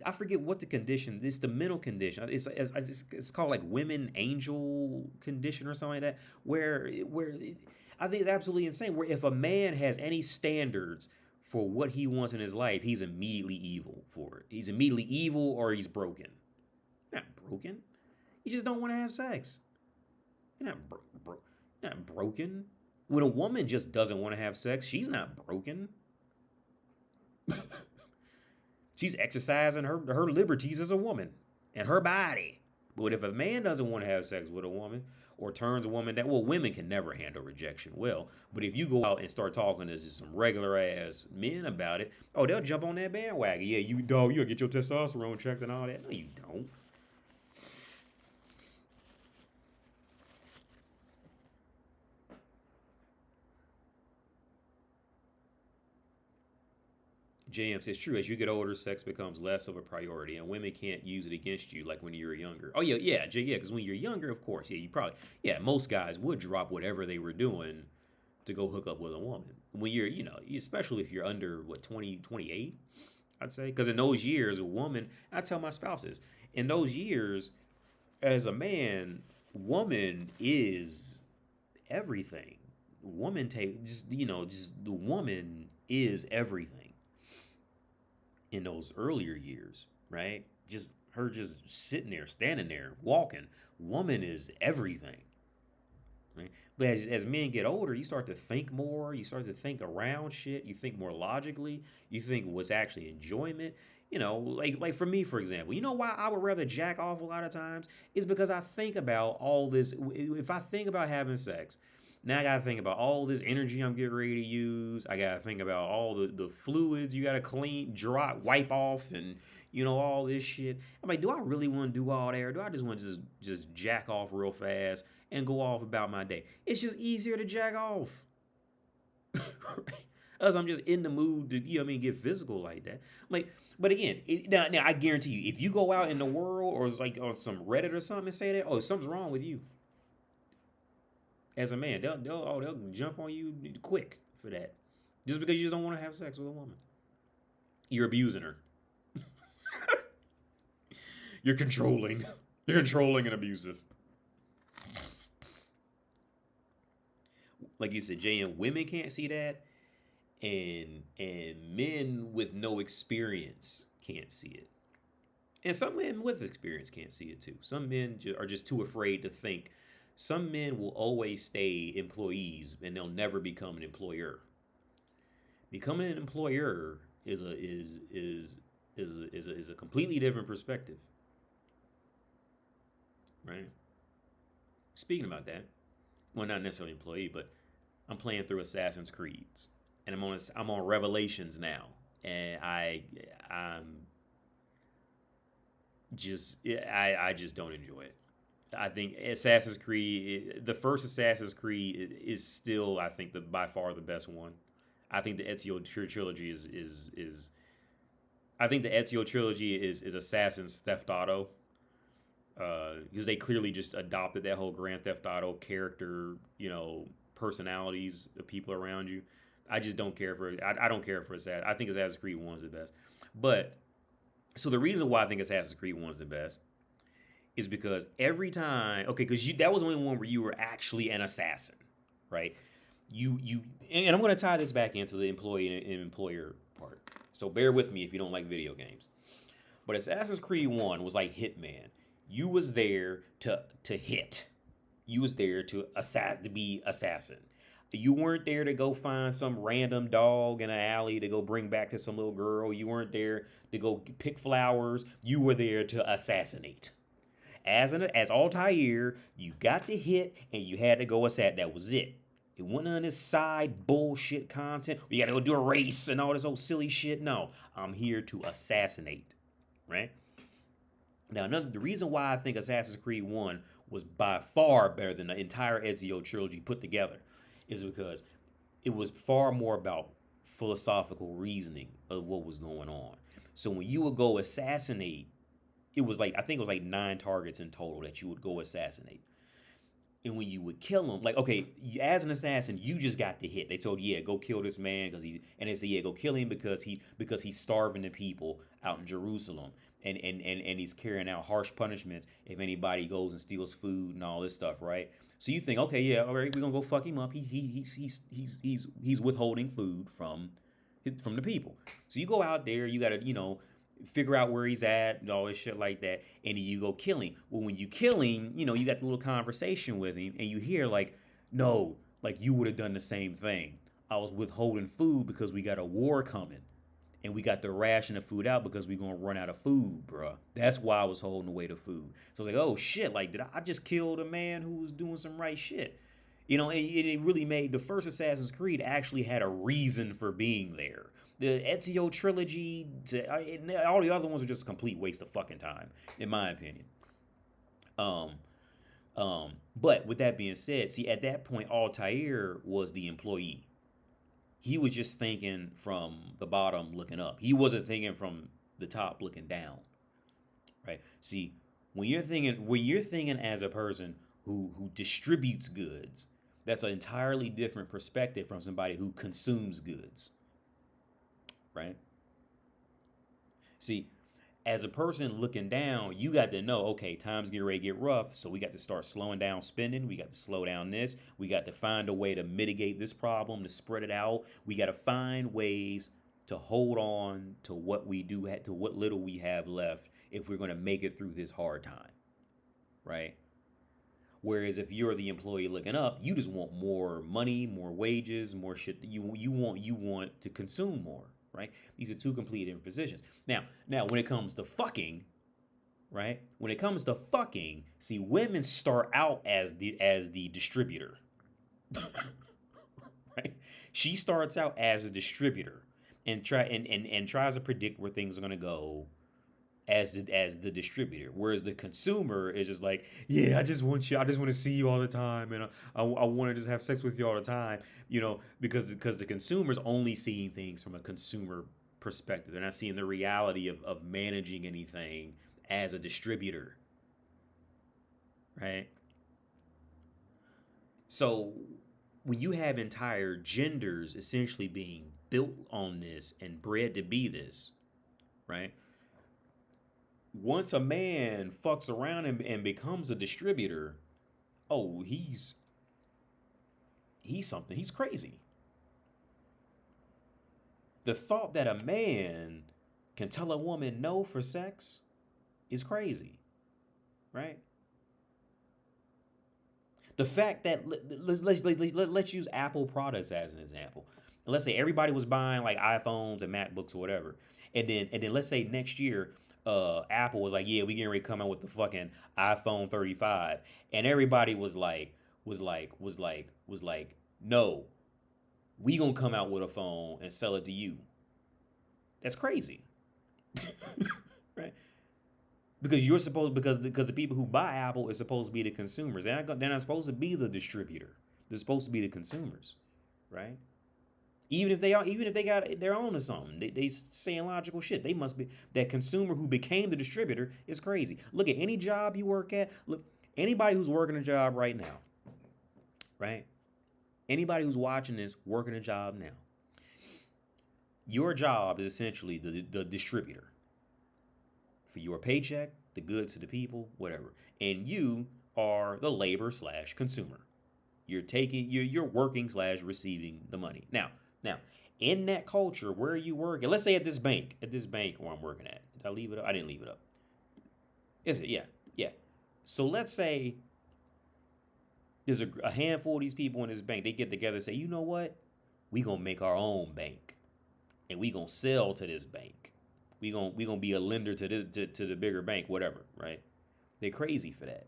S1: I forget what the condition. It's the mental condition. It's called like women angel condition or something like that. I think it's absolutely insane. Where if a man has any standards for what he wants in his life, he's immediately evil for it. He's immediately evil or he's broken. You're not broken. You just don't want to have sex. You're not broken. When a woman just doesn't want to have sex, she's not broken. She's exercising her liberties as a woman and her body. But if a man doesn't want to have sex with a woman or turns a woman down, well, women can never handle rejection well. But if you go out and start talking to just some regular ass men about it, oh, they'll jump on that bandwagon. Yeah, you gotta get your testosterone checked and all that. No, you don't. JM says, true, as you get older, sex becomes less of a priority, and women can't use it against you like when you were younger. Oh, yeah, because when you're younger, of course, most guys would drop whatever they were doing to go hook up with a woman. When you're, especially if you're under, 20, 28, I'd say. Because in those years, a woman, I tell my spouses, in those years, as a man, woman is everything. The woman is everything. In those earlier years, right? Just her just sitting there, standing there, walking. Woman is everything, right? But as men get older, you start to think more. You start to think around shit. You think more logically. You think what's actually enjoyment. Like for me, for example, you know why I would rather jack off a lot of times? Is because I think about all this. If I think about having sex, now I gotta think about all this energy I'm getting ready to use. I gotta think about all the fluids you gotta clean, dry, wipe off, and all this shit. I'm like, do I really want to do all that, or do I just want to just jack off real fast and go off about my day? It's just easier to jack off. As I'm just in the mood to get physical like that. Like, but again, now I guarantee you, if you go out in the world or it's like on some Reddit or something and say that, oh, something's wrong with you. As a man, they'll jump on you quick for that, just because you just don't want to have sex with a woman. You're abusing her. You're controlling. You're controlling and abusive. Like you said, JM, women can't see that, and men with no experience can't see it, and some men with experience can't see it too. Some men are just too afraid to think. Some men will always stay employees and they'll never become an employer. Becoming an employer is a completely different perspective, right? Speaking about that, well, not necessarily employee, but I'm playing through Assassin's Creeds, and I'm on Revelations now, and I just don't enjoy it. I think Assassin's Creed, the first Assassin's Creed, is still, I think, by far the best one. I think the Ezio trilogy is I think the Ezio trilogy is Assassin's Theft Auto, because they clearly just adopted that whole Grand Theft Auto character, personalities of people around you. I just don't care for it. I don't care for Assassin's. I think Assassin's Creed 1 is the best. But so the reason why I think Assassin's Creed 1 is the best is because every time, because that was the only one where you were actually an assassin, right? And I'm going to tie this back into the employee and employer part. So bear with me if you don't like video games. But Assassin's Creed 1 was like Hitman. You was there to hit. You was there to be assassin. You weren't there to go find some random dog in an alley to go bring back to some little girl. You weren't there to go pick flowers. You were there to assassinate. As Altair, you got to hit and you had to go assassinate. That was it. It wasn't on this side bullshit content. We got to go do a race and all this old silly shit. No, I'm here to assassinate, right? Now, the reason why I think Assassin's Creed 1 was by far better than the entire Ezio trilogy put together is because it was far more about philosophical reasoning of what was going on. So when you would go assassinate, it was like, I think it was like 9 targets in total that you would go assassinate. And when you would kill him, like, okay, as an assassin, you just got to hit. They told you, yeah, go kill this man and they said, yeah, go kill him because he's starving the people out in Jerusalem. And he's carrying out harsh punishments if anybody goes and steals food and all this stuff, right? So you think, okay, yeah, all right, we're gonna go fuck him up. He's withholding food from the people. So you go out there, you gotta, figure out where he's at and all this shit like that, and then you go kill him. Well, when you kill him, you got the little conversation with him, and you hear like, no, like you would have done the same thing. I was withholding food because we got a war coming. And we got to ration the food out because we're going to run out of food, bruh. That's why I was holding away the food. So it's like, oh, shit, like, did I just kill the man who was doing some right shit? And it really made the first Assassin's Creed actually had a reason for being there. The Ezio trilogy, all the other ones are just a complete waste of fucking time, in my opinion. But with that being said, see, at that point, Altair was the employee. He was just thinking from the bottom looking up. He wasn't thinking from the top looking down, right? See, when you're thinking as a person who distributes goods, that's an entirely different perspective from somebody who consumes goods, right? See, as a person looking down, you got to know, okay, times get ready to get rough, so we got to start slowing down spending. We got to slow down this. We got to find a way to mitigate this problem, to spread it out. We got to find ways to hold on to what we do, to what little we have left if we're going to make it through this hard time, right? Whereas if you're the employee looking up, you just want more money, more wages, more shit. You want to consume more. Right? These are two completely different positions. Now, when it comes to fucking, right? When it comes to fucking, see, women start out as the distributor, right? She starts out as a distributor and tries to predict where things are gonna go as the distributor, whereas the consumer is just like, yeah, I just want to see you all the time, and I want to just have sex with you all the time, because the consumer's only seeing things from a consumer perspective. They're not seeing the reality of managing anything as a distributor, right? So when you have entire genders essentially being built on this and bred to be this, right? Once a man fucks around and becomes a distributor, oh, he's something. He's crazy. The thought that a man can tell a woman no for sex is crazy, right? The fact that let's use Apple products as an example. Let's say everybody was buying like iPhones and MacBooks or whatever, and then let's say next year, Apple was like, yeah, we getting ready to come out with the fucking iPhone 35, and everybody was like, no, we gonna come out with a phone and sell it to you. That's crazy, right? Because the people who buy Apple is supposed to be the consumers. They're not supposed to be the distributor. They're supposed to be the consumers, right? Even if they got their own or something, they saying logical shit. They must be that consumer who became the distributor is crazy. Look at any job you work at. Look, anybody who's working a job right now, right? Anybody who's watching this working a job now. Your job is essentially the distributor for your paycheck, the goods to the people, whatever, and you are the labor / consumer. You're working / receiving the money. Now, in that culture where you work, and let's say at this bank where I'm working at. Did I leave it up? I didn't leave it up. Is it? Yeah. Yeah. So let's say there's a handful of these people in this bank. They get together and say, you know what? We gonna make our own bank, and we gonna sell to this bank. We gonna be a lender to this to the bigger bank, whatever, right? They're crazy for that.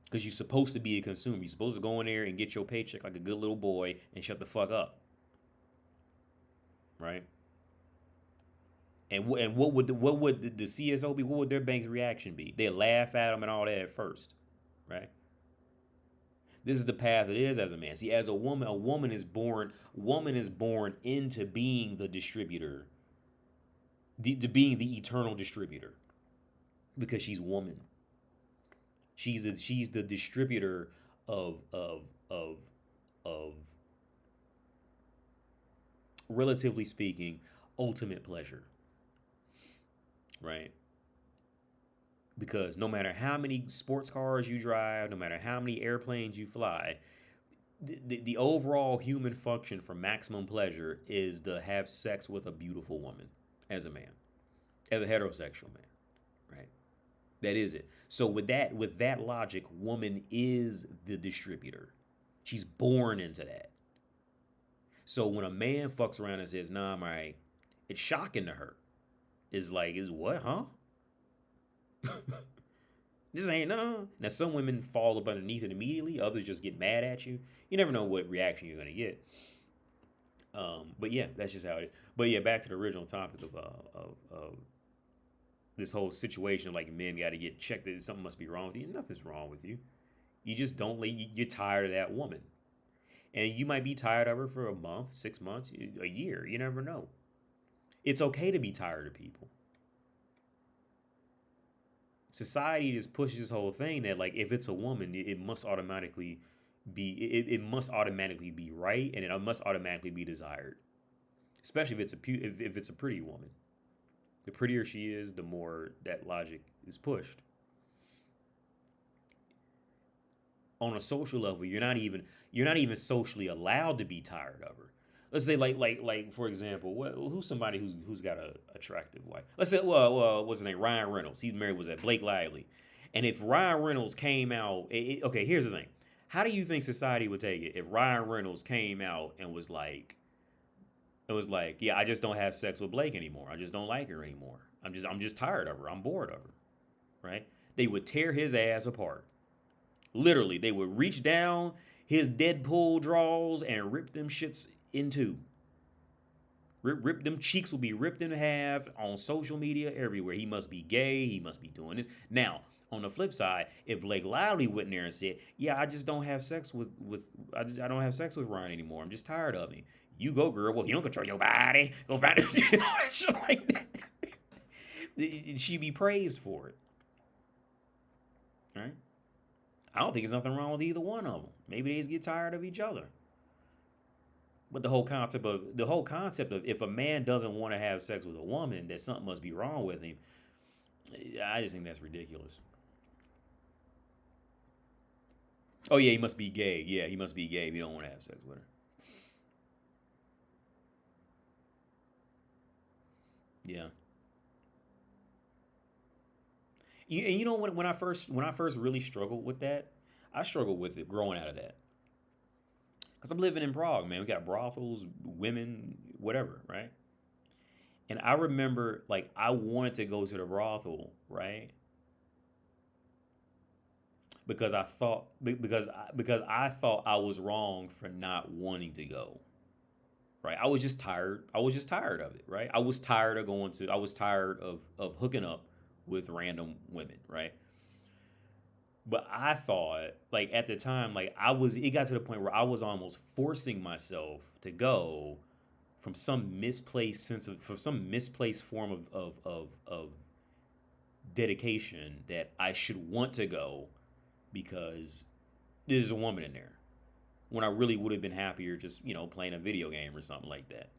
S1: Because you're supposed to be a consumer. You're supposed to go in there and get your paycheck like a good little boy and shut the fuck up, right? And what would the CSO be? What would their bank's reaction be? They laugh at them and all that at first, right? This is the path it is as a man. See, as a woman is born into being the distributor, to being the eternal distributor, because she's woman. She's the distributor of of relatively speaking, ultimate pleasure, right? Because no matter how many sports cars you drive, no matter how many airplanes you fly, the overall human function for maximum pleasure is to have sex with a beautiful woman as a man, as a heterosexual man, right? That is it. So with that logic, woman is the distributor. She's born into that. So when a man fucks around and says, "Nah, I'm all right," it's shocking to her. It's like, is what, huh? This ain't no. Now some women fall up underneath it immediately. Others just get mad at you. You never know what reaction you're gonna get. But yeah, that's just how it is. But yeah, back to the original topic of this whole situation. Like men got to get checked. That something must be wrong with you. Nothing's wrong with you. You just don't. You're tired of that woman, and you might be tired of her for a month, 6 months, a year. You never know. It's okay to be tired of people. Society just pushes this whole thing that like if it's a woman, it must automatically it must automatically be right, and it must automatically be desired. Especially if it's a pretty woman. The prettier she is, the more that logic is pushed. On a social level, you're not even socially allowed to be tired of her. Let's say like for example, who's somebody who's got a attractive wife? Let's say what's his name? Ryan Reynolds. He's married was that Blake Lively. And if Ryan Reynolds came out, okay, here's the thing. How do you think society would take it if Ryan Reynolds came out and was like, yeah, I just don't have sex with Blake anymore. I just don't like her anymore. I'm just tired of her. I'm bored of her. Right? They would tear his ass apart. Literally, they would reach down his Deadpool draws and rip them shits in two. Rip them cheeks will be ripped in half on social media everywhere. He must be gay. He must be doing this. Now, on the flip side, if Blake Lively went in there and said, "Yeah, I just don't have sex with I don't have sex with Ryan anymore. I'm just tired of him." You go, girl. Well, you don't control your body. Go find shit like that. She'd be praised for it, right? I don't think there's nothing wrong with either one of them. Maybe they just get tired of each other. But the whole concept of if a man doesn't want to have sex with a woman, that something must be wrong with him. I just think that's ridiculous. Oh yeah, he must be gay. Yeah, he must be gay if you don't want to have sex with her. Yeah. And you know when I first really struggled with that, I struggled with it growing out of that. Cause I'm living in Prague, man. We got brothels, women, whatever, right? And I remember like I wanted to go to the brothel, right? Because I thought I was wrong for not wanting to go. Right? I was just tired. I was just tired of it, right? I was tired of hooking up with random women, right? But I thought, like at the time, like it got to the point where I was almost forcing myself to go from some misplaced form of dedication that I should want to go because there's a woman in there. When I really would have been happier just, playing a video game or something like that.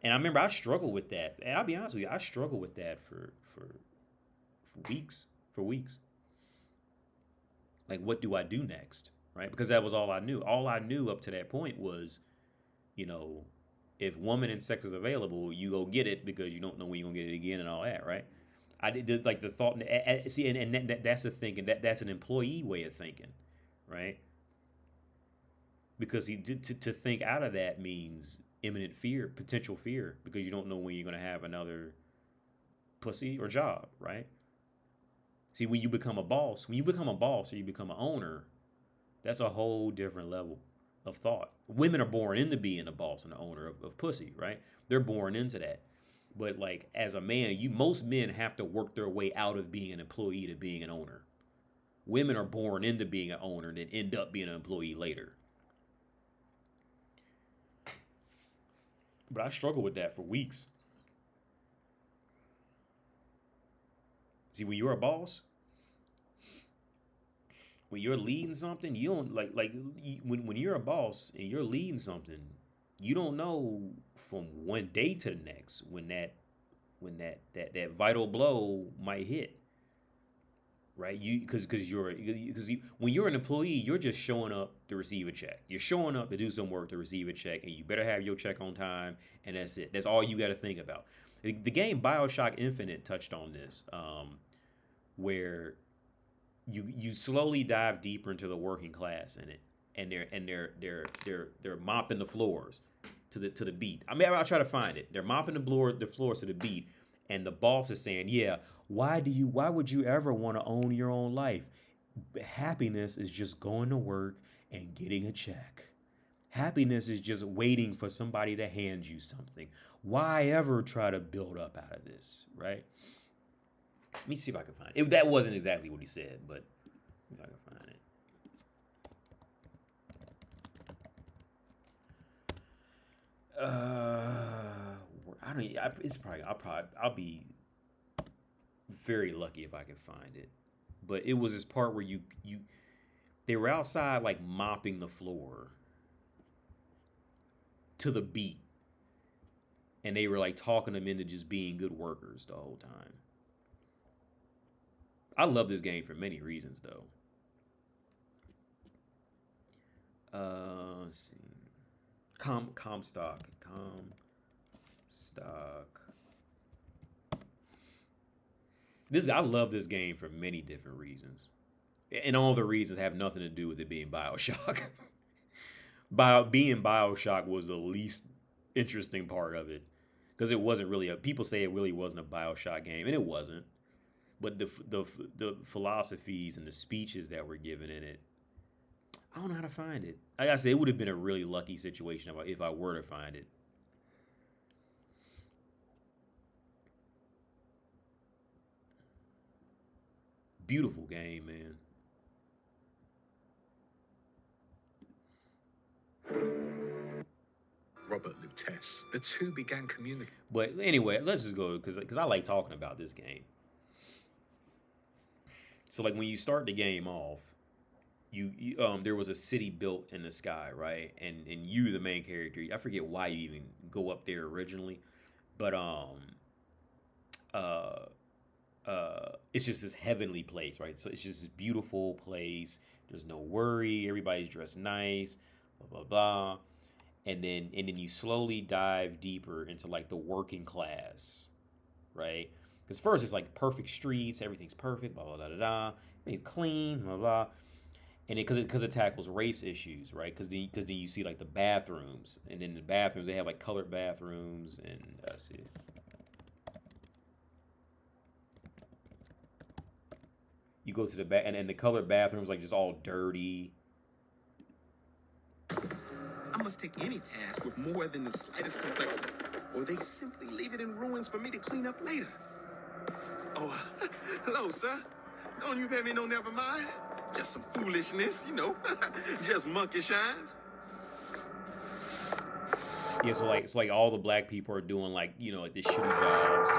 S1: And I remember I struggled with that. And I'll be honest with you, I struggled with that for weeks. For weeks. Like, what do I do next? Right? Because that was all I knew. All I knew up to that point was, you know, if woman and sex is available, you go get it because you don't know when you're going to get it again and all that, right? I did like the thought. See, and that's the thinking. That's an employee way of thinking, right? Because to think out of that means imminent fear, potential fear, because you don't know when you're going to have another pussy or job, right? See, when you become a boss, or you become an owner, that's a whole different level of thought. Women are born into being a boss and an owner of pussy, right? They're born into that. But like as a man, most men have to work their way out of being an employee to being an owner. Women are born into being an owner and then end up being an employee later. But I struggled with that for weeks. See, when you're a boss, when you're leading something, you don't when you're a boss and you're leading something, you don't know from one day to the next when that vital blow might hit. Right? When you're an employee, you're just showing up to receive a check. You're showing up to do some work to receive a check, and you better have your check on time, and that's it. That's all you got to think about. The game BioShock Infinite touched on this, where you slowly dive deeper into the working class in it, and they're mopping the floors to the beat. I mean, I'll try to find it. They're mopping the floors to the beat, and the boss is saying, "Yeah, why would you ever want to own your own life? Happiness is just going to work and getting a check. Happiness is just waiting for somebody to hand you something. Why ever try to build up out of this?" Right? Let me see if I can find it. That wasn't exactly what he said, but if I can find it. I don't. It's probably. I'll be very lucky if I can find it. But it was this part where they were outside like mopping the floor to the beat, and they were like talking them into just being good workers the whole time. I love this game for many reasons, though. Let's see. Comstock. I love this game for many different reasons, and all the reasons have nothing to do with it being BioShock. Being BioShock was the least interesting part of it, because it wasn't really people say it really wasn't a BioShock game, and it wasn't. But the philosophies and the speeches that were given in it, I don't know how to find it. Like I said, it would have been a really lucky situation if I were to find it. Beautiful game, man.
S2: Robert Lutece. The two began communicating.
S1: But anyway, let's just go because I like talking about this game. So like when you start the game off, you there was a city built in the sky, right? And you, the main character, I forget why you even go up there originally, but it's just this heavenly place, right? So it's just this beautiful place. There's no worry. Everybody's dressed nice, blah blah blah. And then you slowly dive deeper into like the working class, right? Because first it's like perfect streets, everything's perfect, blah blah blah blah, everything's clean, blah blah. And because it tackles race issues, right? Because then you see like the bathrooms, and then the bathrooms they have like colored bathrooms, and let's see. You go to the back, and the colored bathrooms like just all dirty.
S3: I must take any task with more than the slightest complexity, or they simply leave it in ruins for me to clean up later. Oh, hello, sir. Don't you pay me no never mind? Just some foolishness, you know. Just monkey shines.
S1: Yeah, so like all the black people are doing like, you know, like the shitty jobs.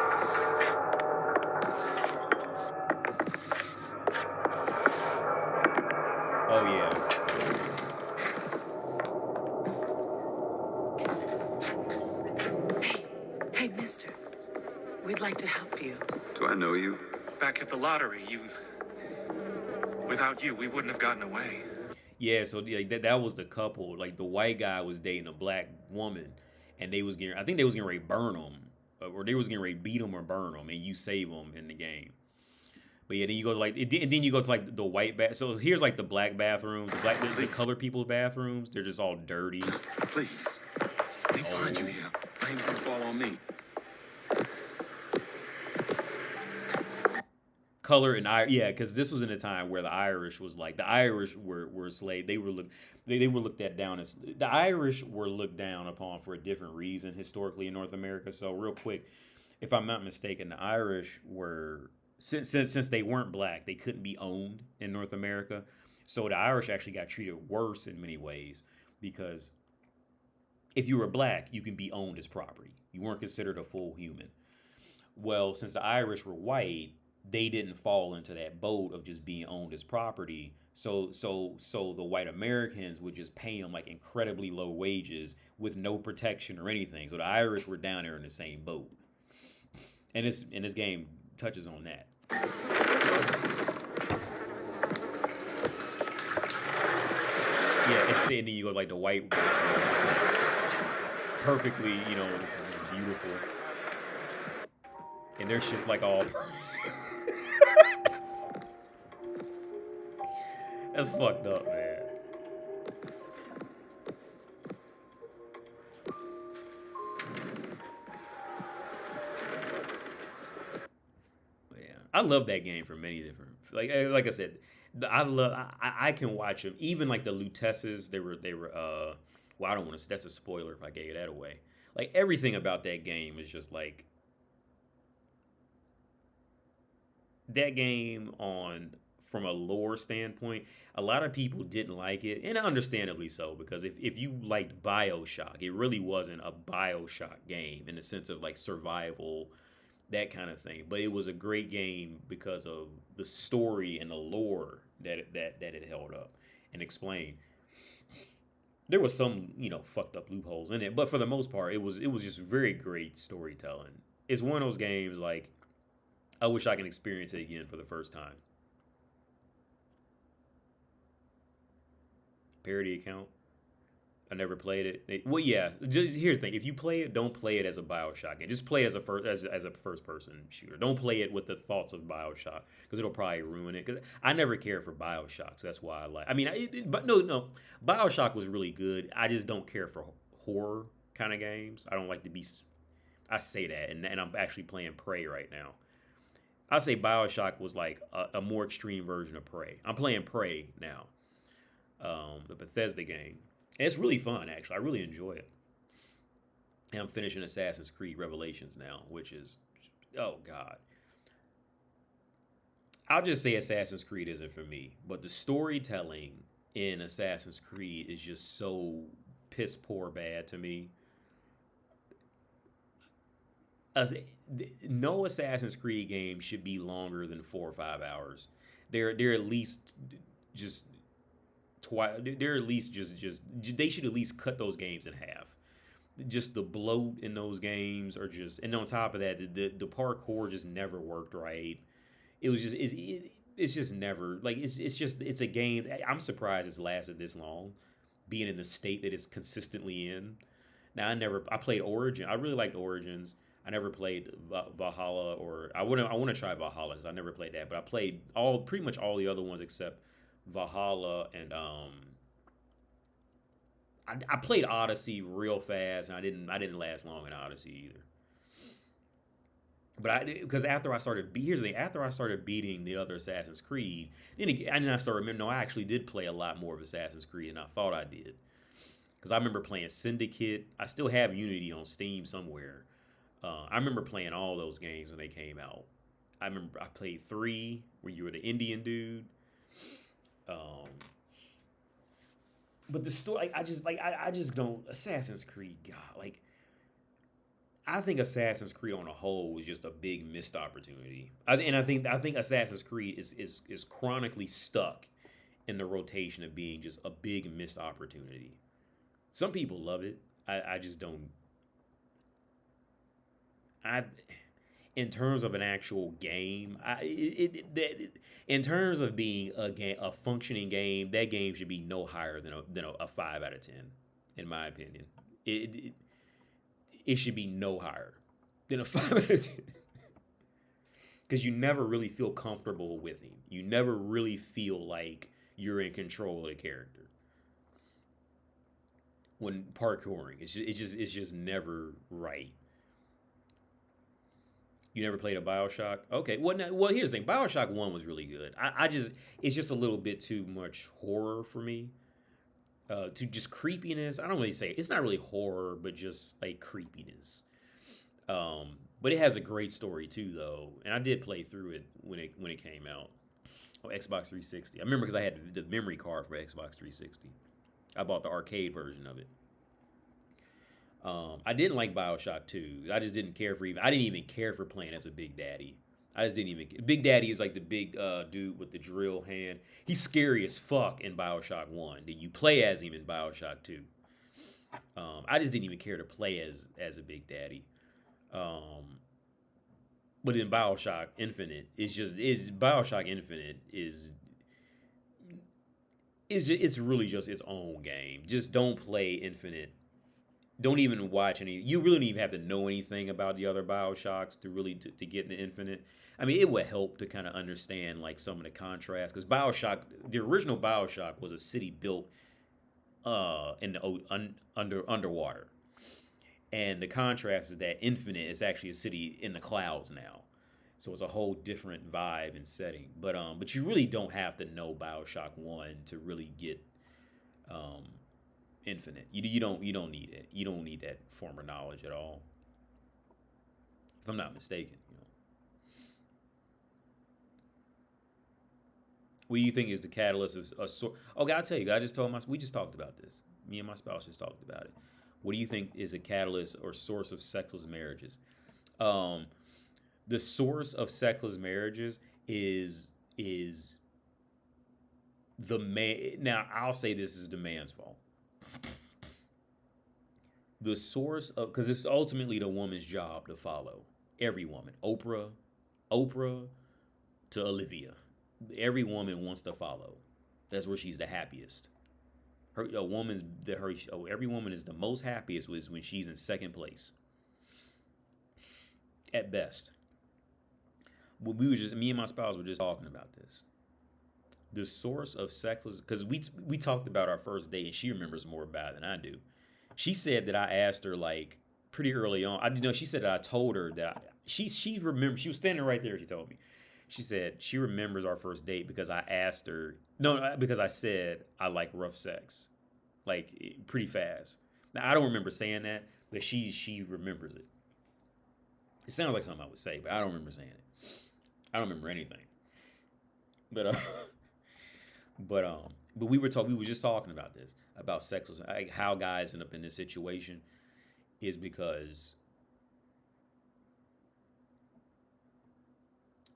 S1: Oh yeah.
S4: Hey, mister. We'd like to help you.
S2: Do I know you?
S5: Back at the lottery, without you, we wouldn't have gotten away.
S1: Yeah, so like that was the couple. Like the white guy was dating a black woman, and I think they was getting ready to burn them or they was getting ready to beat them or burn them, and you save them in the game. But yeah, then you go to like, and then you go to like the white bath. So here's like the black bathrooms, the colored people's bathrooms. They're just all dirty.
S3: Please. They find you here. Blame's gonna fall on me.
S1: Color and yeah, because this was in a time where the Irish was like the Irish were slave. They were looked at down as the Irish were looked down upon for a different reason historically in North America. So real quick, if I'm not mistaken, the Irish were since they weren't black, they couldn't be owned in North America. So the Irish actually got treated worse in many ways because if you were black, you can be owned as property. You weren't considered a full human. Well, since the Irish were white, they didn't fall into that boat of just being owned as property. So the white Americans would just pay them like incredibly low wages with no protection or anything. So the Irish were down there in the same boat. And this game touches on that. Yeah, it's saying you go like the white, it's like perfectly, it's just beautiful. And their shit's like all. That's fucked up, man. Yeah, I love that game for many different. Like I said, I can watch them. Even like the Lutesses, they were. Well, I don't want to. That's a spoiler if I gave that away. Like everything about that game is just like that game from a lore standpoint. A lot of people didn't like it, and understandably so, because if you liked BioShock, it really wasn't a BioShock game in the sense of like survival, that kind of thing. But it was a great game because of the story and the lore that it held up and explained. There was some, fucked up loopholes in it, but for the most part, it was just very great storytelling. It's one of those games like I wish I could experience it again for the first time. Parody account. I never played it. Well, yeah. Here's the thing: if you play it, don't play it as a BioShock game. Just play it as a first person shooter. Don't play it with the thoughts of BioShock because it'll probably ruin it. Because I never cared for BioShock, so that's why I like. I mean, but no, BioShock was really good. I just don't care for horror kind of games. I don't like to be. I say that, and I'm actually playing Prey right now. I say BioShock was like a more extreme version of Prey. I'm playing Prey now. The Bethesda game. And it's really fun, actually. I really enjoy it. And I'm finishing Assassin's Creed Revelations now, which is, oh, God. I'll just say Assassin's Creed isn't for me. But the storytelling in Assassin's Creed is just so piss poor bad to me. No Assassin's Creed game should be longer than 4 or 5 hours. They're at least just... They're at least just they should at least cut those games in half. Just the bloat in those games are just, and on top of that, the parkour just never worked right. It was just it's just never like it's a game. I'm surprised it's lasted this long, being in the state that it's consistently in. Now I played Origin. I really liked Origins. I never played Valhalla, or I want to try Valhalla because I never played that. But I played pretty much all the other ones except Valhalla, and I played Odyssey real fast, and I didn't last long in Odyssey either. But because after I started beating the other Assassin's Creed, then I started remembering, no, I actually did play a lot more of Assassin's Creed than I thought I did. Because I remember playing Syndicate. I still have Unity on Steam somewhere. I remember playing all those games when they came out. I remember I played 3, where you were the Indian dude. But the story, I just don't. Assassin's Creed, God, like, I think Assassin's Creed on a whole was just a big missed opportunity. I think Assassin's Creed is chronically stuck in the rotation of being just a big missed opportunity. Some people love it. I just don't. In terms of an actual game, in terms of being a functioning game, that game should be no higher than a 5 out of 10, in my opinion. It should be no higher. than a 5 out of 10. Because you never really feel comfortable with him. You never really feel like you're in control of the character when parkouring. It's just never right. You never played a BioShock? Okay. Well, here's the thing. BioShock 1 was really good. It's just a little bit too much horror for me. To just creepiness. I don't really say it's not really horror, but just like creepiness. But it has a great story too, though, and I did play through it when it came out on Xbox 360. I remember because I had the memory card for Xbox 360. I bought the arcade version of it. I didn't like BioShock 2. I just didn't care for I didn't even care for playing as a Big Daddy. I just didn't even. Big Daddy is like the big dude with the drill hand. He's scary as fuck in BioShock 1. Then you play as him in BioShock 2. I just didn't even care to play as a Big Daddy. But in BioShock Infinite, BioShock Infinite it's really just its own game. Just don't play Infinite. Don't even watch any. You really don't even have to know anything about the other BioShocks to really to get into Infinite. I mean, it would help to kind of understand like some of the contrast because BioShock, the original BioShock, was a city built in the underwater. And the contrast is that Infinite is actually a city in the clouds now. So it's a whole different vibe and setting. But you really don't have to know BioShock 1 to really get Infinite. You don't need it. You don't need that former knowledge at all. If I'm not mistaken, What do you think is the catalyst of a sort? Okay, I'll tell you. We just talked about this. Me and my spouse just talked about it. What do you think is a catalyst or source of sexless marriages? The source of sexless marriages is the man. Now, I'll say this is the man's fault. The source of, because it's ultimately the woman's job to follow. Every woman, Oprah to Olivia, every woman wants to follow. That's where she's the happiest. Every woman is the most happiest was when she's in second place. At best. But me and my spouse were just talking about this. The source of sexless, because we talked about our first date, and she remembers more about it than I do. She said that I asked her like pretty early on. She said that I told her that she remembered. She was standing right there. She told me. She said she remembers our first date because I asked her. No, because I said I like rough sex, like pretty fast. Now I don't remember saying that, but she remembers it. It sounds like something I would say, but I don't remember saying it. I don't remember anything. But we were just talking about this, about sex, like how guys end up in this situation is because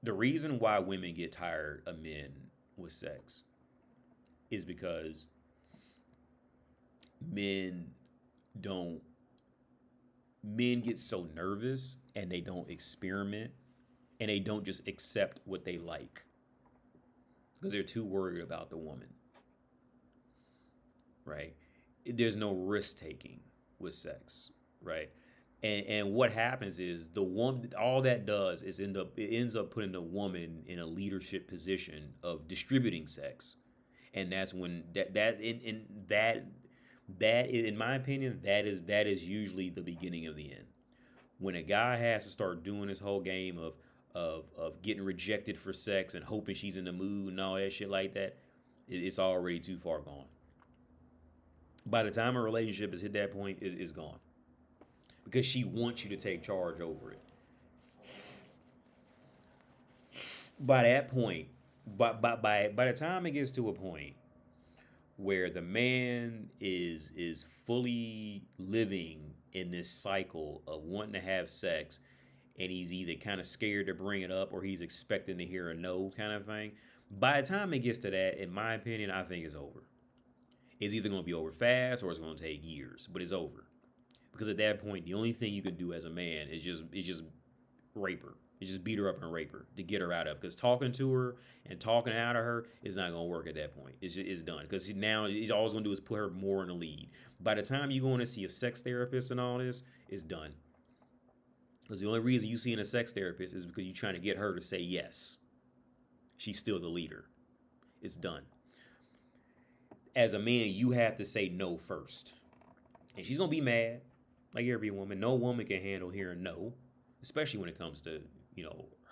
S1: the reason why women get tired of men with sex is because men get so nervous and they don't experiment and they don't just accept what they like because they're too worried about the woman, right? There's no risk taking with sex, right? And what happens is the woman, all that does is it ends up putting the woman in a leadership position of distributing sex, and that's when that in my opinion that is usually the beginning of the end. When a guy has to start doing this whole game of getting rejected for sex and hoping she's in the mood and all that shit like that, it's already too far gone. By the time a relationship has hit that point, it's gone. Because she wants you to take charge over it. By that point, by the time it gets to a point where the man is fully living in this cycle of wanting to have sex, and he's either kind of scared to bring it up or he's expecting to hear a no kind of thing, by the time it gets to that, in my opinion, I think it's over. It's either going to be over fast or it's going to take years, but it's over. Because at that point, the only thing you can do as a man is just rape her. You just beat her up and rape her to get her out of. Because talking to her and talking out of her is not going to work at that point. It's done. Because now he's always going to do is put her more in the lead. By the time you go in to see a sex therapist and all this, it's done. Because the only reason you seeing a sex therapist is because you're trying to get her to say yes. She's still the leader. It's done. As a man, you have to say no first. And she's going to be mad, like every woman. No woman can handle hearing no, especially when it comes to,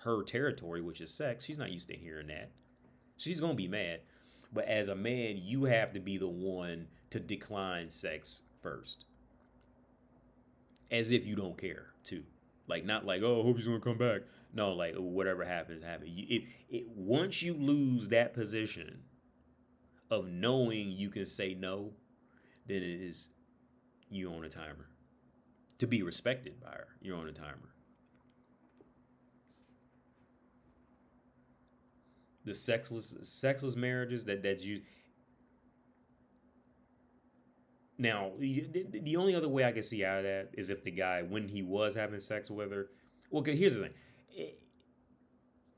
S1: her territory, which is sex. She's not used to hearing that. She's going to be mad. But as a man, you have to be the one to decline sex first. As if you don't care, too. Like, not like, oh, I hope she's going to come back. No, like, whatever happens, happens. Once you lose that position of knowing you can say no, then it is you on a timer. To be respected by her, you're on a timer. The sexless marriages that you. Now, the only other way I can see out of that is if the guy, when he was having sex with her, well, here's the thing.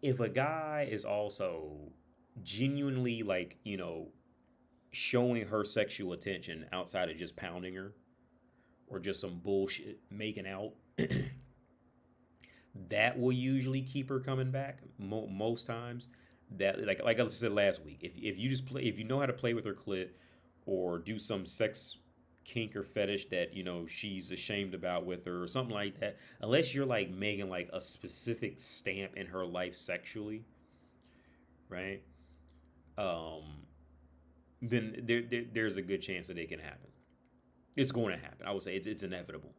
S1: If a guy is also genuinely, like, showing her sexual attention outside of just pounding her or just some bullshit making out, that will usually keep her coming back most times. That like I said last week, if you just play, if you know how to play with her clit or do some sex kink or fetish that she's ashamed about with her or something like that, unless you're like making like a specific stamp in her life sexually, right? Then there's a good chance that it can happen. It's going to happen. I would say it's inevitable.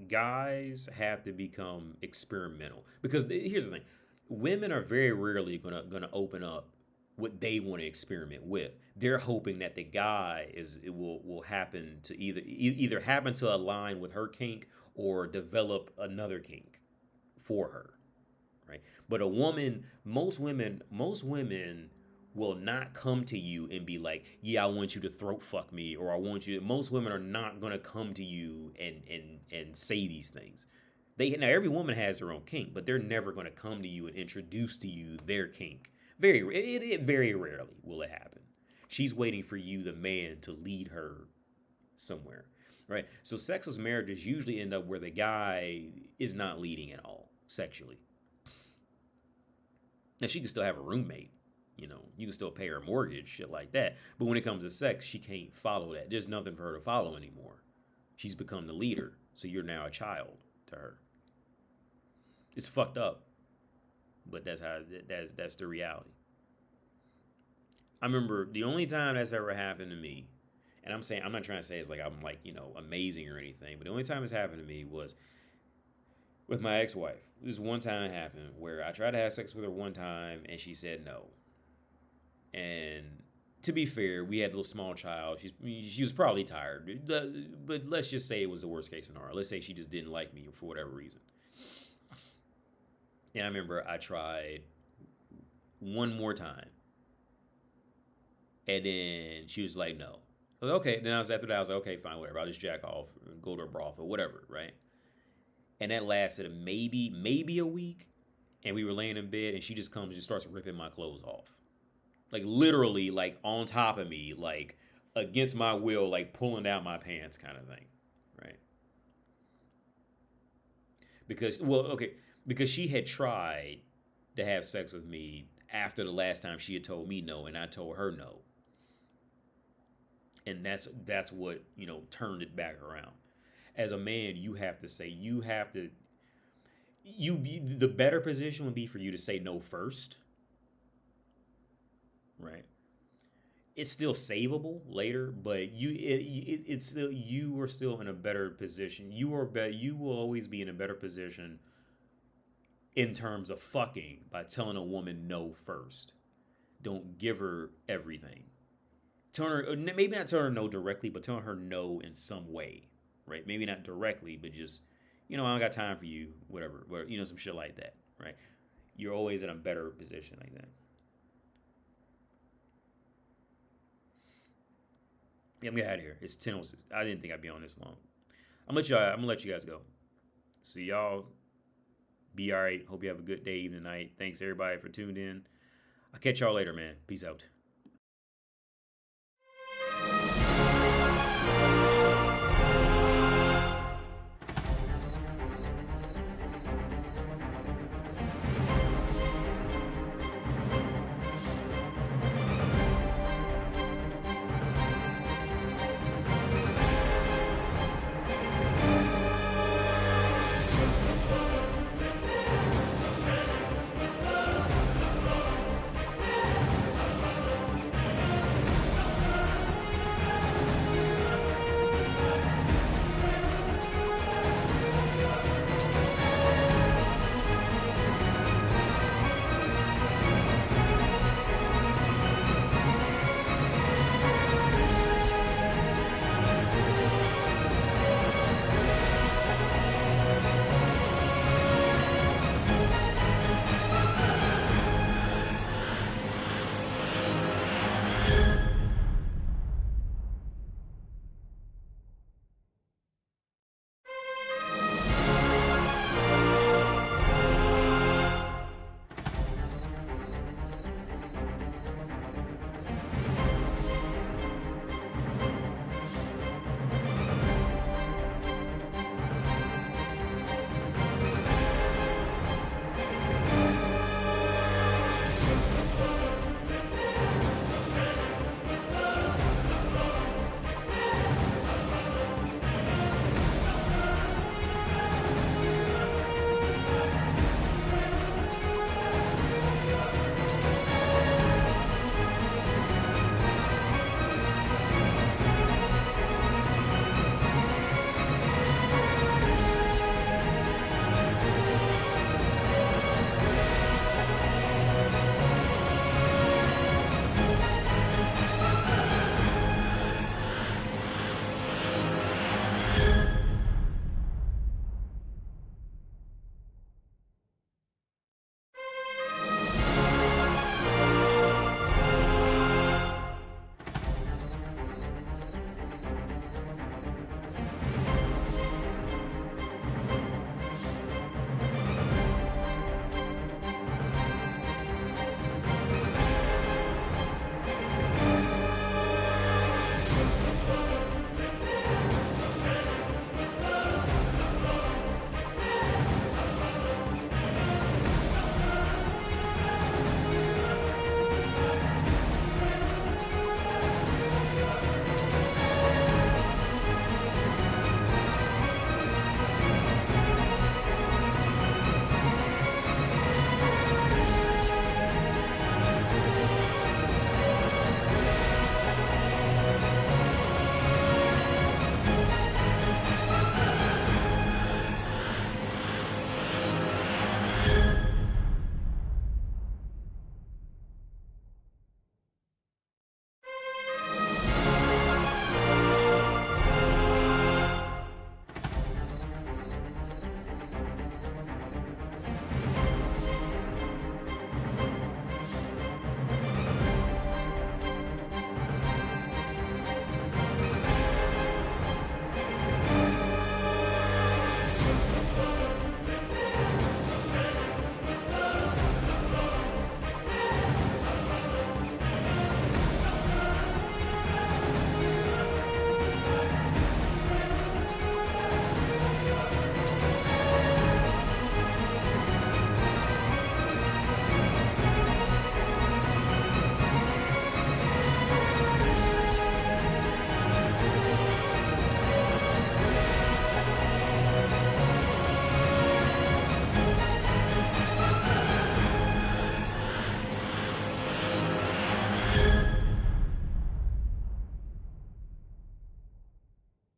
S1: Guys have to become experimental because here's the thing: women are very rarely gonna open up what they want to experiment with. They're hoping that the guy will happen to either happen to align with her kink or develop another kink for her, right? But most women will not come to you and be like, yeah, I want you to throat fuck me, or I want you. Most women are not gonna come to you and say these things. Now every woman has their own kink, but they're never gonna come to you and introduce to you their kink. Very rarely will it happen. She's waiting for you, the man, to lead her somewhere, right? So sexless marriages usually end up where the guy is not leading at all sexually. Now she can still have a roommate. You can still pay her mortgage, shit like that. But when it comes to sex, she can't follow that. There's nothing for her to follow anymore. She's become the leader, so you're now a child to her. It's fucked up, but that's the reality. I remember the only time that's ever happened to me, and I'm not trying to say it's like I'm like amazing or anything, but the only time it's happened to me was with my ex-wife. This one time it happened where I tried to have sex with her one time and she said no. And to be fair, we had a little small child. She was probably tired, but let's just say it was the worst case scenario. Let's say she just didn't like me for whatever reason. And I remember I tried one more time, and then she was like, "No." I was like, okay. Then after that, I was like, "Okay, fine, whatever. I'll just jack off, go to a brothel, whatever." Right? And that lasted maybe a week, and we were laying in bed, and she just comes and just starts ripping my clothes off. Like literally, like on top of me, like against my will, like pulling down my pants kind of thing, right? Because she had tried to have sex with me after the last time she had told me no, and I told her no. And that's what, turned it back around. As a man, the better position would be for you to say no first. Right. It's still savable later, but it's still, you are still in a better position. You will always be in a better position in terms of fucking by telling a woman no first. Don't give her everything. Maybe not tell her no directly, but tell her no in some way, right? Maybe not directly, but just, I don't got time for you, whatever, some shit like that, right? You're always in a better position like that. Yeah, I'm gonna get out of here. It's 10:06. I didn't think I'd be on this long. I'm gonna let you guys go. So y'all be all right. Hope you have a good day, evening, night. Thanks everybody for tuning in. I'll catch y'all later, man. Peace out.